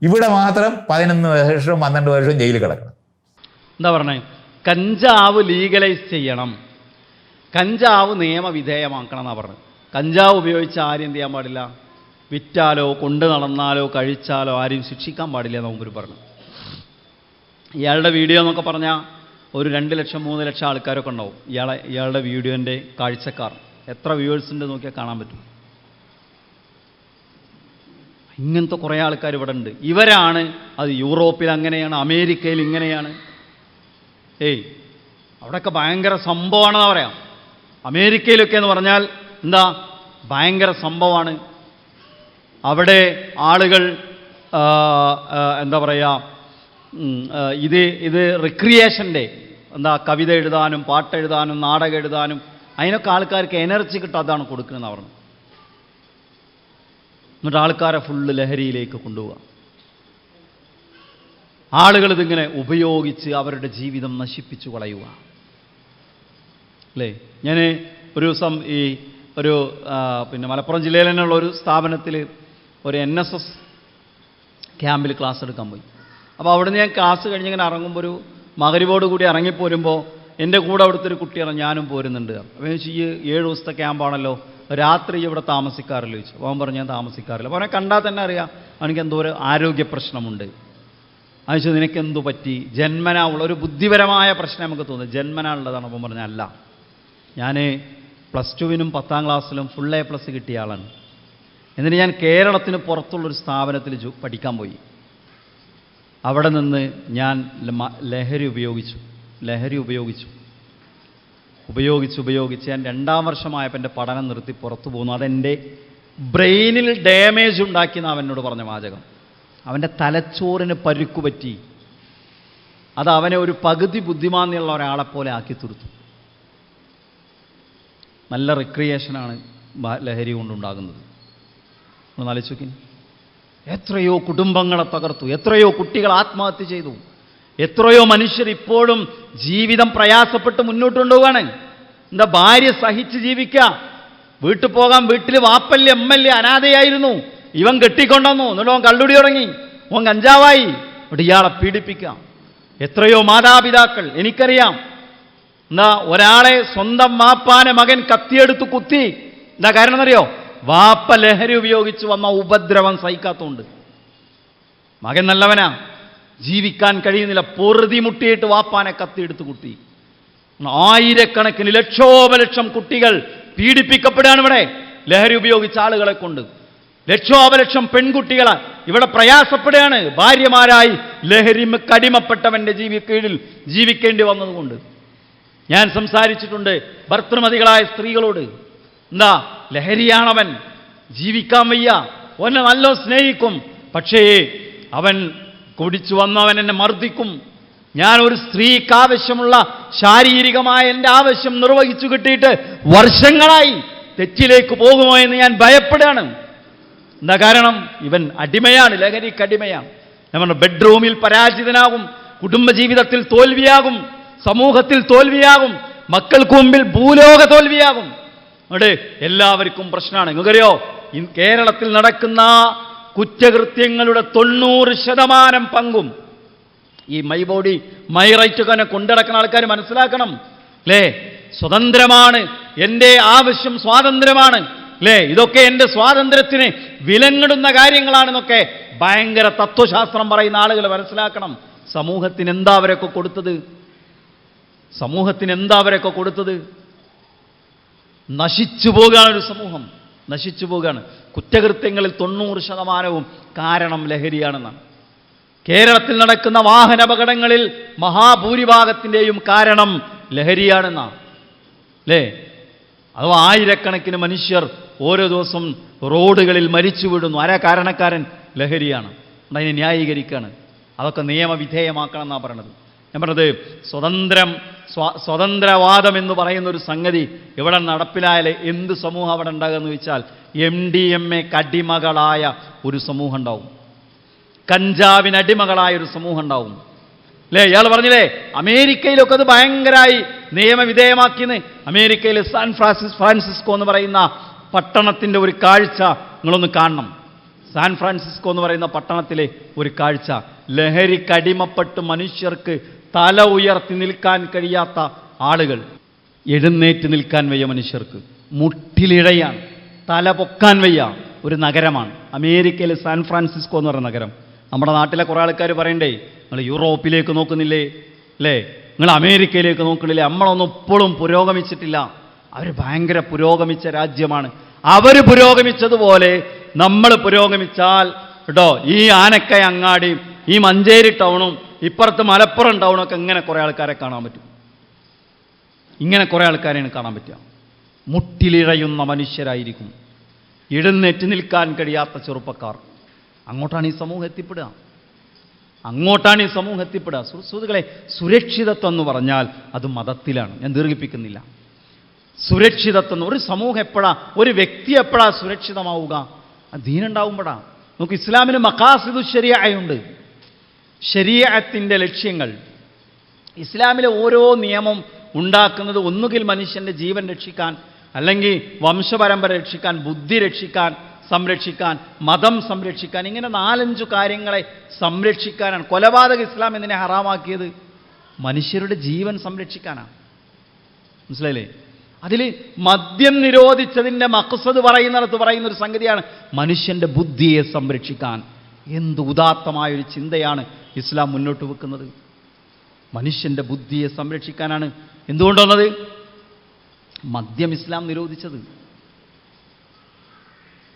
ഇവിടെ മാത്രം 11 വർഷവും 12 വർഷവും ജയിലിൽ കിടക്കണം. എന്താ പറഞ്ഞേ? കഞ്ചാവ് ലീഗലൈസ് ചെയ്യണം, കഞ്ചാവ് നിയമവിധേയമാക്കണം എന്നാണ് പറഞ്ഞത്. കഞ്ചാവ് ഉപയോഗിച്ച് ആരും എന്ത് ചെയ്യാൻ പാടില്ല? വിറ്റാലോ കൊണ്ടു നടന്നാലോ കഴിച്ചാലോ ആരും ശിക്ഷിക്കാൻ പാടില്ല എന്ന് മുമ്പ് പറഞ്ഞു. ഇയാളുടെ വീഡിയോ എന്നൊക്കെ പറഞ്ഞാൽ ഒരു 2 ലക്ഷം 3 ലക്ഷം ആൾക്കാരൊക്കെ ഉണ്ടാവും. ഇയാളുടെ വീഡിയോൻ്റെ കാഴ്ചക്കാർ എത്ര വ്യൂവേഴ്സ് ഉണ്ട് നോക്കിയാൽ കാണാൻ പറ്റും. ഇങ്ങനത്തെ കുറേ ആൾക്കാർ ഇവിടെ ഉണ്ട്. ഇവരാണ് അത് യൂറോപ്പിൽ അങ്ങനെയാണ്, അമേരിക്കയിൽ ഇങ്ങനെയാണ്. അവിടെയൊക്കെ ഭയങ്കര സംഭവമാണെന്ന് പറയാം. അമേരിക്കയിലൊക്കെ എന്ന് പറഞ്ഞാൽ എന്താ ഭയങ്കര സംഭവമാണ്. അവിടെ ആളുകൾ എന്താ പറയുക, ഇത് റിക്രിയേഷൻ്റെ എന്താ കവിത എഴുതാനും പാട്ടെഴുതാനും നാടകം എഴുതാനും അതിനൊക്കെ ആൾക്കാർക്ക് എനർജി കിട്ടാതാണ് കൊടുക്കുന്നതെന്ന് പറഞ്ഞു. എന്നിട്ട് ആൾക്കാരെ ഫുള്ള് ലഹരിയിലേക്ക് കൊണ്ടുപോവുക. ആളുകൾ ഇതിങ്ങനെ ഉപയോഗിച്ച് അവരുടെ ജീവിതം നശിപ്പിച്ചു കളയുക, അല്ലേ? ഞാൻ ഒരു ദിവസം പിന്നെ മലപ്പുറം ജില്ലയിൽ തന്നെയുള്ള ഒരു സ്ഥാപനത്തിൽ ഒരു NSS ക്യാമ്പിൽ ക്ലാസ് എടുക്കാൻ പോയി. അപ്പോൾ അവിടെ നിന്ന് ഞാൻ ക്ലാസ് കഴിഞ്ഞിങ്ങനെ ഇറങ്ങുമ്പോൾ ഒരു മഗ്‌രിബോട് കൂടി ഇറങ്ങിപ്പോരുമ്പോൾ എൻ്റെ കൂടെ അവിടുത്തെ ഒരു കുട്ടി ഞാനും പോരുന്നുണ്ട്. അപ്പോൾ ഈ 7 ദിവസത്തെ ക്യാമ്പാണല്ലോ, രാത്രി ഇവിടെ താമസിക്കാറില്ല ചോദിച്ചു. അപ്പോൾ അവൻ പറഞ്ഞു ഞാൻ താമസിക്കാറില്ല. അപ്പോൾ അവനെ കണ്ടാൽ തന്നെ അറിയാം അവനിക്ക് എന്തോ ഒരു ആരോഗ്യ പ്രശ്നമുണ്ട്. അയച്ചു നിനക്കെന്തു പറ്റി? ജന്മനാ ഉള്ള ഒരു ബുദ്ധിപരമായ പ്രശ്നം നമുക്ക് തോന്നുന്നു, ജന്മനാ ഉള്ളതാണ്. അപ്പം പറഞ്ഞാൽ അല്ല, ഞാൻ +2-നും 10ാം ക്ലാസ്സിലും ഫുൾ A+ കിട്ടിയ ആളാണ്. എന്നിട്ട് ഞാൻ കേരളത്തിന് പുറത്തുള്ളൊരു സ്ഥാപനത്തിൽ പഠിക്കാൻ പോയി. അവിടെ നിന്ന് ഞാൻ ലഹരി ഉപയോഗിച്ചു ഞാൻ 2ാം വർഷമായപ്പോൾ എൻ്റെ പഠനം നിർത്തി പുറത്തു പോകുന്നു. അതെൻ്റെ ബ്രെയിനിൽ ഡാമേജ് ഉണ്ടാക്കിയെന്ന് അവനോട് പറഞ്ഞ വാചകം. അവൻ്റെ തലച്ചോറിന് പരുക്കു പറ്റി. അത് അവനെ ഒരു പകുതി ബുദ്ധിമാന്യുള്ള ഒരാളെപ്പോലെ ആക്കി തീർത്തു. നല്ല റിക്രിയേഷനാണ് ലഹരി കൊണ്ടുണ്ടാകുന്നത്. ഒന്ന് ആലോചിച്ച് എത്രയോ കുടുംബങ്ങളെ തകർത്തു, എത്രയോ കുട്ടികൾ ആത്മഹത്യ ചെയ്തു, എത്രയോ മനുഷ്യർ ഇപ്പോഴും ജീവിതം പ്രയാസപ്പെട്ട് മുന്നോട്ട് കൊണ്ടുപോവാണ്. എന്താ ഭാര്യ സഹിച്ച് ജീവിക്കുക, വീട്ടിൽ പോകാൻ, വീട്ടിൽ വാപ്പല്യ അമ്മല്യ അനാഥയായിരുന്നു, ഇവൻ കെട്ടിക്കൊണ്ടുവന്നു, എന്നിട്ട് അവൻ കള്ളുടി തുടങ്ങി, അവൻ കഞ്ചാവായി, എന്നിട്ട് ഇയാളെ പീഡിപ്പിക്കാം. എത്രയോ മാതാപിതാക്കൾ എനിക്കറിയാം. എന്താ ഒരാളെ സ്വന്തം വാപ്പാനെ മകൻ കത്തിയെടുത്ത് കുത്തി. എന്താ കാരണം എന്നറിയോ? വാപ്പ ലഹരി ഉപയോഗിച്ച് വന്ന ഉപദ്രവം സഹിക്കാത്തതുകൊണ്ട്. മകൻ നല്ലവനാ, ജീവിക്കാൻ കഴിയുന്നില്ല, പൊറുതി മുട്ടിയിട്ട് വാപ്പാനെ കത്തിയെടുത്ത് കുത്തി. ആയിരക്കണക്കിന് ലക്ഷോപലക്ഷം കുട്ടികൾ പീഡിപ്പിക്കപ്പെടുകയാണ് ഇവിടെ ലഹരി ഉപയോഗിച്ച ആളുകളെ കൊണ്ട്. ലക്ഷോപലക്ഷം പെൺകുട്ടികൾ ഇവിടെ പ്രയാസപ്പെടുകയാണ് ഭാര്യമാരായി ലഹരിക്ക് അടിമപ്പെട്ടവൻ്റെ കീഴിൽ ജീവിക്കേണ്ടി വന്നതുകൊണ്ട്. ഞാൻ സംസാരിച്ചിട്ടുണ്ട് ഭർത്തൃമതികളായ സ്ത്രീകളോട്. എന്താ ലഹരിയാണവൻ, ജീവിക്കാൻ വയ്യ, ഓനെ നല്ല സ്നേഹിക്കും, പക്ഷേ അവൻ കുടിച്ചു വന്നവൻ എന്നെ മർദ്ദിക്കും. ഞാൻ ഒരു സ്ത്രീക്ക് ആവശ്യമുള്ള ശാരീരികമായ എൻ്റെ ആവശ്യം നിർവഹിച്ചു കിട്ടിയിട്ട് വർഷങ്ങളായി തെറ്റിലേക്ക് പോകുമോ എന്ന് ഞാൻ ഭയപ്പെടുകയാണ്. എന്താ കാരണം? ഇവൻ അടിമയാണ്, ലഹരിക്ക് അടിമയാണ്. ഞാൻ പറഞ്ഞു, ബെഡ്റൂമിൽ പരാജിതനാകും, കുടുംബജീവിതത്തിൽ തോൽവിയാകും, സമൂഹത്തിൽ തോൽവിയാകും, മക്കൾക്ക് മുമ്പിൽ ഭൂലോക തോൽവിയാകും. അവിടെ എല്ലാവർക്കും പ്രശ്നമാണ്. നിങ്ങൾക്കറിയോ, കേരളത്തിൽ നടക്കുന്ന കുറ്റകൃത്യങ്ങളുടെ 90% പങ്കും ഈ മൈ ബോഡി മൈ റൈറ്റ് ഒക്കെ കൊണ്ടിടക്കുന്ന ആൾക്കാർ മനസ്സിലാക്കണം അല്ലേ. സ്വതന്ത്രമാണ്, എൻ്റെ ആവശ്യം സ്വാതന്ത്ര്യമാണ് അല്ലേ, ഇതൊക്കെ എൻ്റെ സ്വാതന്ത്ര്യത്തിന് വിലങ്ങിടുന്ന കാര്യങ്ങളാണെന്നൊക്കെ ഭയങ്കര തത്വശാസ്ത്രം പറയുന്ന ആളുകൾ മനസ്സിലാക്കണം. സമൂഹത്തിന് എന്താ അവരൊക്കെ കൊടുത്തത്? സമൂഹത്തിന് എന്താ അവരൊക്കെ കൊടുത്തത്? നശിച്ചു പോകുകയാണ് ഒരു സമൂഹം, നശിച്ചു പോകുകയാണ്. കുറ്റകൃത്യങ്ങളിൽ 90% കാരണം ലഹരിയാണെന്നാണ്. കേരളത്തിൽ നടക്കുന്ന വാഹനാപകടങ്ങളിൽ മഹാഭൂരിഭാഗത്തിൻ്റെയും കാരണം ലഹരിയാണെന്നാണ് അല്ലേ. അഥവാ ആയിരക്കണക്കിന് മനുഷ്യർ ഓരോ ദിവസം റോഡുകളിൽ മരിച്ചു വീഴുന്നു. ആരാ കാരണക്കാരൻ? ലഹരിയാണ്. അതിനെ ന്യായീകരിക്കുകയാണ്. അതൊക്കെ നിയമവിധേയമാക്കണം എന്നാണ് പറയണത്. ഞാൻ പറഞ്ഞത്, സ്വതന്ത്രവാദം എന്ന് പറയുന്ന ഒരു സംഗതി ഇവിടെ നടപ്പിലായാൽ എന്ത് സമൂഹം അവിടെ ഉണ്ടാകുമെന്ന് ചോദിച്ചാൽ MDMA അടിമകളായ ഒരു സമൂഹം ഉണ്ടാവും, കഞ്ചാവിന് അടിമകളായ ഒരു സമൂഹം ഉണ്ടാവും അല്ലേ. ഇയാൾ പറഞ്ഞില്ലേ, അമേരിക്കയിലൊക്കെ അത് ഭയങ്കരമായി നിയമവിധേയമാക്കിയെന്ന്. അമേരിക്കയിലെ സാൻ ഫ്രാൻസിസ്കോ എന്ന് പറയുന്ന പട്ടണത്തിൻ്റെ ഒരു കാഴ്ച നിങ്ങളൊന്ന് കാണണം. സാൻ ഫ്രാൻസിസ്കോ എന്ന് പറയുന്ന പട്ടണത്തിലെ ഒരു കാഴ്ച, ലഹരിക്കടിമപ്പെട്ട് മനുഷ്യർക്ക് തല ഉയർത്തി നിൽക്കാൻ കഴിയാത്ത ആളുകൾ, എഴുന്നേറ്റ് നിൽക്കാൻ വയ്യ മനുഷ്യർക്ക്, മുട്ടിലിഴയാണ്, തല പൊക്കാൻ വയ്യ ഒരു നഗരമാണ് അമേരിക്കയിലെ സാൻ ഫ്രാൻസിസ്കോ എന്ന് പറയുന്ന നഗരം. നമ്മുടെ നാട്ടിലെ കുറേ ആൾക്കാർ പറയണ്ടേ, നിങ്ങൾ യൂറോപ്പിലേക്ക് നോക്കുന്നില്ലേ അല്ലേ, നിങ്ങൾ അമേരിക്കയിലേക്ക് നോക്കണില്ലേ, നമ്മളൊന്നും ഇപ്പോഴും പുരോഗമിച്ചിട്ടില്ല. അവർ ഭയങ്കര പുരോഗമിച്ച രാജ്യമാണ്. അവർ പുരോഗമിച്ചതുപോലെ നമ്മൾ പുരോഗമിച്ചാൽ കേട്ടോ, ഈ ആനക്കയ അങ്ങാടിയും ഈ മഞ്ചേരി ടൗണും ഇപ്പുറത്ത് മലപ്പുറം ടൗണൊക്കെ ഇങ്ങനെ കുറേ ആൾക്കാരെ കാണാൻ പറ്റും. ഇങ്ങനെ കുറേ ആൾക്കാരെയാണ് കാണാൻ പറ്റുക. മുട്ടിലിഴയുന്ന മനുഷ്യരായിരിക്കും, എഴുന്നേറ്റ് നിൽക്കാൻ കഴിയാത്ത ചെറുപ്പക്കാർ. അങ്ങോട്ടാണ് ഈ സമൂഹം എത്തിപ്പെടുക, അങ്ങോട്ടാണ് ഈ സമൂഹം എത്തിപ്പെടുക. സുഹൃത്തുക്കളെ, സുരക്ഷിതത്വം എന്ന് പറഞ്ഞാൽ അത് മതത്തിലാണ്. ഞാൻ ദീർഘിപ്പിക്കുന്നില്ല. സുരക്ഷിതത്വം, ഒരു സമൂഹം എപ്പോഴാ, ഒരു വ്യക്തി എപ്പോഴാ സുരക്ഷിതമാവുക? ദീനുണ്ടാവുമ്പോഴാ. നമുക്ക് ഇസ്ലാമിന് മഖാസിദു ശരീഅയുണ്ട്, ശരീഅത്തിൻ്റെ ലക്ഷ്യങ്ങൾ. ഇസ്ലാമിലെ ഓരോ നിയമം ഉണ്ടാക്കുന്നത് ഒന്നുകിൽ മനുഷ്യൻ്റെ ജീവൻ രക്ഷിക്കാൻ, അല്ലെങ്കിൽ വംശപരമ്പര രക്ഷിക്കാൻ, ബുദ്ധി രക്ഷിക്കാൻ, സംരക്ഷിക്കാൻ, മതം സംരക്ഷിക്കാൻ, ഇങ്ങനെ 4-5 കാര്യങ്ങളെ സംരക്ഷിക്കാനാണ്. കൊലപാതക ഇസ്ലാം എന്തിനെ ഹറാമാക്കിയത്? മനുഷ്യരുടെ ജീവൻ സംരക്ഷിക്കാനാണ്. മനസ്സിലായില്ലേ? അതിൽ മദ്യം നിരോധിച്ചതിൻ്റെ മഖ്സദ് പറയുന്നിടത്ത് പറയുന്നൊരു സംഗതിയാണ് മനുഷ്യൻ്റെ ബുദ്ധിയെ സംരക്ഷിക്കാൻ. എന്ത് ഉദാത്തമായൊരു ചിന്തയാണ് ഇസ്ലാം മുന്നോട്ട് വെക്കുന്നത്. മനുഷ്യൻ്റെ ബുദ്ധിയെ സംരക്ഷിക്കാനാണ് എന്തുകൊണ്ടുവന്നത്? മദ്യം ഇസ്ലാം നിരോധിച്ചത്.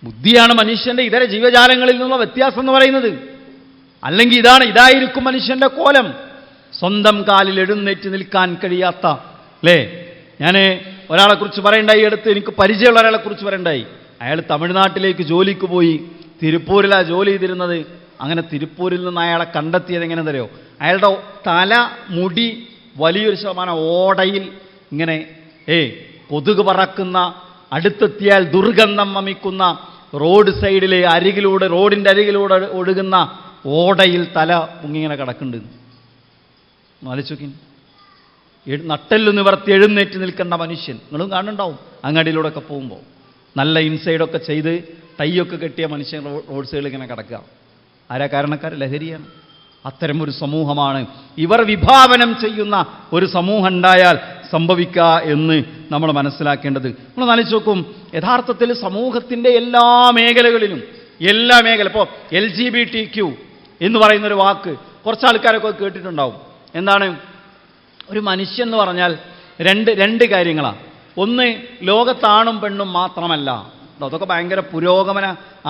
ബുദ്ധിയാണ് മനുഷ്യൻ്റെ ഇതര ജീവജാലങ്ങളിൽ നിന്നുള്ള വ്യത്യാസം എന്ന് പറയുന്നത്. അല്ലെങ്കിൽ ഇതായിരിക്കും മനുഷ്യൻ്റെ കോലം, സ്വന്തം കാലിൽ എഴുന്നേറ്റ് നിൽക്കാൻ കഴിയാത്ത അല്ലേ. ഞാൻ ഒരാളെക്കുറിച്ച് പറയണ്ടായി, അടുത്ത് എനിക്ക് പരിചയമുള്ള ഒരാളെക്കുറിച്ച് പറയണ്ടായി. അയാൾ തമിഴ്നാട്ടിലേക്ക് ജോലിക്ക് പോയി, തിരുപ്പൂരിലാണ് ജോലി ചെയ്തിരുന്നത്. അങ്ങനെ തിരുപ്പൂരിൽ നിന്ന് അയാളെ കണ്ടെത്തിയത് എങ്ങനെയെന്നറിയോ? അയാളുടെ തല മുടി വലിയൊരു ശതമാനം ഓടയിൽ ഇങ്ങനെ കൊതുക് പറക്കുന്ന, അടുത്തെത്തിയാൽ ദുർഗന്ധം വമിക്കുന്ന റോഡ് സൈഡിലെ അരികിലൂടെ, റോഡിൻ്റെ അരികിലൂടെ ഒഴുകുന്ന ഓടയിൽ തല മുങ്ങിങ്ങനെ കിടക്കുന്നുണ്ട്. ആലോചിച്ച് നട്ടെല്ലു നിവർത്തി എഴുന്നേറ്റ് നിൽക്കേണ്ട മനുഷ്യൻ. നിങ്ങളും കാണുന്നുണ്ടാവും അങ്ങാടിയിലൂടെ ഒക്കെ പോകുമ്പോൾ. നല്ല ഇൻസൈഡൊക്കെ ചെയ്ത് ടൈയൊക്കെ കെട്ടിയ മനുഷ്യൻ റോഡ് സൈഡിൽ ഇങ്ങനെ കിടക്കുക. ആരാ കാരണക്കാർ? ലഹരിയാണ്. അത്തരമൊരു സമൂഹമാണ് ഇവർ വിഭാവനം ചെയ്യുന്ന ഒരു സമൂഹം ഉണ്ടായാൽ സംഭവിക്കുക എന്ന് നമ്മൾ മനസ്സിലാക്കേണ്ടത്. നമ്മൾ ആലോചിച്ച് നോക്കും, യഥാർത്ഥത്തിൽ സമൂഹത്തിൻ്റെ എല്ലാ മേഖലകളിലും, ഇപ്പോൾ LGBTQ എന്ന് പറയുന്നൊരു വാക്ക് കുറച്ച് ആൾക്കാരൊക്കെ കേട്ടിട്ടുണ്ടാവും. എന്താണ്? ഒരു മനുഷ്യൻ എന്ന് പറഞ്ഞാൽ രണ്ട് കാര്യങ്ങളാണ്. ഒന്ന്, ലോകത്താണും പെണ്ണും മാത്രമല്ല. അതൊക്കെ ഭയങ്കര പുരോഗമന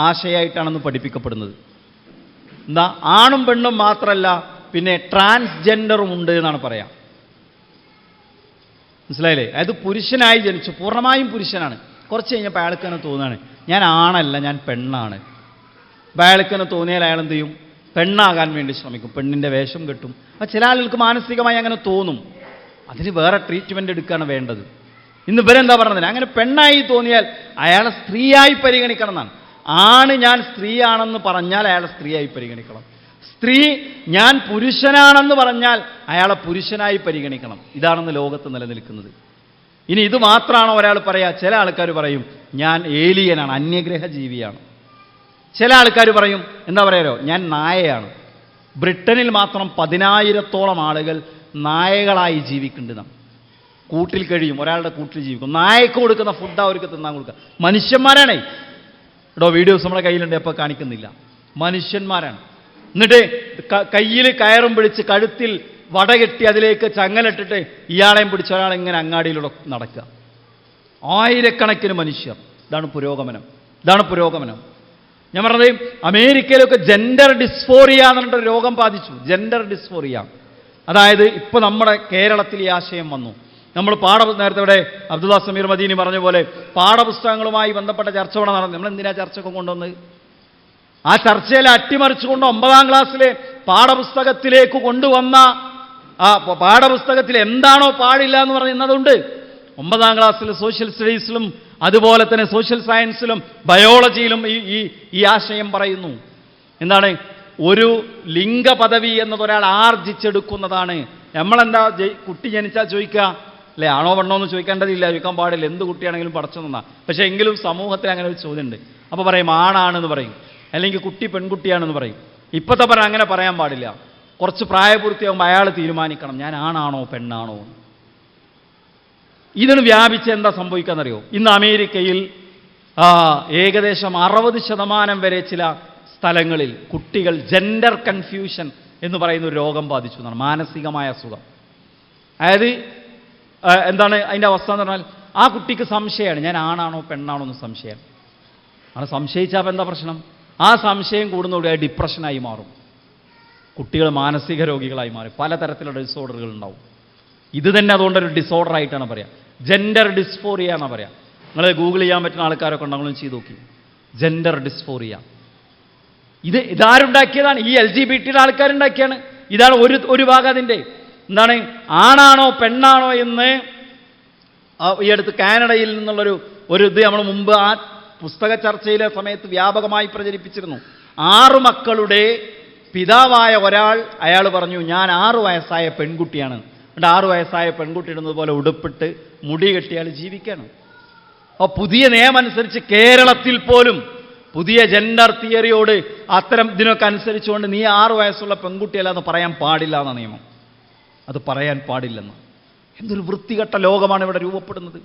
ആശയമായിട്ടാണെന്ന് പഠിപ്പിക്കപ്പെടുന്നത്. എന്താ? ആണും പെണ്ണും മാത്രമല്ല, പിന്നെ ട്രാൻസ്ജെൻഡറും ഉണ്ട് എന്നാണ് പറയാം. മനസ്സിലായില്ലേ? അതായത് പുരുഷനായി ജനിച്ചു, പൂർണ്ണമായും പുരുഷനാണ്. കുറച്ച് കഴിഞ്ഞപ്പോൾ അയാൾക്ക് തന്നെ തോന്നുകയാണ് ഞാൻ ആണല്ല, ഞാൻ പെണ്ണാണ്. അപ്പോൾ അയാൾക്ക് തന്നെ തോന്നിയാൽ അയാൾ എന്ത് ചെയ്യും? പെണ്ണാകാൻ വേണ്ടി ശ്രമിക്കും, പെണ്ണിൻ്റെ വേഷം കെട്ടും. അപ്പോൾ ചില ആളുകൾക്ക് മാനസികമായി അങ്ങനെ തോന്നും. അതിന് വേറെ ട്രീറ്റ്മെൻറ്റ് എടുക്കുകയാണ് വേണ്ടത്. ഇന്ന് ഇവരെന്താ പറഞ്ഞത്? അങ്ങനെ പെണ്ണായി തോന്നിയാൽ അയാളെ സ്ത്രീയായി പരിഗണിക്കണം എന്നാണ്. ആണ് ഞാൻ സ്ത്രീയാണെന്ന് പറഞ്ഞാൽ അയാളെ സ്ത്രീയായി പരിഗണിക്കണം. സ്ത്രീ ഞാൻ പുരുഷനാണെന്ന് പറഞ്ഞാൽ അയാളെ പുരുഷനായി പരിഗണിക്കണം. ഇതാണെന്ന് ലോകത്ത് നിലനിൽക്കുന്നത്. ഇനി ഇത് മാത്രമാണോ ഒരാൾ പറയാ? ചില ആൾക്കാർ പറയും ഞാൻ ഏലിയനാണ്, അന്യഗ്രഹ ജീവിയാണ്. ചില ആൾക്കാർ പറയും എന്താ പറയാരോ, ഞാൻ നായയാണ്. ബ്രിട്ടനിൽ മാത്രം 10,000-ഓളം ആളുകൾ നായകളായി ജീവിക്കുന്നുണ്ട്. കൂട്ടിൽ കഴിയും, ഒരാളുടെ കൂട്ടിൽ ജീവിക്കും. നായക്ക് കൊടുക്കുന്ന ഫുഡ് അവർക്ക് തിന്നാൻ കൊടുക്കുക. മനുഷ്യന്മാരാണേ കേട്ടോ. വീഡിയോസ് നമ്മുടെ കയ്യിലുണ്ട്, അപ്പോൾ കാണിക്കുന്നില്ല. മനുഷ്യന്മാരാണ്. എന്നിട്ട് കയ്യിൽ കയറും പിടിച്ച് കഴുത്തിൽ വടകെട്ടി അതിലേക്ക് ചങ്ങലിട്ടിട്ട് ഇയാളെയും പിടിച്ച് ഒരാളിങ്ങനെ അങ്ങാടിയിലൂടെ നടക്കുക. ആയിരക്കണക്കിന് മനുഷ്യർ. ഇതാണ് പുരോഗമനം. ഇതാണ് പുരോഗമനം. ഞാൻ പറഞ്ഞത് അമേരിക്കയിലൊക്കെ ജെൻഡർ ഡിസ്ഫോറിയ എന്ന് പറഞ്ഞിട്ട് രോഗം ബാധിച്ചു. Gender dysphoria. അതായത് ഇപ്പോൾ നമ്മുടെ കേരളത്തിൽ ഈ ആശയം വന്നു. നമ്മൾ നേരത്തെ ഇവിടെ അബ്ദുള്ള സമീർ മദീനി പറഞ്ഞ പോലെ പാഠപുസ്തകങ്ങളുമായി ബന്ധപ്പെട്ട ചർച്ച ഇവിടെ നടന്നു. നമ്മൾ എന്തിനാ ചർച്ചയൊക്കെ കൊണ്ടുവന്നത്? ആ ചർച്ചയിൽ അട്ടിമറിച്ചുകൊണ്ട് 9ാം ക്ലാസ്സിലെ പാഠപുസ്തകത്തിലേക്ക് കൊണ്ടുവന്ന ആ പാഠപുസ്തകത്തിൽ എന്താണോ പാടില്ല എന്ന് പറയുന്നതുണ്ട്. 9ാം ക്ലാസ്സിൽ സോഷ്യൽ സ്റ്റഡീസിലും അതുപോലെ തന്നെ സോഷ്യൽ സയൻസിലും ബയോളജിയിലും ഈ ആശയം പറയുന്നു. എന്താണ്? ഒരു ലിംഗ പദവി എന്നത് ഒരാൾ ആർജിച്ചെടുക്കുന്നതാണ്. നമ്മളെന്താ കുട്ടി ജനിച്ചാൽ ചോദിക്കുക അല്ലേ, ആണോ പെണ്ണോ എന്ന് ചോദിക്കേണ്ടതില്ല, ചോദിക്കാൻ പാടില്ല. എന്ത് കുട്ടിയാണെങ്കിലും പടച്ചു നിന്നാ. പക്ഷേ എങ്കിലും സമൂഹത്തിൽ അങ്ങനെ ഒരു ചോദ്യമുണ്ട്. അപ്പോൾ പറയും ആണാണെന്ന് പറയും, അല്ലെങ്കിൽ കുട്ടി പെൺകുട്ടിയാണെന്ന് പറയും. ഇപ്പോഴത്തെ പറഞ്ഞാൽ അങ്ങനെ പറയാൻ പാടില്ല. കുറച്ച് പ്രായപൂർത്തിയാകുമ്പോൾ അയാൾ തീരുമാനിക്കണം ഞാൻ ആണാണോ പെണ്ണാണോ. ഇതിന് വ്യാപിച്ച് എന്താ സംഭവിക്കാന്നറിയോ? ഇന്ന് അമേരിക്കയിൽ ഏകദേശം 60% വരെ ചില സ്ഥലങ്ങളിൽ കുട്ടികൾ ജെൻഡർ കൺഫ്യൂഷൻ എന്ന് പറയുന്ന ഒരു രോഗം ബാധിച്ചു എന്നാണ്. മാനസികമായ അസുഖം. അതായത് എന്താണ് അതിൻ്റെ അവസ്ഥ എന്ന് പറഞ്ഞാൽ ആ കുട്ടിക്ക് സംശയമാണ് ഞാൻ ആണാണോ പെണ്ണാണോ എന്ന് സംശയമാണ്. ആണ് സംശയിച്ചാൽ എന്താ പ്രശ്നം? ആ സംശയം കൂടുന്നതോടെ ഡിപ്രഷനായി മാറും. കുട്ടികൾ മാനസിക രോഗികളായി മാറി. പലതരത്തിലുള്ള ഡിസോർഡറുകൾ ഉണ്ടാവും. ഇത് തന്നെ അതുകൊണ്ടൊരു ഡിസോർഡർ ആയിട്ടാണ് പറയാം. ജെൻഡർ ഡിസ്ഫോറിയ എന്നാണ് പറയാം. നിങ്ങൾ ഗൂഗിൾ ചെയ്യാൻ പറ്റുന്ന ആൾക്കാരൊക്കെ ഉണ്ടെങ്കിലും ചെയ്ത് നോക്കി. Gender dysphoria. ഇതാരുണ്ടാക്കിയതാണ്? ഈ LGBT ആൾക്കാരുണ്ടാക്കിയാണ്. ഇതാണ് ഒരു ഭാഗം അതിൻ്റെ. എന്താണ്? ആണാണോ പെണ്ണാണോ എന്ന് ഈ അടുത്ത് കാനഡയിൽ നിന്നുള്ളൊരു ഇത് നമ്മൾ മുമ്പ് ആ പുസ്തക ചർച്ചയിലെ സമയത്ത് വ്യാപകമായി പ്രചരിപ്പിച്ചിരുന്നു. 6 മക്കളുടെ പിതാവായ ഒരാൾ അയാൾ പറഞ്ഞു ഞാൻ 6 വയസ്സായ പെൺകുട്ടിയാണ്. എന്നിട്ട് 6 വയസ്സായ പെൺകുട്ടി ഇടുന്നത് പോലെ ഉടുപ്പിട്ട് മുടി കെട്ടിയാൽ ജീവിക്കണം. അപ്പോൾ പുതിയ നിയമം അനുസരിച്ച് കേരളത്തിൽ പോലും പുതിയ ജെൻഡർ തിയറിയോട് അത്തരം ഇതിനൊക്കെ അനുസരിച്ചുകൊണ്ട് നീ 6 വയസ്സുള്ള പെൺകുട്ടിയല്ല എന്ന് പറയാൻ പാടില്ല എന്ന നിയമം. അത് പറയാൻ പാടില്ലെന്ന്. എന്തൊരു വൃത്തികെട്ട ലോകമാണ് ഇവിടെ രൂപപ്പെടുന്നത്.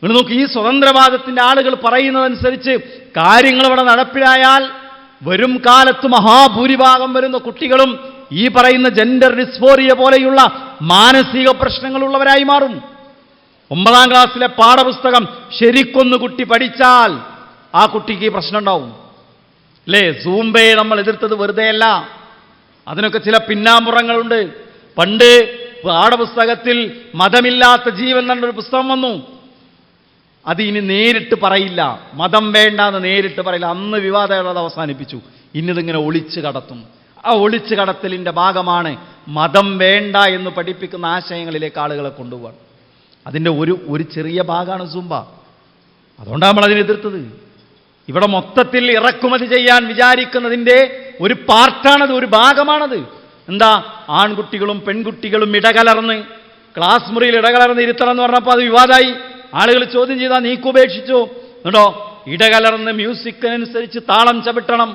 നിങ്ങൾ നോക്കി, ഈ സ്വതന്ത്രവാദത്തിൻ്റെ ആളുകൾ പറയുന്നതനുസരിച്ച് കാര്യങ്ങൾ ഇവിടെ നടപ്പിലായാൽ വരും കാലത്ത് മഹാഭൂരിഭാഗം വരുന്ന കുട്ടികളും ഈ പറയുന്ന ജെൻഡർ ഡിസ്ഫോറിയ പോലെയുള്ള മാനസിക പ്രശ്നങ്ങളുള്ളവരായി മാറും. 9ാം ക്ലാസ്സിലെ പാഠപുസ്തകം ശരിക്കൊന്ന് കുട്ടി പഠിച്ചാൽ ആ കുട്ടിക്ക് ഈ പ്രശ്നം ഉണ്ടാവും. അല്ലേ? സൂംബയെ നമ്മൾ എതിർത്തത് വെറുതെയല്ല. അതിനൊക്കെ ചില പിന്നാമ്പുറങ്ങളുണ്ട്. പണ്ട് പാഠപുസ്തകത്തിൽ മതമില്ലാത്ത ജീവൻ എന്നൊരു പുസ്തകം വന്നു. അത് ഇനി നേരിട്ട് പറയില്ല, മതം വേണ്ട എന്ന് നേരിട്ട് പറയില്ല. അന്ന് വിവാദം അത് അവസാനിപ്പിച്ചു. ഇന്നിതിങ്ങനെ ഒളിച്ചു കടത്തും. ആ ഒളിച്ചു കടത്തലിൻ്റെ ഭാഗമാണ് മതം വേണ്ട എന്ന് പഠിപ്പിക്കുന്ന ആശയങ്ങളിലേക്ക് ആളുകളെ കൊണ്ടുപോകാൻ. അതിൻ്റെ ഒരു ചെറിയ ഭാഗമാണ് സുംബ. അതുകൊണ്ടാണ് നമ്മളതിനെ എതിർത്തത്. ഇവിടെ മൊത്തത്തിൽ ഇറക്കുമതി ചെയ്യാൻ വിചാരിക്കുന്നതിൻ്റെ ഒരു പാർട്ടാണത്, ഒരു ഭാഗമാണത്. എന്താ? ആൺകുട്ടികളും പെൺകുട്ടികളും ഇടകലർന്ന് ക്ലാസ് മുറിയിൽ ഇടകലർന്ന് ഇരുത്തണം എന്ന് പറഞ്ഞപ്പോൾ അത് വിവാദമായി. ആളുകൾ ചോദ്യം ചെയ്താൽ നീക്കുപേക്ഷിച്ചു. കേട്ടോ, ഇടകലർന്ന് മ്യൂസിക്കിനനുസരിച്ച് താളം ചവിട്ടണം,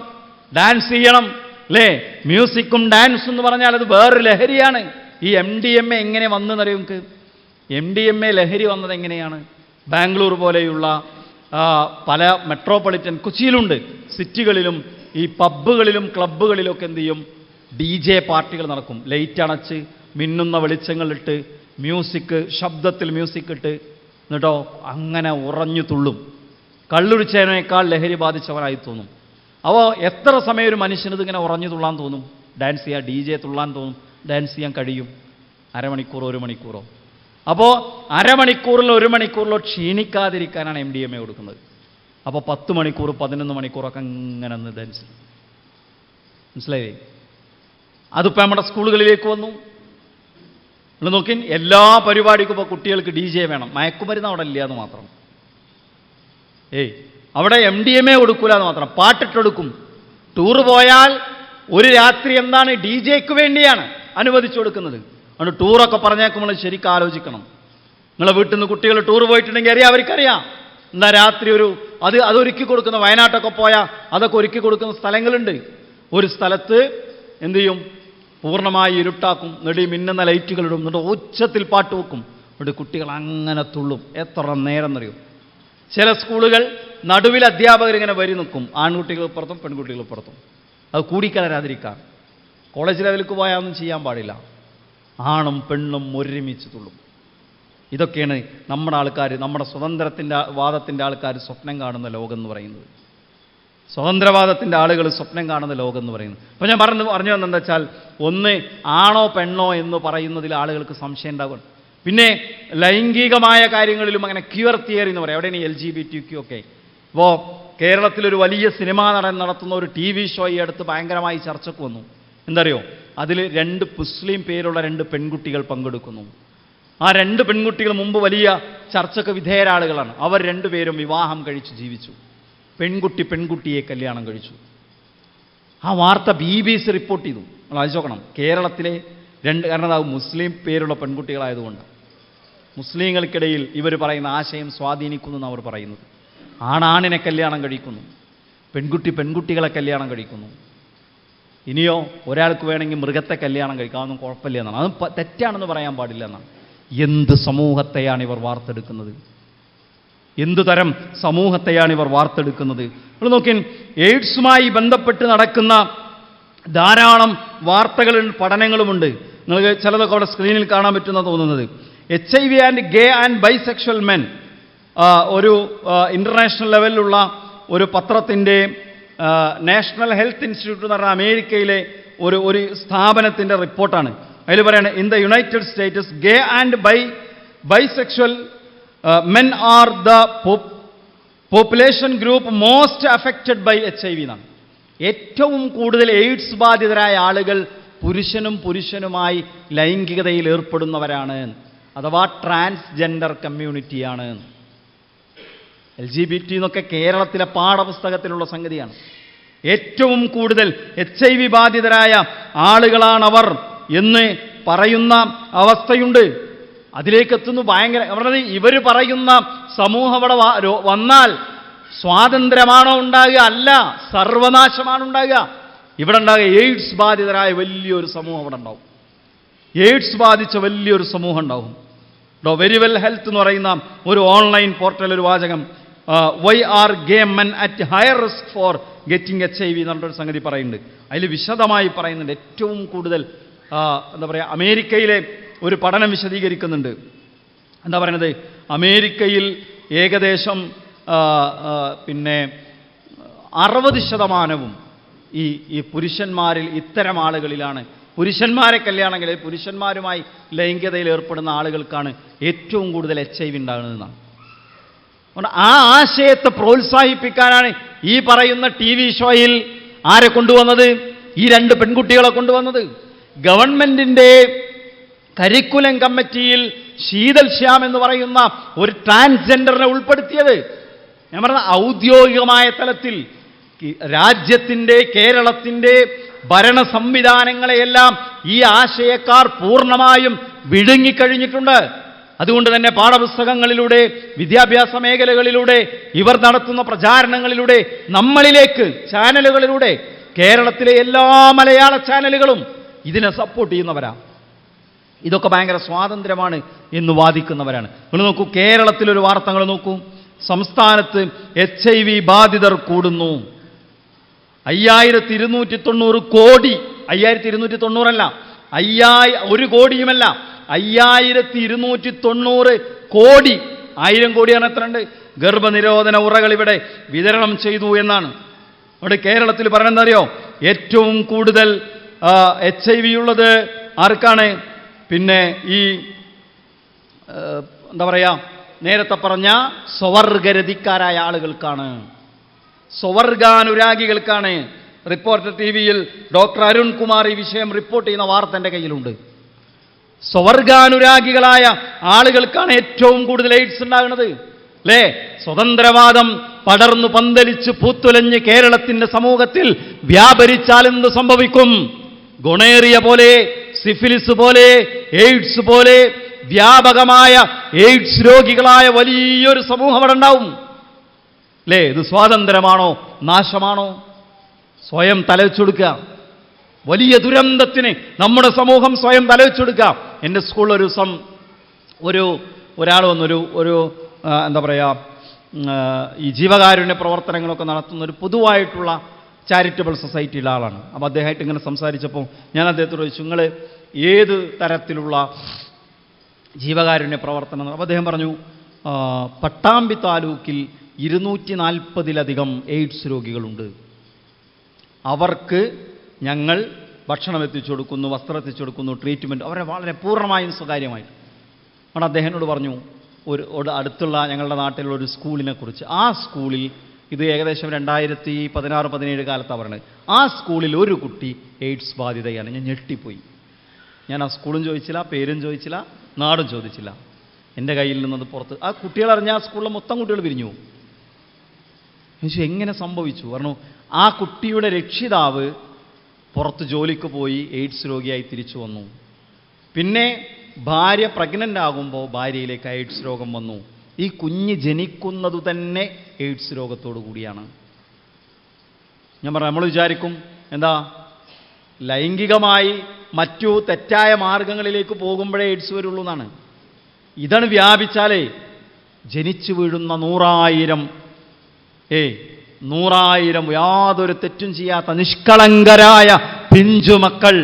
ഡാൻസ് ചെയ്യണം. അല്ലേ? മ്യൂസിക്കും ഡാൻസും എന്ന് പറഞ്ഞാൽ അത് വേറൊരു ലഹരിയാണ്. ഈ MDMA എങ്ങനെ വന്നെന്നറിയും നിങ്ങൾക്ക്? MDMA ലഹരി വന്നത് എങ്ങനെയാണ്? ബാംഗ്ലൂർ പോലെയുള്ള പല മെട്രോപൊളിറ്റൻ, കൊച്ചിയിലുണ്ട്, സിറ്റികളിലും ഈ പബ്ബുകളിലും ക്ലബ്ബുകളിലൊക്കെ എന്ത് ചെയ്യും? DJ പാർട്ടികൾ നടക്കും. ലൈറ്റ് അണച്ച് മിന്നുന്ന വെളിച്ചങ്ങളിട്ട് മ്യൂസിക്, ശബ്ദത്തിൽ മ്യൂസിക് ഇട്ട്, എന്നിട്ടോ അങ്ങനെ ഉറഞ്ഞു തുള്ളും. കള്ളുടിച്ചതിനേക്കാൾ ലഹരി ബാധിച്ചവനായി തോന്നും. അപ്പോൾ എത്ര സമയം ഒരു മനുഷ്യന് ഇതിങ്ങനെ ഉറഞ്ഞു തുള്ളാൻ തോന്നും? ഡാൻസ് ചെയ്യാൻ, DJ തുള്ളാൻ തോന്നും. ഡാൻസ് ചെയ്യാൻ കഴിയും? അരമണിക്കൂറോ 1 മണിക്കൂറോ? അപ്പോൾ അരമണിക്കൂറിലോ 1 മണിക്കൂറിലോ ക്ഷീണിക്കാതിരിക്കാനാണ് MDMA കൊടുക്കുന്നത്. അപ്പോൾ 10 മണിക്കൂർ 11 മണിക്കൂറൊക്കെ ഇങ്ങനെ ഡാൻസ്. മനസ്സിലായില്ലേ? അതിപ്പോൾ നമ്മുടെ സ്കൂളുകളിലേക്ക് വന്നു. നിങ്ങൾ നോക്കി, എല്ലാ പരിപാടിക്കും ഇപ്പോൾ കുട്ടികൾക്ക് DJ വേണം. മയക്കുമരുന്ന് അവിടെ ഇല്ല എന്ന് മാത്രം. അവിടെ MDMA കൊടുക്കൂല എന്ന് മാത്രം, പാട്ടിട്ടെടുക്കും. ടൂറ് പോയാൽ ഒരു രാത്രി എന്താണ് DJക്ക് വേണ്ടിയാണ് അനുവദിച്ചു കൊടുക്കുന്നത്. അതുകൊണ്ട് ടൂറൊക്കെ പറഞ്ഞേക്കുമ്പോൾ ശരിക്കും ആലോചിക്കണം. നിങ്ങളെ വീട്ടിൽ നിന്ന് കുട്ടികൾ ടൂർ പോയിട്ടുണ്ടെങ്കിൽ അറിയാം, അവർക്കറിയാം എന്താ രാത്രി അതൊരുക്കി കൊടുക്കുന്ന, വയനാട്ടൊക്കെ പോയാൽ അതൊക്കെ ഒരുക്കി കൊടുക്കുന്ന സ്ഥലങ്ങളുണ്ട്. ഒരു സ്ഥലത്ത് എന്തു ചെയ്യും, പൂർണ്ണമായി ഇരുട്ടാക്കും, നെടി മിന്നുന്ന ലൈറ്റുകളിടും, എന്നിട്ട് ഉച്ചത്തിൽ പാട്ട് വെക്കും. എന്നിട്ട് കുട്ടികൾ അങ്ങനെ തുള്ളും. എത്ര നേരം എന്നറിയും. ചില സ്കൂളുകൾ നടുവിൽ അധ്യാപകർ ഇങ്ങനെ വരി നിൽക്കും, ആൺകുട്ടികൾ പുറത്തും പെൺകുട്ടികൾ പുറത്തും. അത് കൂടിക്കലരാതിരിക്കാൻ. കോളേജ് ലെവലിലേക്ക് പോയാൽ ഒന്നും ചെയ്യാൻ പാടില്ല. ആണും പെണ്ണും ഒരുമിച്ച് തുള്ളും. ഇതൊക്കെയാണ് നമ്മുടെ ആൾക്കാർ, നമ്മുടെ വാദത്തിൻ്റെ ആൾക്കാർ സ്വപ്നം കാണുന്ന ലോകം എന്ന് പറയുന്നത്. സ്വതന്ത്രവാദത്തിൻ്റെ ആളുകൾ സ്വപ്നം കാണുന്ന ലോകം എന്ന് പറയുന്നത്. അപ്പോൾ ഞാൻ പറഞ്ഞു വന്നെന്താ വെച്ചാൽ, ഒന്ന് ആണോ പെണ്ണോ എന്ന് പറയുന്നതിൽ ആളുകൾക്ക് സംശയം ഉണ്ടാകും. പിന്നെ ലൈംഗികമായ കാര്യങ്ങളിലും അങ്ങനെ ക്യൂർ തിയറി എന്ന് പറയും. എവിടെയാണ് LGBTQ ഒക്കെ? ഇപ്പോൾ കേരളത്തിലൊരു വലിയ സിനിമാ നടൻ നടത്തുന്ന ഒരു TV ഷോ ഈ അടുത്ത് ഭയങ്കരമായി ചർച്ചയ്ക്ക് വന്നു. എന്തറിയോ? അതിൽ 2 മുസ്ലിം പേരുള്ള 2 പെൺകുട്ടികൾ പങ്കെടുക്കുന്നു. ആ 2 പെൺകുട്ടികൾ മുമ്പ് വലിയ ചർച്ചയ്ക്ക് വിധേയരാളുകളാണ്. അവർ 2 പേരും വിവാഹം കഴിച്ച് ജീവിച്ചു. പെൺകുട്ടിയെ കല്യാണം കഴിച്ചു. ആ വാർത്ത BBC റിപ്പോർട്ട് ചെയ്തു. നമ്മൾ ആലോചിച്ച് നോക്കണം. കേരളത്തിലെ 2, കാരണം അത് മുസ്ലിം പേരുള്ള പെൺകുട്ടികളായതുകൊണ്ട് മുസ്ലിങ്ങൾക്കിടയിൽ ഇവർ പറയുന്ന ആശയം സ്വാധീനിക്കുന്നു എന്ന് അവർ പറയുന്നത്. ആണാണിനെ കല്യാണം കഴിക്കുന്നു, പെൺകുട്ടികളെ കല്യാണം കഴിക്കുന്നു. ഇനിയോ ഒരാൾക്ക് വേണമെങ്കിൽ മൃഗത്തെ കല്യാണം കഴിക്കാം, അതൊന്നും കുഴപ്പമില്ല എന്നാണ്. അത് തെറ്റാണെന്ന് പറയാൻ പാടില്ല എന്നാണ്. എന്ത് സമൂഹത്തെയാണ് ഇവർ വാർത്തെടുക്കുന്നത്? എന്തു തരം സമൂഹത്തെയാണ് ഇവർ വാർത്തെടുക്കുന്നത്? നമ്മൾ നോക്കിയാൽ എയ്ഡ്സുമായി ബന്ധപ്പെട്ട് നടക്കുന്ന ധാരാളം വാർത്തകളും പഠനങ്ങളുമുണ്ട്. നിങ്ങൾക്ക് ചിലതൊക്കെ അവിടെ സ്ക്രീനിൽ കാണാൻ പറ്റുന്ന തോന്നുന്നത്. HIV and gay and bisexual men, ഒരു ഇൻ്റർനാഷണൽ ലെവലിലുള്ള ഒരു പത്രത്തിൻ്റെ നാഷണൽ ഹെൽത്ത് ഇൻസ്റ്റിറ്റ്യൂട്ട് എന്ന് പറഞ്ഞാൽ അമേരിക്കയിലെ ഒരു സ്ഥാപനത്തിൻ്റെ റിപ്പോർട്ടാണ്. അതിൽ പറയാണ്, in the United States gay and bisexual men are the population group most affected by HIV എന്നാണ്. ഏറ്റവും കൂടുതൽ എയ്ഡ്സ് ബാധിതരായ ആളുകൾ പുരുഷനുമായി ലൈംഗികതയിൽ ഏർപ്പെടുന്നവരാണ്, അഥവാ ട്രാൻസ്ജെൻഡർ കമ്മ്യൂണിറ്റിയാണ്. LGBT എന്നൊക്കെ കേരളത്തിലെ പാഠപുസ്തകത്തിലുള്ള സംഗതിയാണ്. ഏറ്റവും കൂടുതൽ HIV ബാധിതരായ ആളുകളാണവർ എന്ന് പറയുന്ന അവസ്ഥയുണ്ട്. അതിലേക്ക് എത്തുന്നു. ഭയങ്കര പറഞ്ഞത്, ഇവർ പറയുന്ന സമൂഹം അവിടെ വന്നാൽ സ്വാതന്ത്ര്യമാണോ ഉണ്ടാകുക? അല്ല, സർവനാശമാണ് ഉണ്ടാകുക. ഇവിടെ ഉണ്ടാകുക എയ്ഡ്സ് ബാധിതരായ വലിയൊരു സമൂഹം അവിടെ ഉണ്ടാവും. എയ്ഡ്സ് ബാധിച്ച വലിയൊരു സമൂഹം ഉണ്ടാവും. വെരി വെൽ ഹെൽത്ത് എന്ന് പറയുന്ന ഒരു ഓൺലൈൻ പോർട്ടൽ ഒരു വാചകം, why are gay men at higher risk for getting HIV എന്നുള്ളൊരു സംഗതി പറയുന്നുണ്ട്. അതിൽ വിശദമായി പറയുന്നുണ്ട്. ഏറ്റവും കൂടുതൽ എന്താ പറയുക, അമേരിക്കയിലെ ഒരു പഠനം വിശദീകരിക്കുന്നുണ്ട്. എന്താ പറയുന്നത്, അമേരിക്കയിൽ ഏകദേശം 60% ഈ പുരുഷന്മാരിൽ ഇത്തരം ആളുകളിലാണ്. പുരുഷന്മാരെ കല്യാണമെങ്കിൽ പുരുഷന്മാരുമായി ലൈംഗികതയിൽ ഏർപ്പെടുന്ന ആളുകൾക്കാണ് ഏറ്റവും കൂടുതൽ HIV ഉണ്ടാകുന്നതെന്നാണ്. ആ ആശയത്തെ പ്രോത്സാഹിപ്പിക്കാനാണ് ഈ പറയുന്ന TV ഷോയിൽ ആരെ കൊണ്ടുവന്നത്? ഈ 2 പെൺകുട്ടികളെ കൊണ്ടുവന്നത്. ഗവൺമെന്റിന്റെ കരിക്കുലം കമ്മിറ്റിയിൽ ശീതൽ ശ്യാം എന്ന് പറയുന്ന ഒരു ട്രാൻസ്ജെൻഡറിനെ ഉൾപ്പെടുത്തിയത്. ഞാൻ പറഞ്ഞ ഔദ്യോഗികമായ തലത്തിൽ രാജ്യത്തിൻ്റെ, കേരളത്തിൻ്റെ ഭരണ സംവിധാനങ്ങളെയെല്ലാം ഈ ആശയക്കാർ പൂർണ്ണമായും വിഴുങ്ങിക്കഴിഞ്ഞിട്ടുണ്ട്. അതുകൊണ്ട് തന്നെ പാഠപുസ്തകങ്ങളിലൂടെ, വിദ്യാഭ്യാസ മേഖലകളിലൂടെ, ഇവർ നടത്തുന്ന പ്രചാരണങ്ങളിലൂടെ, നമ്മളിലേക്ക് ചാനലുകളിലൂടെ, കേരളത്തിലെ എല്ലാ മലയാള ചാനലുകളും ഇതിനെ സപ്പോർട്ട് ചെയ്യുന്നവരാണ്. ഇതൊക്കെ ഭയങ്കര സ്വാതന്ത്ര്യമാണ് എന്ന് വാദിക്കുന്നവരാണ്. നിങ്ങൾ നോക്കൂ, കേരളത്തിലൊരു വാർത്തകൾ നോക്കൂ. സംസ്ഥാനത്ത് HIV ബാധിതർ കൂടുന്നു. 5290 കോടി, 5290 അല്ല, 1 കോടിയുമല്ല, 5290 കോടി. 1000 കോടിയാണ് എത്രയുണ്ട്? ഗർഭനിരോധന ഉറകൾ ഇവിടെ വിതരണം ചെയ്തു എന്നാണ്. അവിടെ കേരളത്തിൽ പറയണെന്നറിയോ? ഏറ്റവും കൂടുതൽ HIV ഉള്ളത് ആർക്കാണ്? പിന്നെ ഈ എന്താ പറയുക, നേരത്തെ പറഞ്ഞ സ്വവർഗരതിക്കാരായ ആളുകൾക്കാണ്, സ്വവർഗാനുരാഗികൾക്കാണ്. റിപ്പോർട്ടർ TV-യിൽ ഡോക്ടർ അരുൺ കുമാർ ഈ വിഷയം റിപ്പോർട്ട് ചെയ്യുന്ന വാർത്ത എൻ്റെ കയ്യിലുണ്ട്. സ്വർഗാനുരാഗികളായ ആളുകൾക്കാണ് ഏറ്റവും കൂടുതൽ എയ്ഡ്സ് ഉണ്ടാകുന്നത് അല്ലേ? സ്വതന്ത്രവാദം പടർന്നു പന്തലിച്ച് പൂത്തുലഞ്ഞ് കേരളത്തിന്റെ സമൂഹത്തിൽ വ്യാപരിച്ചാൽ എന്ത് സംഭവിക്കും? ഗൊണേറിയ പോലെ, സിഫിലിസ് പോലെ, എയ്ഡ്സ് പോലെ വ്യാപകമായ എയ്ഡ്സ് രോഗികളായ വലിയൊരു സമൂഹം അവിടെ ഉണ്ടാവും അല്ലേ? ഇത് സ്വാതന്ത്ര്യമാണോ നാശമാണോ? സ്വയം തലവെച്ചെടുക്കുക. വലിയ ദുരന്തത്തിന് നമ്മുടെ സമൂഹം സ്വയം തലവെച്ചെടുക്കുക. എൻ്റെ സ്കൂളിൽ ഒരു ദിവസം ഒരാൾ വന്നൊരു എന്താ പറയുക, ഈ ജീവകാരുണ്യ പ്രവർത്തനങ്ങളൊക്കെ നടത്തുന്ന ഒരു പൊതുവായിട്ടുള്ള ചാരിറ്റബിൾ സൊസൈറ്റിയുടെ ആളാണ്. അപ്പോൾ അദ്ദേഹമായിട്ട് ഇങ്ങനെ സംസാരിച്ചപ്പോൾ ഞാൻ അദ്ദേഹത്തോട് ചോദിച്ചു, നിങ്ങൾ ഏത് തരത്തിലുള്ള ജീവകാരുണ്യ പ്രവർത്തനം? അപ്പോൾ അദ്ദേഹം പറഞ്ഞു, പട്ടാമ്പി താലൂക്കിൽ 240-ലധികം എയ്ഡ്സ് രോഗികളുണ്ട്. അവർക്ക് ഞങ്ങൾ ഭക്ഷണം എത്തിച്ചു കൊടുക്കുന്നു, വസ്ത്രം എത്തിച്ചു കൊടുക്കുന്നു, ട്രീറ്റ്മെൻറ്റ്, അവരെ വളരെ പൂർണ്ണമായും സ്വകാര്യമായിട്ട്. അവിടെ അദ്ദേഹത്തിനോട് പറഞ്ഞു അടുത്തുള്ള ഞങ്ങളുടെ നാട്ടിലുള്ള ഒരു സ്കൂളിനെ കുറിച്ച്. ആ സ്കൂളിൽ, ഇത് ഏകദേശം 2016-17 കാലത്താണ് പറയുന്നത്, ആ സ്കൂളിൽ ഒരു കുട്ടി എയ്ഡ്സ് ബാധിതയാണ്. ഞാൻ ഞെട്ടിപ്പോയി. ഞാൻ ആ സ്കൂളും ചോദിച്ചില്ല, പേരും ചോദിച്ചില്ല, നാടും ചോദിച്ചില്ല. എൻ്റെ കയ്യിൽ നിന്നത് പുറത്ത്. ആ കുട്ടികളറിഞ്ഞാൽ ആ സ്കൂളിലെ മൊത്തം കുട്ടികൾ പിരിഞ്ഞു. എങ്ങനെ സംഭവിച്ചു? പറഞ്ഞു, ആ കുട്ടിയുടെ രക്ഷിതാവ് പുറത്ത് ജോലിക്ക് പോയി എയ്ഡ്സ് രോഗിയായി തിരിച്ചു വന്നു. പിന്നെ ഭാര്യ പ്രഗ്നൻ്റ് ആകുമ്പോൾ ഭാര്യയിലേക്ക് എയ്ഡ്സ് രോഗം വന്നു. ഈ കുഞ്ഞ് ജനിക്കുന്നതു തന്നെ എയ്ഡ്സ് രോഗത്തോടു കൂടിയാണ്. ഞാൻ പറഞ്ഞു, നമ്മൾ വിചാരിക്കും എന്താ, ലൈംഗികമായി മറ്റു തെറ്റായ മാർഗങ്ങളിലേക്ക് പോകുമ്പോഴേ എയ്ഡ്സ് വരുള്ളൂ എന്നാണ്. ഇതാണ് വ്യാപിച്ചാലേ ജനിച്ചു വീഴുന്ന 100,000 യാതൊരു തെറ്റും ചെയ്യാത്ത നിഷ്കളങ്കരായ പിഞ്ചുമക്കൾ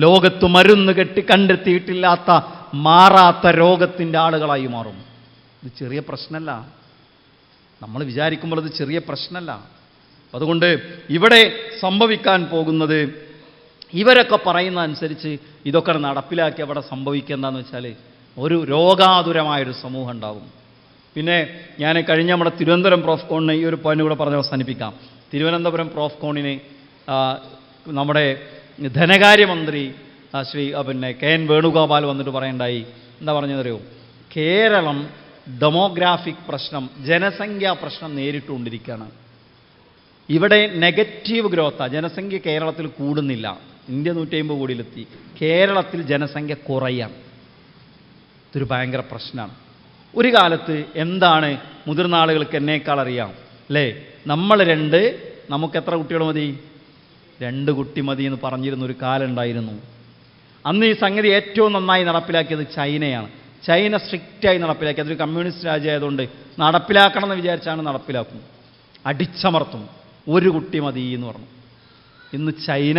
ലോകത്ത് മരുന്ന് കെട്ടി കണ്ടെത്തിയിട്ടില്ലാത്ത മാറാത്ത രോഗത്തിൻ്റെ ആളുകളായി മാറും. ഇത് ചെറിയ പ്രശ്നമല്ല. നമ്മൾ വിചാരിക്കുമ്പോൾ ഇത് ചെറിയ പ്രശ്നമല്ല. അതുകൊണ്ട് ഇവിടെ സംഭവിക്കാൻ പോകുന്നത്, ഇവരൊക്കെ പറയുന്ന അനുസരിച്ച് ഇതൊക്കെ നടപ്പിലാക്കി അവിടെ സംഭവിക്കുക എന്താണെന്ന് വെച്ചാൽ ഒരു രോഗാതുരമായൊരു സമൂഹം ഉണ്ടാവും. പിന്നെ ഞാൻ കഴിഞ്ഞ നമ്മുടെ തിരുവനന്തപുരം പ്രോഫ് കോണിനെ ഈ ഒരു പോയിന്റ് കൂടെ പറഞ്ഞ് അവസാനിപ്പിക്കാം. തിരുവനന്തപുരം പ്രോഫ് കോണിന് നമ്മുടെ ധനകാര്യമന്ത്രി ശ്രീ KN വേണുഗോപാൽ വന്നിട്ട് പറയണ്ടായി. എന്താ പറഞ്ഞതറിയോ? കേരളം ഡെമോഗ്രാഫിക് പ്രശ്നം, ജനസംഖ്യാ പ്രശ്നം നേരിട്ടുകൊണ്ടിരിക്കുകയാണ്. ഇവിടെ നെഗറ്റീവ് ഗ്രോത്താണ്. ജനസംഖ്യ കേരളത്തിൽ കൂടുന്നില്ല. ഇന്ത്യ 150 കോടിയിലെത്തി. കേരളത്തിൽ ജനസംഖ്യ കുറയാം. ഇതൊരു ഭയങ്കര പ്രശ്നമാണ്. ഒരു കാലത്ത് എന്താണ് മുതിർന്ന ആളുകൾക്ക് എന്നേക്കാൾ അറിയാം അല്ലേ? നമുക്ക് എത്ര കുട്ടികൾ മതി? 2 കുട്ടി മതി എന്ന് പറഞ്ഞിരുന്നൊരു കാലം ഉണ്ടായിരുന്നു. അന്ന് ഈ സംഗതി ഏറ്റവും നന്നായി നടപ്പിലാക്കിയത് ചൈനയാണ്. ചൈന സ്ട്രിക്റ്റായി നടപ്പിലാക്കി. അതൊരു കമ്മ്യൂണിസ്റ്റ് രാജ്യമായതുകൊണ്ട് നടപ്പിലാക്കണം എന്ന് വിചാരിച്ചാണ് നടപ്പിലാക്കും. അടിച്ചമർത്തും. 1 കുട്ടി മതി എന്ന് പറഞ്ഞു. ഇന്ന് ചൈന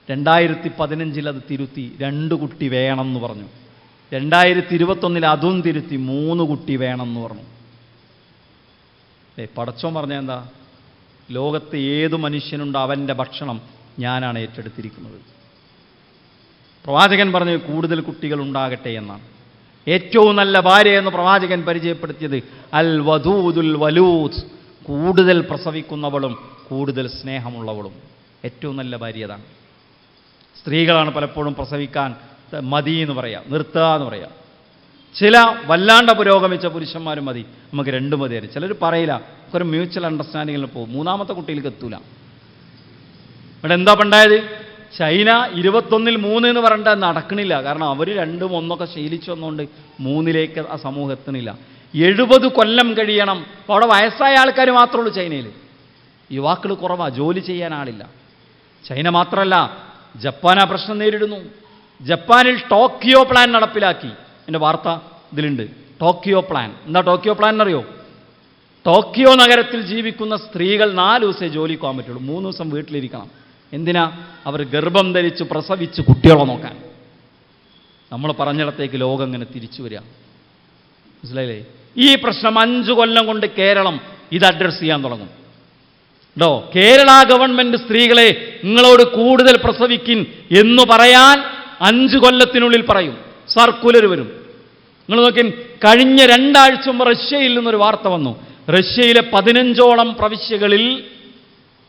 2015 അത് തിരുത്തി 2 കുട്ടി വേണമെന്ന് പറഞ്ഞു. 2021 അതും തിരുത്തി 3 കുട്ടി വേണമെന്ന് പറഞ്ഞു. പടച്ചോൻ പറഞ്ഞാൽ എന്താ? ലോകത്ത് ഏതു മനുഷ്യനുണ്ടോ അവൻ്റെ ഭക്ഷണം ഞാനാണ് ഏറ്റെടുത്തിരിക്കുന്നത്. പ്രവാചകൻ പറഞ്ഞു കൂടുതൽ കുട്ടികൾ ഉണ്ടാകട്ടെ എന്നാണ്. ഏറ്റവും നല്ല ഭാര്യ എന്ന് പ്രവാചകൻ പരിചയപ്പെടുത്തിയത് അൽ വദൂദുൽ വലൂദ്, കൂടുതൽ പ്രസവിക്കുന്നവളും കൂടുതൽ സ്നേഹമുള്ളവളും. ഏറ്റവും നല്ല ഭാര്യ അതാണ്. സ്ത്രീകളാണ് പലപ്പോഴും പ്രസവിക്കാൻ മതി എന്ന് പറയാം, നിർത്തുക എന്ന് പറയാം. ചില വല്ലാണ്ട് പുരോഗമിച്ച പുരുഷന്മാരും മതി, നമുക്ക് 2 മതിയായിരുന്നു. ചിലർ പറയില്ല, നമുക്കൊരു മ്യൂച്വൽ അണ്ടർസ്റ്റാൻഡിങ്ങിൽ പോകും. 3ാമത്തെ കുട്ടിയിലേക്ക് എത്തൂല. ഇവിടെ എന്താ പണ്ടായത്? ചൈന 21ൽ 3 എന്ന് പറഞ്ഞാൽ നടക്കണില്ല. കാരണം അവർ 2ഉം 1ഒക്കെ ശീലിച്ചു വന്നുകൊണ്ട് 3ലേക്ക് ആ സമൂഹം എത്തണില്ല. 70 കൊല്ലം കഴിയണം. അപ്പോൾ അവിടെ വയസ്സായ ആൾക്കാർ മാത്രമേ ഉള്ളൂ ചൈനയിൽ. യുവാക്കൾ കുറവാ, ജോലി ചെയ്യാൻ ആളില്ല. ചൈന മാത്രമല്ല, ജപ്പാൻ ആ പ്രശ്നം നേരിടുന്നു. ജപ്പാനിൽ ടോക്കിയോ പ്ലാൻ നടപ്പിലാക്കി. എൻ്റെ വാർത്ത ഇതിലുണ്ട്. Tokyo plan. എന്താ ടോക്കിയോ പ്ലാൻ എന്നറിയോ? ടോക്കിയോ നഗരത്തിൽ ജീവിക്കുന്ന സ്ത്രീകൾ 4 ദിവസമേ ജോലിക്ക് പോകാൻ പറ്റുള്ളൂ. 3 ദിവസം വീട്ടിലിരിക്കണം. എന്തിനാ? അവർ ഗർഭം ധരിച്ച് പ്രസവിച്ച് കുട്ടികളെ നോക്കാൻ. നമ്മൾ പറഞ്ഞിടത്തേക്ക് ലോകം ഇങ്ങനെ തിരിച്ചു വരിക. മനസ്സിലായില്ലേ? ഈ പ്രശ്നം 5 കൊല്ലം കൊണ്ട് കേരളം ഇത് അഡ്രസ്സ് ചെയ്യാൻ തുടങ്ങും. കേരള ഗവൺമെന്റ് സ്ത്രീകളെ നിങ്ങളോട് കൂടുതൽ പ്രസവിക്കിൻ എന്ന് പറയാൻ 5 കൊല്ലത്തിനുള്ളിൽ പറയും. സർക്കുലർ വരും. നിങ്ങൾ നോക്കി, കഴിഞ്ഞ 2 ആഴ്ച മുമ്പ് റഷ്യയിൽ നിന്നൊരു വാർത്ത വന്നു. റഷ്യയിലെ 15ഓളം പ്രവിശ്യകളിൽ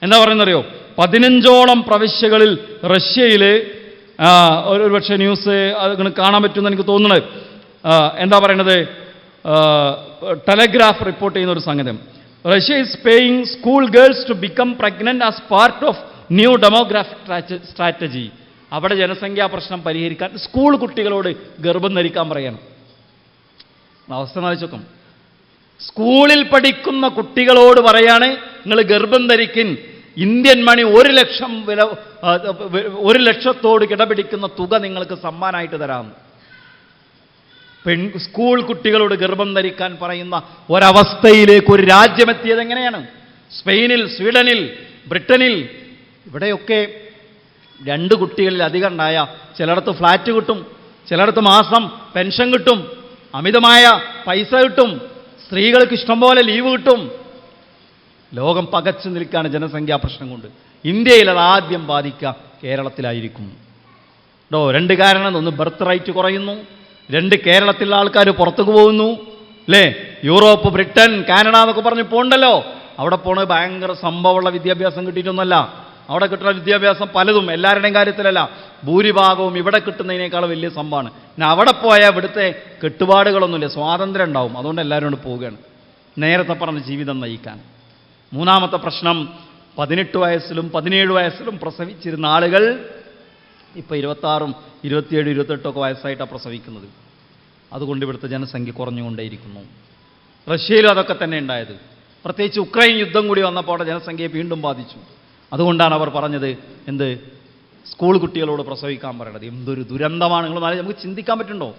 എന്താ പറയുന്നറിയോ? 15ഓളം പ്രവിശ്യകളിൽ റഷ്യയിൽ ഒരുപക്ഷെ ന്യൂസ് അത് കാണാൻ പറ്റുമെന്ന് എനിക്ക് തോന്നുന്നത്. എന്താ പറയണത്, ടെലഗ്രാഫ് റിപ്പോർട്ട് ചെയ്യുന്ന ഒരു സംഗതി, Russia is paying school girls to become pregnant as part of new demographic strategy. അവിടെ ജനസംഖ്യാ പ്രശ്നം പരിഹരിക്കാൻ സ്കൂൾ കുട്ടികളോട് ഗർഭം ധരിക്കാൻ പറയണം. അവസ്ഥ നാലിച്ചോക്കും. സ്കൂളിൽ പഠിക്കുന്ന കുട്ടികളോട് പറയാണ്, നിങ്ങൾ ഗർഭം ധരിക്കിൻ, ഇന്ത്യൻ മണി 1 ലക്ഷം വില, 1 ലക്ഷത്തോട് കിടപിടിക്കുന്ന തുക നിങ്ങൾക്ക് സമ്മാനമായിട്ട് തരാം. സ്കൂൾ കുട്ടികളോട് ഗർഭം ധരിക്കാൻ പറയുന്ന ഒരവസ്ഥയിലേക്ക് ഒരു രാജ്യമെത്തിയത് എങ്ങനെയാണ്? സ്പെയിനിൽ, സ്വീഡനിൽ, ബ്രിട്ടനിൽ, ഇവിടെയൊക്കെ 2 കുട്ടികളിൽ അധികം ഉണ്ടായ ചിലയിടത്ത് ഫ്ലാറ്റ് കിട്ടും, ചിലയിടത്ത് മാസം പെൻഷൻ കിട്ടും, അമിതമായ പൈസ കിട്ടും, സ്ത്രീകൾക്ക് ഇഷ്ടംപോലെ ലീവ് കിട്ടും. ലോകം പകച്ചു നിൽക്കുകയാണ് ജനസംഖ്യാ പ്രശ്നം കൊണ്ട്. ഇന്ത്യയിൽ അത് ആദ്യം ബാധിക്കുക കേരളത്തിലായിരിക്കും. 2 കാരണം. ഒന്ന്, ബർത്ത് റൈറ്റ് കുറയുന്നു. 2, കേരളത്തിലുള്ള ആൾക്കാർ പുറത്തേക്ക് പോകുന്നു, അല്ലേ? യൂറോപ്പ്, ബ്രിട്ടൻ, കാനഡ എന്നൊക്കെ പറഞ്ഞ് പോകണ്ടല്ലോ. അവിടെ പോണത് ഭയങ്കര സംഭവമുള്ള വിദ്യാഭ്യാസം കിട്ടിയിട്ടൊന്നുമല്ല. അവിടെ കിട്ടുന്ന വിദ്യാഭ്യാസം പലതും, എല്ലാവരുടെയും കാര്യത്തിലല്ല, ഭൂരിഭാഗവും ഇവിടെ കിട്ടുന്നതിനേക്കാൾ വലിയ സംഭവമാണ്. പിന്നെ അവിടെ പോയാൽ ഇവിടുത്തെ കെട്ടുപാടുകളൊന്നുമില്ല, സ്വാതന്ത്ര്യം ഉണ്ടാവും. അതുകൊണ്ട് എല്ലാവരും കൊണ്ട് പോവുകയാണ്, നേരത്തെ പറഞ്ഞ ജീവിതം നയിക്കാൻ. 3-മത്തെ പ്രശ്നം, 18 വയസ്സിലും 17 വയസ്സിലും പ്രസവിച്ചിരുന്ന ആളുകൾ ഇപ്പോൾ 26, 27, 28 വയസ്സായിട്ടാണ് പ്രസവിക്കുന്നത്. അതുകൊണ്ട് ഇവിടുത്തെ ജനസംഖ്യ കുറഞ്ഞുകൊണ്ടേയിരിക്കുന്നു. റഷ്യയിലും അതൊക്കെ തന്നെ ഉണ്ടായത്. പ്രത്യേകിച്ച് ഉക്രൈൻ യുദ്ധം കൂടി വന്നപ്പോൾ അവിടെ ജനസംഖ്യയെ വീണ്ടും ബാധിച്ചു. അതുകൊണ്ടാണ് അവർ പറഞ്ഞത്, എന്ത്, സ്കൂൾ കുട്ടികളോട് പ്രസവിക്കാൻ പറയണത്. എന്തൊരു ദുരന്തമാണ്. നിങ്ങൾ നമുക്ക് ചിന്തിക്കാൻ പറ്റുന്നുണ്ടോ?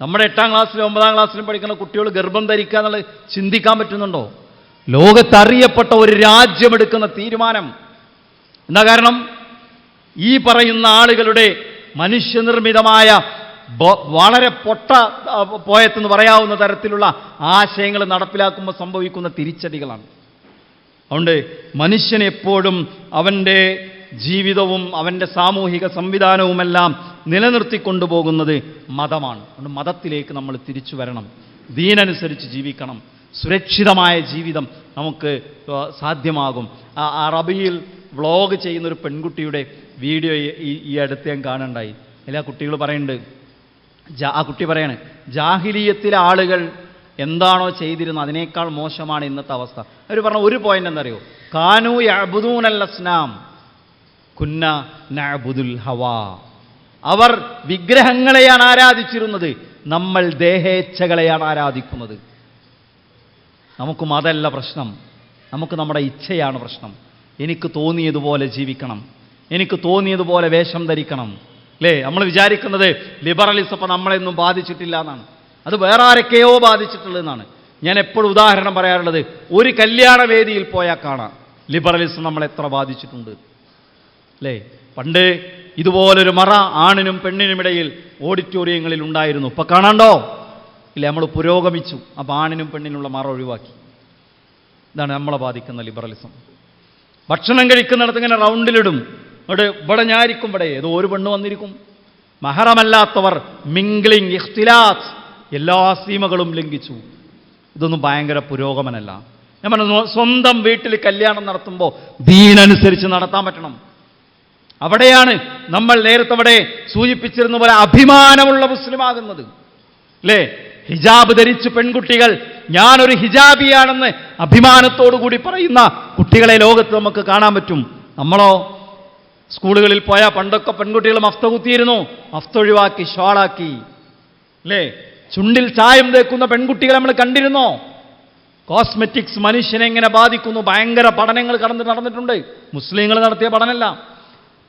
നമ്മുടെ 8-ാം ക്ലാസ്സിലും 9-ാം ക്ലാസ്സിലും പഠിക്കുന്ന കുട്ടികൾ ഗർഭം ധരിക്കുക എന്നുള്ളത് ചിന്തിക്കാൻ പറ്റുന്നുണ്ടോ? ലോകത്തറിയപ്പെട്ട ഒരു രാജ്യമെടുക്കുന്ന തീരുമാനം. എന്താ കാരണം? ഈ പറയുന്ന ആളുകളുടെ മനുഷ്യനിർമ്മിതമായ വളരെ പോയത്തെന്ന് പറയാവുന്ന തരത്തിലുള്ള ആശയങ്ങൾ നടപ്പിലാക്കുമ്പോൾ സംഭവിക്കുന്ന തിരിച്ചടികളാണ്. അതുകൊണ്ട് മനുഷ്യൻ എപ്പോഴും അവൻ്റെ ജീവിതവും അവൻ്റെ സാമൂഹിക സംവിധാനവുമെല്ലാം നിലനിർത്തിക്കൊണ്ടുപോകുന്നത് മതമാണ്. അതുകൊണ്ട് മതത്തിലേക്ക് നമ്മൾ തിരിച്ചു വരണം, ദീനനുസരിച്ച് ജീവിക്കണം. സുരക്ഷിതമായ ജീവിതം നമുക്ക് സാധ്യമാകും. അറബിയിൽ വ്ളോഗ് ചെയ്യുന്നൊരു പെൺകുട്ടിയുടെ വീഡിയോ ഈ അടുത്ത് ഞാൻ കാണുണ്ടായി. എല്ലാ കുട്ടികൾ പറയുന്നുണ്ട്, ആ കുട്ടി പറയാണ്, ജാഹിലിയത്തിലെ ആളുകൾ എന്താണോ ചെയ്തിരുന്നത് അതിനേക്കാൾ മോശമാണ് ഇന്നത്തെ അവസ്ഥ. അവർ പറഞ്ഞ ഒരു പോയിന്റ് എന്താ അറിയോ? കാനു യഅ്ബുദൂനൽ അസ്നാം കുന്ന നഅ്ബുദുൽ ഹവാ. അവർ വിഗ്രഹങ്ങളെയാണ് ആരാധിച്ചിരുന്നത്, നമ്മൾ ദേഹേച്ഛകളെയാണ് ആരാധിക്കുന്നത്. നമുക്ക് മതമല്ല പ്രശ്നം, നമുക്ക് നമ്മുടെ ഇച്ഛയാണ് പ്രശ്നം. എനിക്ക് തോന്നിയതുപോലെ ജീവിക്കണം, എനിക്ക് തോന്നിയതുപോലെ വേഷം ധരിക്കണം, അല്ലേ? നമ്മൾ വിചാരിക്കുന്നത് ലിബറലിസം ഇപ്പം നമ്മളെയൊന്നും ബാധിച്ചിട്ടില്ല എന്നാണ്. അത് വേറെ ആരൊക്കെയോ ബാധിച്ചിട്ടുള്ളതെന്നാണ്. ഞാൻ എപ്പോഴും ഉദാഹരണം പറയാറുള്ളത്, ഒരു കല്യാണ വേദിയിൽ പോയാൽ കാണാം ലിബറലിസം നമ്മളെ എത്ര ബാധിച്ചിട്ടുണ്ട്, അല്ലേ? പണ്ട് ഇതുപോലൊരു മറ ആണിനും പെണ്ണിനുമിടയിൽ ഓഡിറ്റോറിയങ്ങളിൽ ഉണ്ടായിരുന്നു. ഇപ്പം കാണാണ്ടോ? ഇല്ല, നമ്മൾ പുരോഗമിച്ചു. അപ്പം ആണിനും പെണ്ണിനുള്ള മറ ഒഴിവാക്കി. ഇതാണ് നമ്മളെ ബാധിക്കുന്ന ലിബറലിസം. ഭക്ഷണം കഴിക്കുന്നിടത്ത് ഇങ്ങനെ റൗണ്ടിലിടും, ഇവിടെ ഞാനിരിക്കും, ഇവിടെ ഏതോ ഒരു പെണ്ണ് വന്നിരിക്കും. മഹറമല്ലാത്തവർ മിംഗ്ലിംഗ്, ഇഖ്തിലാത്ത്, എല്ലാ സീമകളും ലംഘിച്ചു. ഇതൊന്നും ഭയങ്കര പുരോഗമനല്ല. ഞാൻ പറഞ്ഞു, സ്വന്തം വീട്ടിൽ കല്യാണം നടത്തുമ്പോൾ ദീനനുസരിച്ച് നടത്താൻ പറ്റണം. അവിടെയാണ് നമ്മൾ നേരത്തെ അവിടെ സൂചിപ്പിച്ചിരുന്ന പോലെ അഭിമാനമുള്ള മുസ്ലിമാകുന്നത്, അല്ലേ? ഹിജാബ് ധരിച്ച് പെൺകുട്ടികൾ ഞാനൊരു ഹിജാബിയാണെന്ന് അഭിമാനത്തോടു കൂടി പറയുന്ന കുട്ടികളെ ലോകത്ത് നമുക്ക് കാണാൻ പറ്റും. നമ്മളോ സ്കൂളുകളിൽ പോയാൽ പണ്ടൊക്കെ പെൺകുട്ടികൾ മഫ്ത കുത്തിയിരുന്നു, മഫ്ത ഒഴിവാക്കി ഷോളാക്കി, അല്ലേ? ചുണ്ടിൽ ചായം തേക്കുന്ന പെൺകുട്ടികളെ നമ്മൾ കണ്ടിരുന്നോ? കോസ്മെറ്റിക്സ് മനുഷ്യനെ എങ്ങനെ ബാധിക്കുന്നു, ഭയങ്കര പഠനങ്ങൾ നടന്നിട്ടുണ്ട്. മുസ്ലിങ്ങൾ നടത്തിയ പഠനമല്ല.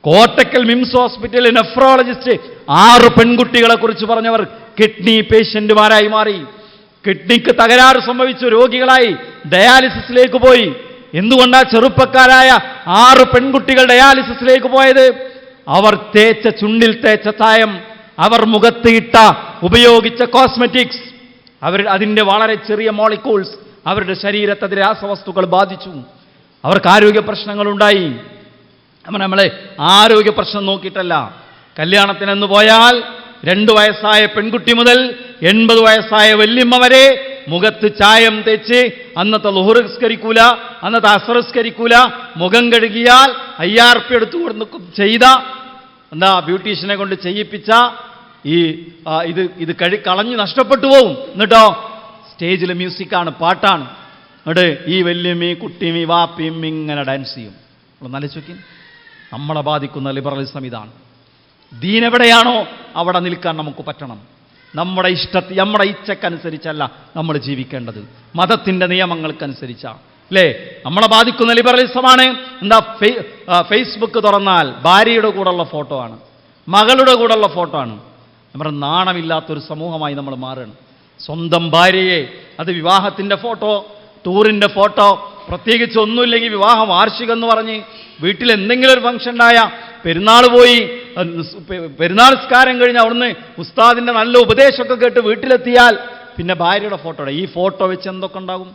കോട്ടക്കൽ മിംസ് ഹോസ്പിറ്റലിൽ നെഫ്രോളജിസ്റ്റ് 6 പെൺകുട്ടികളെ കുറിച്ച് പറഞ്ഞവർ കിഡ്നി പേഷ്യന്റുമാരായി മാറി. കിഡ്നിക്ക് തകരാറ് സംഭവിച്ചു രോഗികളായി ഡയാലിസിസിലേക്ക് പോയി. എന്തുകൊണ്ടാണ് ചെറുപ്പക്കാരായ 6 പെൺകുട്ടികൾ ഡയാലിസിസിലേക്ക് പോയത്? അവർ തേച്ച ചുണ്ടിൽ തേച്ച ചായം, അവർ മുഖത്ത് ഇട്ട ഉപയോഗിച്ച കോസ്മെറ്റിക്സ്, അതിൻ്റെ വളരെ ചെറിയ മോളിക്യൂൾസ് അവരുടെ ശരീരത്തെ രാസവസ്തുക്കൾ ബാധിച്ചു. അവർക്ക് ആരോഗ്യ പ്രശ്നങ്ങളുണ്ടായി. നമ്മൾ ആരോഗ്യ പ്രശ്നം നോക്കിയിട്ടല്ല. കല്യാണത്തിനെന്ന് പോയാൽ 2 വയസ്സായ പെൺകുട്ടി മുതൽ 80 വയസ്സായ വല്യമ്മ വരെ മുഖത്ത് ചായം തേച്ച് അന്നത്തെ ളുഹർ നിസ്കരിക്കൂല, അന്നത്തെ അസ്ർ നിസ്കരിക്കൂല, മുഖം കഴുകിയാൽ 5000 റുപ്യ എടുത്തു കൊടുത്ത് ചെയ്ത ബ്യൂട്ടീഷ്യനെ കൊണ്ട് ചെയ്യിപ്പിച്ച ഇത് കളഞ്ഞ് നഷ്ടപ്പെട്ടു പോവും. എന്നിട്ടോ സ്റ്റേജിൽ മ്യൂസിക്കാണ്, പാട്ടാണ്. എന്നിട്ട് ഈ വല്യമ്മയും കുട്ടിയും ഈ വാപ്പിയും ഇങ്ങനെ ഡാൻസ് ചെയ്യും. നമ്മൾ നലച്ചോക്കി നമ്മളെ ബാധിക്കുന്ന ലിബറലിസം ഇതാണ്. ദീൻ എവിടെയാണോ അവിടെ നിൽക്കാൻ നമുക്ക് പറ്റണം. നമ്മുടെ ഇച്ഛക്കനുസരിച്ചല്ല നമ്മൾ ജീവിക്കേണ്ടത്, മതത്തിൻ്റെ നിയമങ്ങൾക്കനുസരിച്ചാണ്. അല്ലേ? നമ്മളെ ബാധിക്കുന്ന ലിബറലിസമാണ്. ഫേസ്ബുക്ക് തുറന്നാൽ ഭാര്യയുടെ കൂടെയുള്ള ഫോട്ടോ ആണ്, മകളുടെ കൂടെയുള്ള ഫോട്ടോ ആണ്. നമ്മുടെ നാണമില്ലാത്തൊരു സമൂഹമായി നമ്മൾ മാറുകയാണ്. സ്വന്തം ഭാര്യയെ, അത് വിവാഹത്തിൻ്റെ ഫോട്ടോ, ടൂറിൻ്റെ ഫോട്ടോ, പ്രത്യേകിച്ച് ഒന്നുമില്ലെങ്കിൽ വിവാഹ വാർഷികം എന്ന് പറഞ്ഞ് വീട്ടിൽ എന്തെങ്കിലും ഒരു ഫംഗ്ഷൻ ഉണ്ടായ, പെരുന്നാൾ പോയി, പെരുന്നാൾ നിസ്കാരം കഴിഞ്ഞ് അവിടുന്ന് ഉസ്താദിൻ്റെ നല്ല ഉപദേശമൊക്കെ കേട്ട് വീട്ടിലെത്തിയാൽ പിന്നെ ഭാര്യയുടെ ഫോട്ടോ. ഈ ഫോട്ടോ വെച്ച് എന്തൊക്കെ ഉണ്ടാകും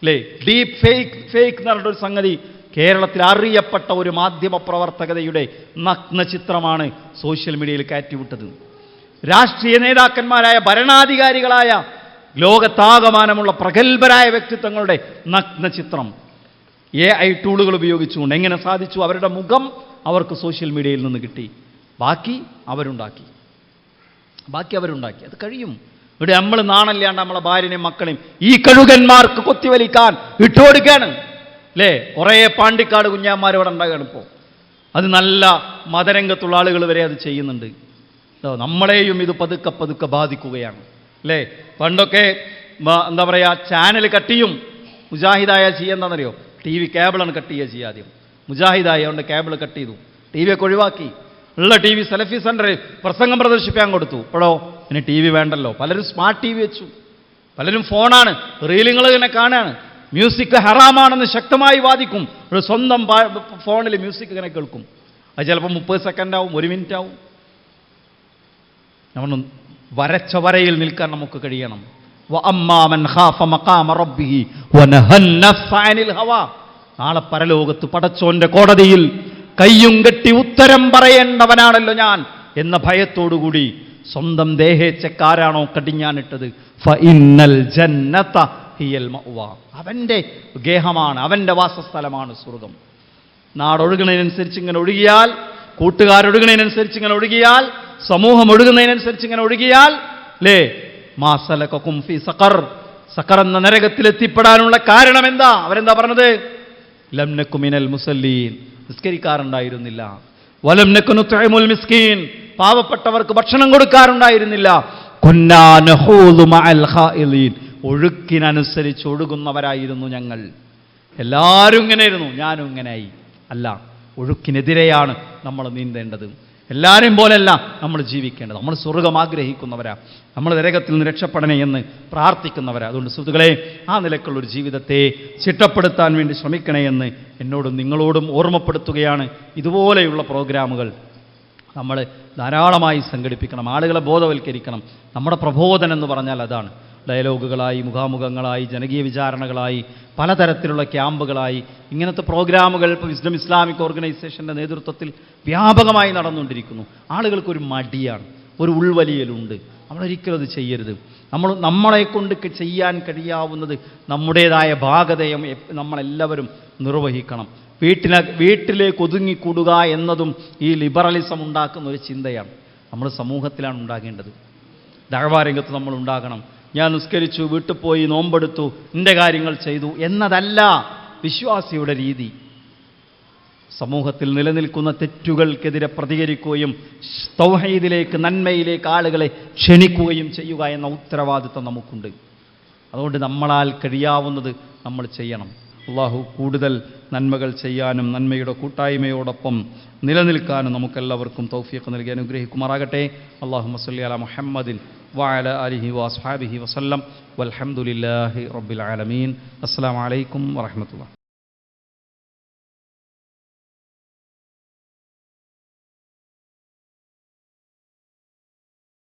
അല്ലേ? ഡീപ് ഫേക്ക് എന്ന് പറഞ്ഞൊരു സംഗതി കേരളത്തിൽ അറിയപ്പെട്ട ഒരു മാധ്യമ പ്രവർത്തകതയുടെ നഗ്ന ചിത്രമാണ് സോഷ്യൽ മീഡിയയിൽ കയറ്റിവിട്ടത്. രാഷ്ട്രീയ നേതാക്കന്മാരായ ഭരണാധികാരികളായ ലോകത്താകമാനമുള്ള പ്രഗത്ഭരായ വ്യക്തിത്വങ്ങളുടെ നഗ്ന ചിത്രം AI ടൂളുകൾ ഉപയോഗിച്ചുകൊണ്ട് എങ്ങനെ സാധിച്ചു? അവരുടെ മുഖം അവർക്ക് സോഷ്യൽ മീഡിയയിൽ നിന്ന് കിട്ടി. ബാക്കി അവരുണ്ടാക്കി. അത് കഴിയും. ഇവിടെ നമ്മൾ നാണല്ലാണ്ട് നമ്മളെ ഭാര്യനെയും മക്കളെയും ഈ കഴുകന്മാർക്ക് കൊത്തിവലിക്കാൻ ഇട്ടുകൊടുക്കുകയാണ്. അല്ലേ? കുറേ പാണ്ടിക്കാട് കുഞ്ഞാന്മാർ ഇവിടെ ഉണ്ടാകുകയാണ് ഇപ്പോൾ. അത് നല്ല മതരംഗത്തുള്ള ആളുകൾ വരെ അത് ചെയ്യുന്നുണ്ട്. നമ്മളെയും ഇത് പതുക്കെ ബാധിക്കുകയാണ്. അല്ലേ? പണ്ടൊക്കെ എന്താ പറയുക, ചാനൽ കട്ട് ചെയ്യും. മുജാഹിദായ ചെയ്യുന്നതെന്നറിയോ? TV കേബിളാണ് കട്ട് ചെയ്യുക ആദ്യം. മുജാഹിദായ കൊണ്ട് കേബിൾ കട്ട് ചെയ്തു, TV ഒക്കെ ഒഴിവാക്കി. ഉള്ള TV സെലഫി സെൻ്ററിൽ പ്രസംഗം പ്രദർശിപ്പിക്കാൻ കൊടുത്തു. ഇപ്പോഴോ ഇനി TV വേണ്ടല്ലോ, പലരും സ്മാർട്ട് TV വെച്ചു, പലരും ഫോണാണ്, റീലുകൾ ഇങ്ങനെ കാണാണ്. മ്യൂസിക് ഹറാമാണെന്ന് ശക്തമായി വാദിക്കും. ഒരു സ്വന്തം ഫോണിൽ മ്യൂസിക് ഇങ്ങനെ കേൾക്കും. അത് ചിലപ്പോൾ 30 സെക്കൻഡ് ആവും, 1 മിനിറ്റ് ആവും. നമ്മൾ വരച്ച വരയിൽ നിൽക്കാൻ നമുക്ക് കഴിയണം. നാളെ പരലോകത്ത് പടച്ചോന്റെ കോടതിയിൽ കയ്യും കെട്ടി ഉത്തരം പറയേണ്ടവനാണല്ലോ ഞാൻ എന്ന ഭയത്തോടുകൂടി സ്വന്തം ദേഹേച്ഛക്കാരാണോ കടിഞ്ഞാനിട്ടത്, അവന്റെ ഗേഹമാണ്, അവന്റെ വാസസ്ഥലമാണ് സ്വർഗം. നാടൊഴുകുന്നതിനനുസരിച്ച് ഇങ്ങനെ ഒഴുകിയാൽ, കൂട്ടുകാരൊഴുകുന്നതിനനുസരിച്ച് ഇങ്ങനെ ഒഴുകിയാൽ, സമൂഹം ഒഴുകുന്നതിനനുസരിച്ച് ഇങ്ങനെ ഒഴുകിയാൽ, ലേ മാസലക്കും ഫീ സഖർ, സഖർ എന്ന നരകത്തിലെത്തിപ്പെടാനുള്ള കാരണം എന്താ? അവരെന്താ പറഞ്ഞത്? ലം നകു മിനൽ മുസല്ലീൻ, നിസ്കരിക്കാറുണ്ടായിരുന്നില്ല. വലം നകു നുത്ഇമുൽ മിസ്കീൻ, പാവപ്പെട്ടവർക്ക് ഭക്ഷണം കൊടുക്കാറുണ്ടായിരുന്നില്ല. കുന്നാ നഹൂദു മഅൽ ഖായിലീൻ, ഒഴുക്കിനനുസരിച്ച് ഒഴുകുന്നവരായിരുന്നു ഞങ്ങൾ. എല്ലാവരും ഇങ്ങനെയായിരുന്നു, ഞാനും ഇങ്ങനെയായി. അല്ല, ഒഴുക്കിനെതിരെയാണ് നമ്മൾ നീന്തേണ്ടത്. എല്ലാവരെയും പോലെയല്ല നമ്മൾ ജീവിക്കേണ്ടത്. നമ്മൾ സ്വർഗം ആഗ്രഹിക്കുന്നവരാ, നമ്മൾ നരകത്തിൽ നിന്ന് രക്ഷപ്പെടണേ എന്ന് പ്രാർത്ഥിക്കുന്നവരാ. അതുകൊണ്ട് സുഹൃത്തുക്കളെ, ആ നിലക്കുള്ളൊരു ജീവിതത്തെ ചിട്ടപ്പെടുത്താൻ വേണ്ടി ശ്രമിക്കണേ എന്ന് എന്നോടും നിങ്ങളോടും ഓർമ്മപ്പെടുത്തുകയാണ്. ഇതുപോലെയുള്ള പ്രോഗ്രാമുകൾ നമ്മൾ ധാരാളമായി സംഘടിപ്പിക്കണം, ആളുകളെ ബോധവൽക്കരിക്കണം. നമ്മുടെ പ്രബോധനം എന്ന് പറഞ്ഞാൽ അതാണ്. ഡയലോഗുകളായി, മുഖാമുഖങ്ങളായി, ജനകീയ വിചാരണകളായി, പലതരത്തിലുള്ള ക്യാമ്പുകളായി, ഇങ്ങനത്തെ പ്രോഗ്രാമുകൾ ഇപ്പോൾ വിസ്ഡം ഇസ്ലാമിക് ഓർഗനൈസേഷൻ്റെ നേതൃത്വത്തിൽ വ്യാപകമായി നടന്നുകൊണ്ടിരിക്കുന്നു. ആളുകൾക്കൊരു മടിയാണ്, ഒരു ഉൾവലിയലുണ്ട്. നമ്മളൊരിക്കലും അത് ചെയ്യരുത്. നമ്മളെക്കൊണ്ട് ചെയ്യാൻ കഴിയാവുന്നത് നമ്മുടേതായ ഭാഗതയം നമ്മളെല്ലാവരും നിർവഹിക്കണം. വീട്ടിലേക്ക് ഒതുങ്ങിക്കൂടുക എന്നതും ഈ ലിബറലിസം ഉണ്ടാക്കുന്ന ഒരു ചിന്തയാണ്. നമ്മൾ സമൂഹത്തിലാണ് ഉണ്ടാകേണ്ടത്. ദഅ്വാ രംഗത്ത് നമ്മൾ ഉണ്ടാകണം. ഞാൻ നിസ്കരിച്ചു, വീട്ടിൽ പോയി നോമ്പെടുത്തു, എൻ്റെ കാര്യങ്ങൾ ചെയ്തു എന്നതല്ല വിശ്വാസിയുടെ രീതി. സമൂഹത്തിൽ നിലനിൽക്കുന്ന തെറ്റുകൾക്കെതിരെ പ്രതികരിക്കുകയും തൗഹീദിലേക്ക്, നന്മയിലേക്ക് ആളുകളെ ക്ഷണിക്കുകയും ചെയ്യുക എന്ന ഉത്തരവാദിത്വം നമുക്കുണ്ട്. അതുകൊണ്ട് നമ്മളാൽ കഴിയാവുന്നത് നമ്മൾ ചെയ്യണം. അള്ളാഹു കൂടുതൽ നന്മകൾ ചെയ്യാനും നന്മയുടെ കൂട്ടായ്മയോടൊപ്പം നിലനിൽക്കാനും നമുക്കെല്ലാവർക്കും തൗഫീഖ് നൽകി അനുഗ്രഹിക്കുമാറാകട്ടെ. അല്ലാഹുമ്മ സ്വല്ലി അലാ മുഹമ്മദിൻ വഅലാ ആലിഹി വഅസ്ഹാബിഹി വസല്ലം വൽഹംദുലില്ലാഹി റബ്ബിൽ ആലമീൻ. അസ്സലാമു അലൈക്കും വറഹ്മത്തുള്ളാഹി.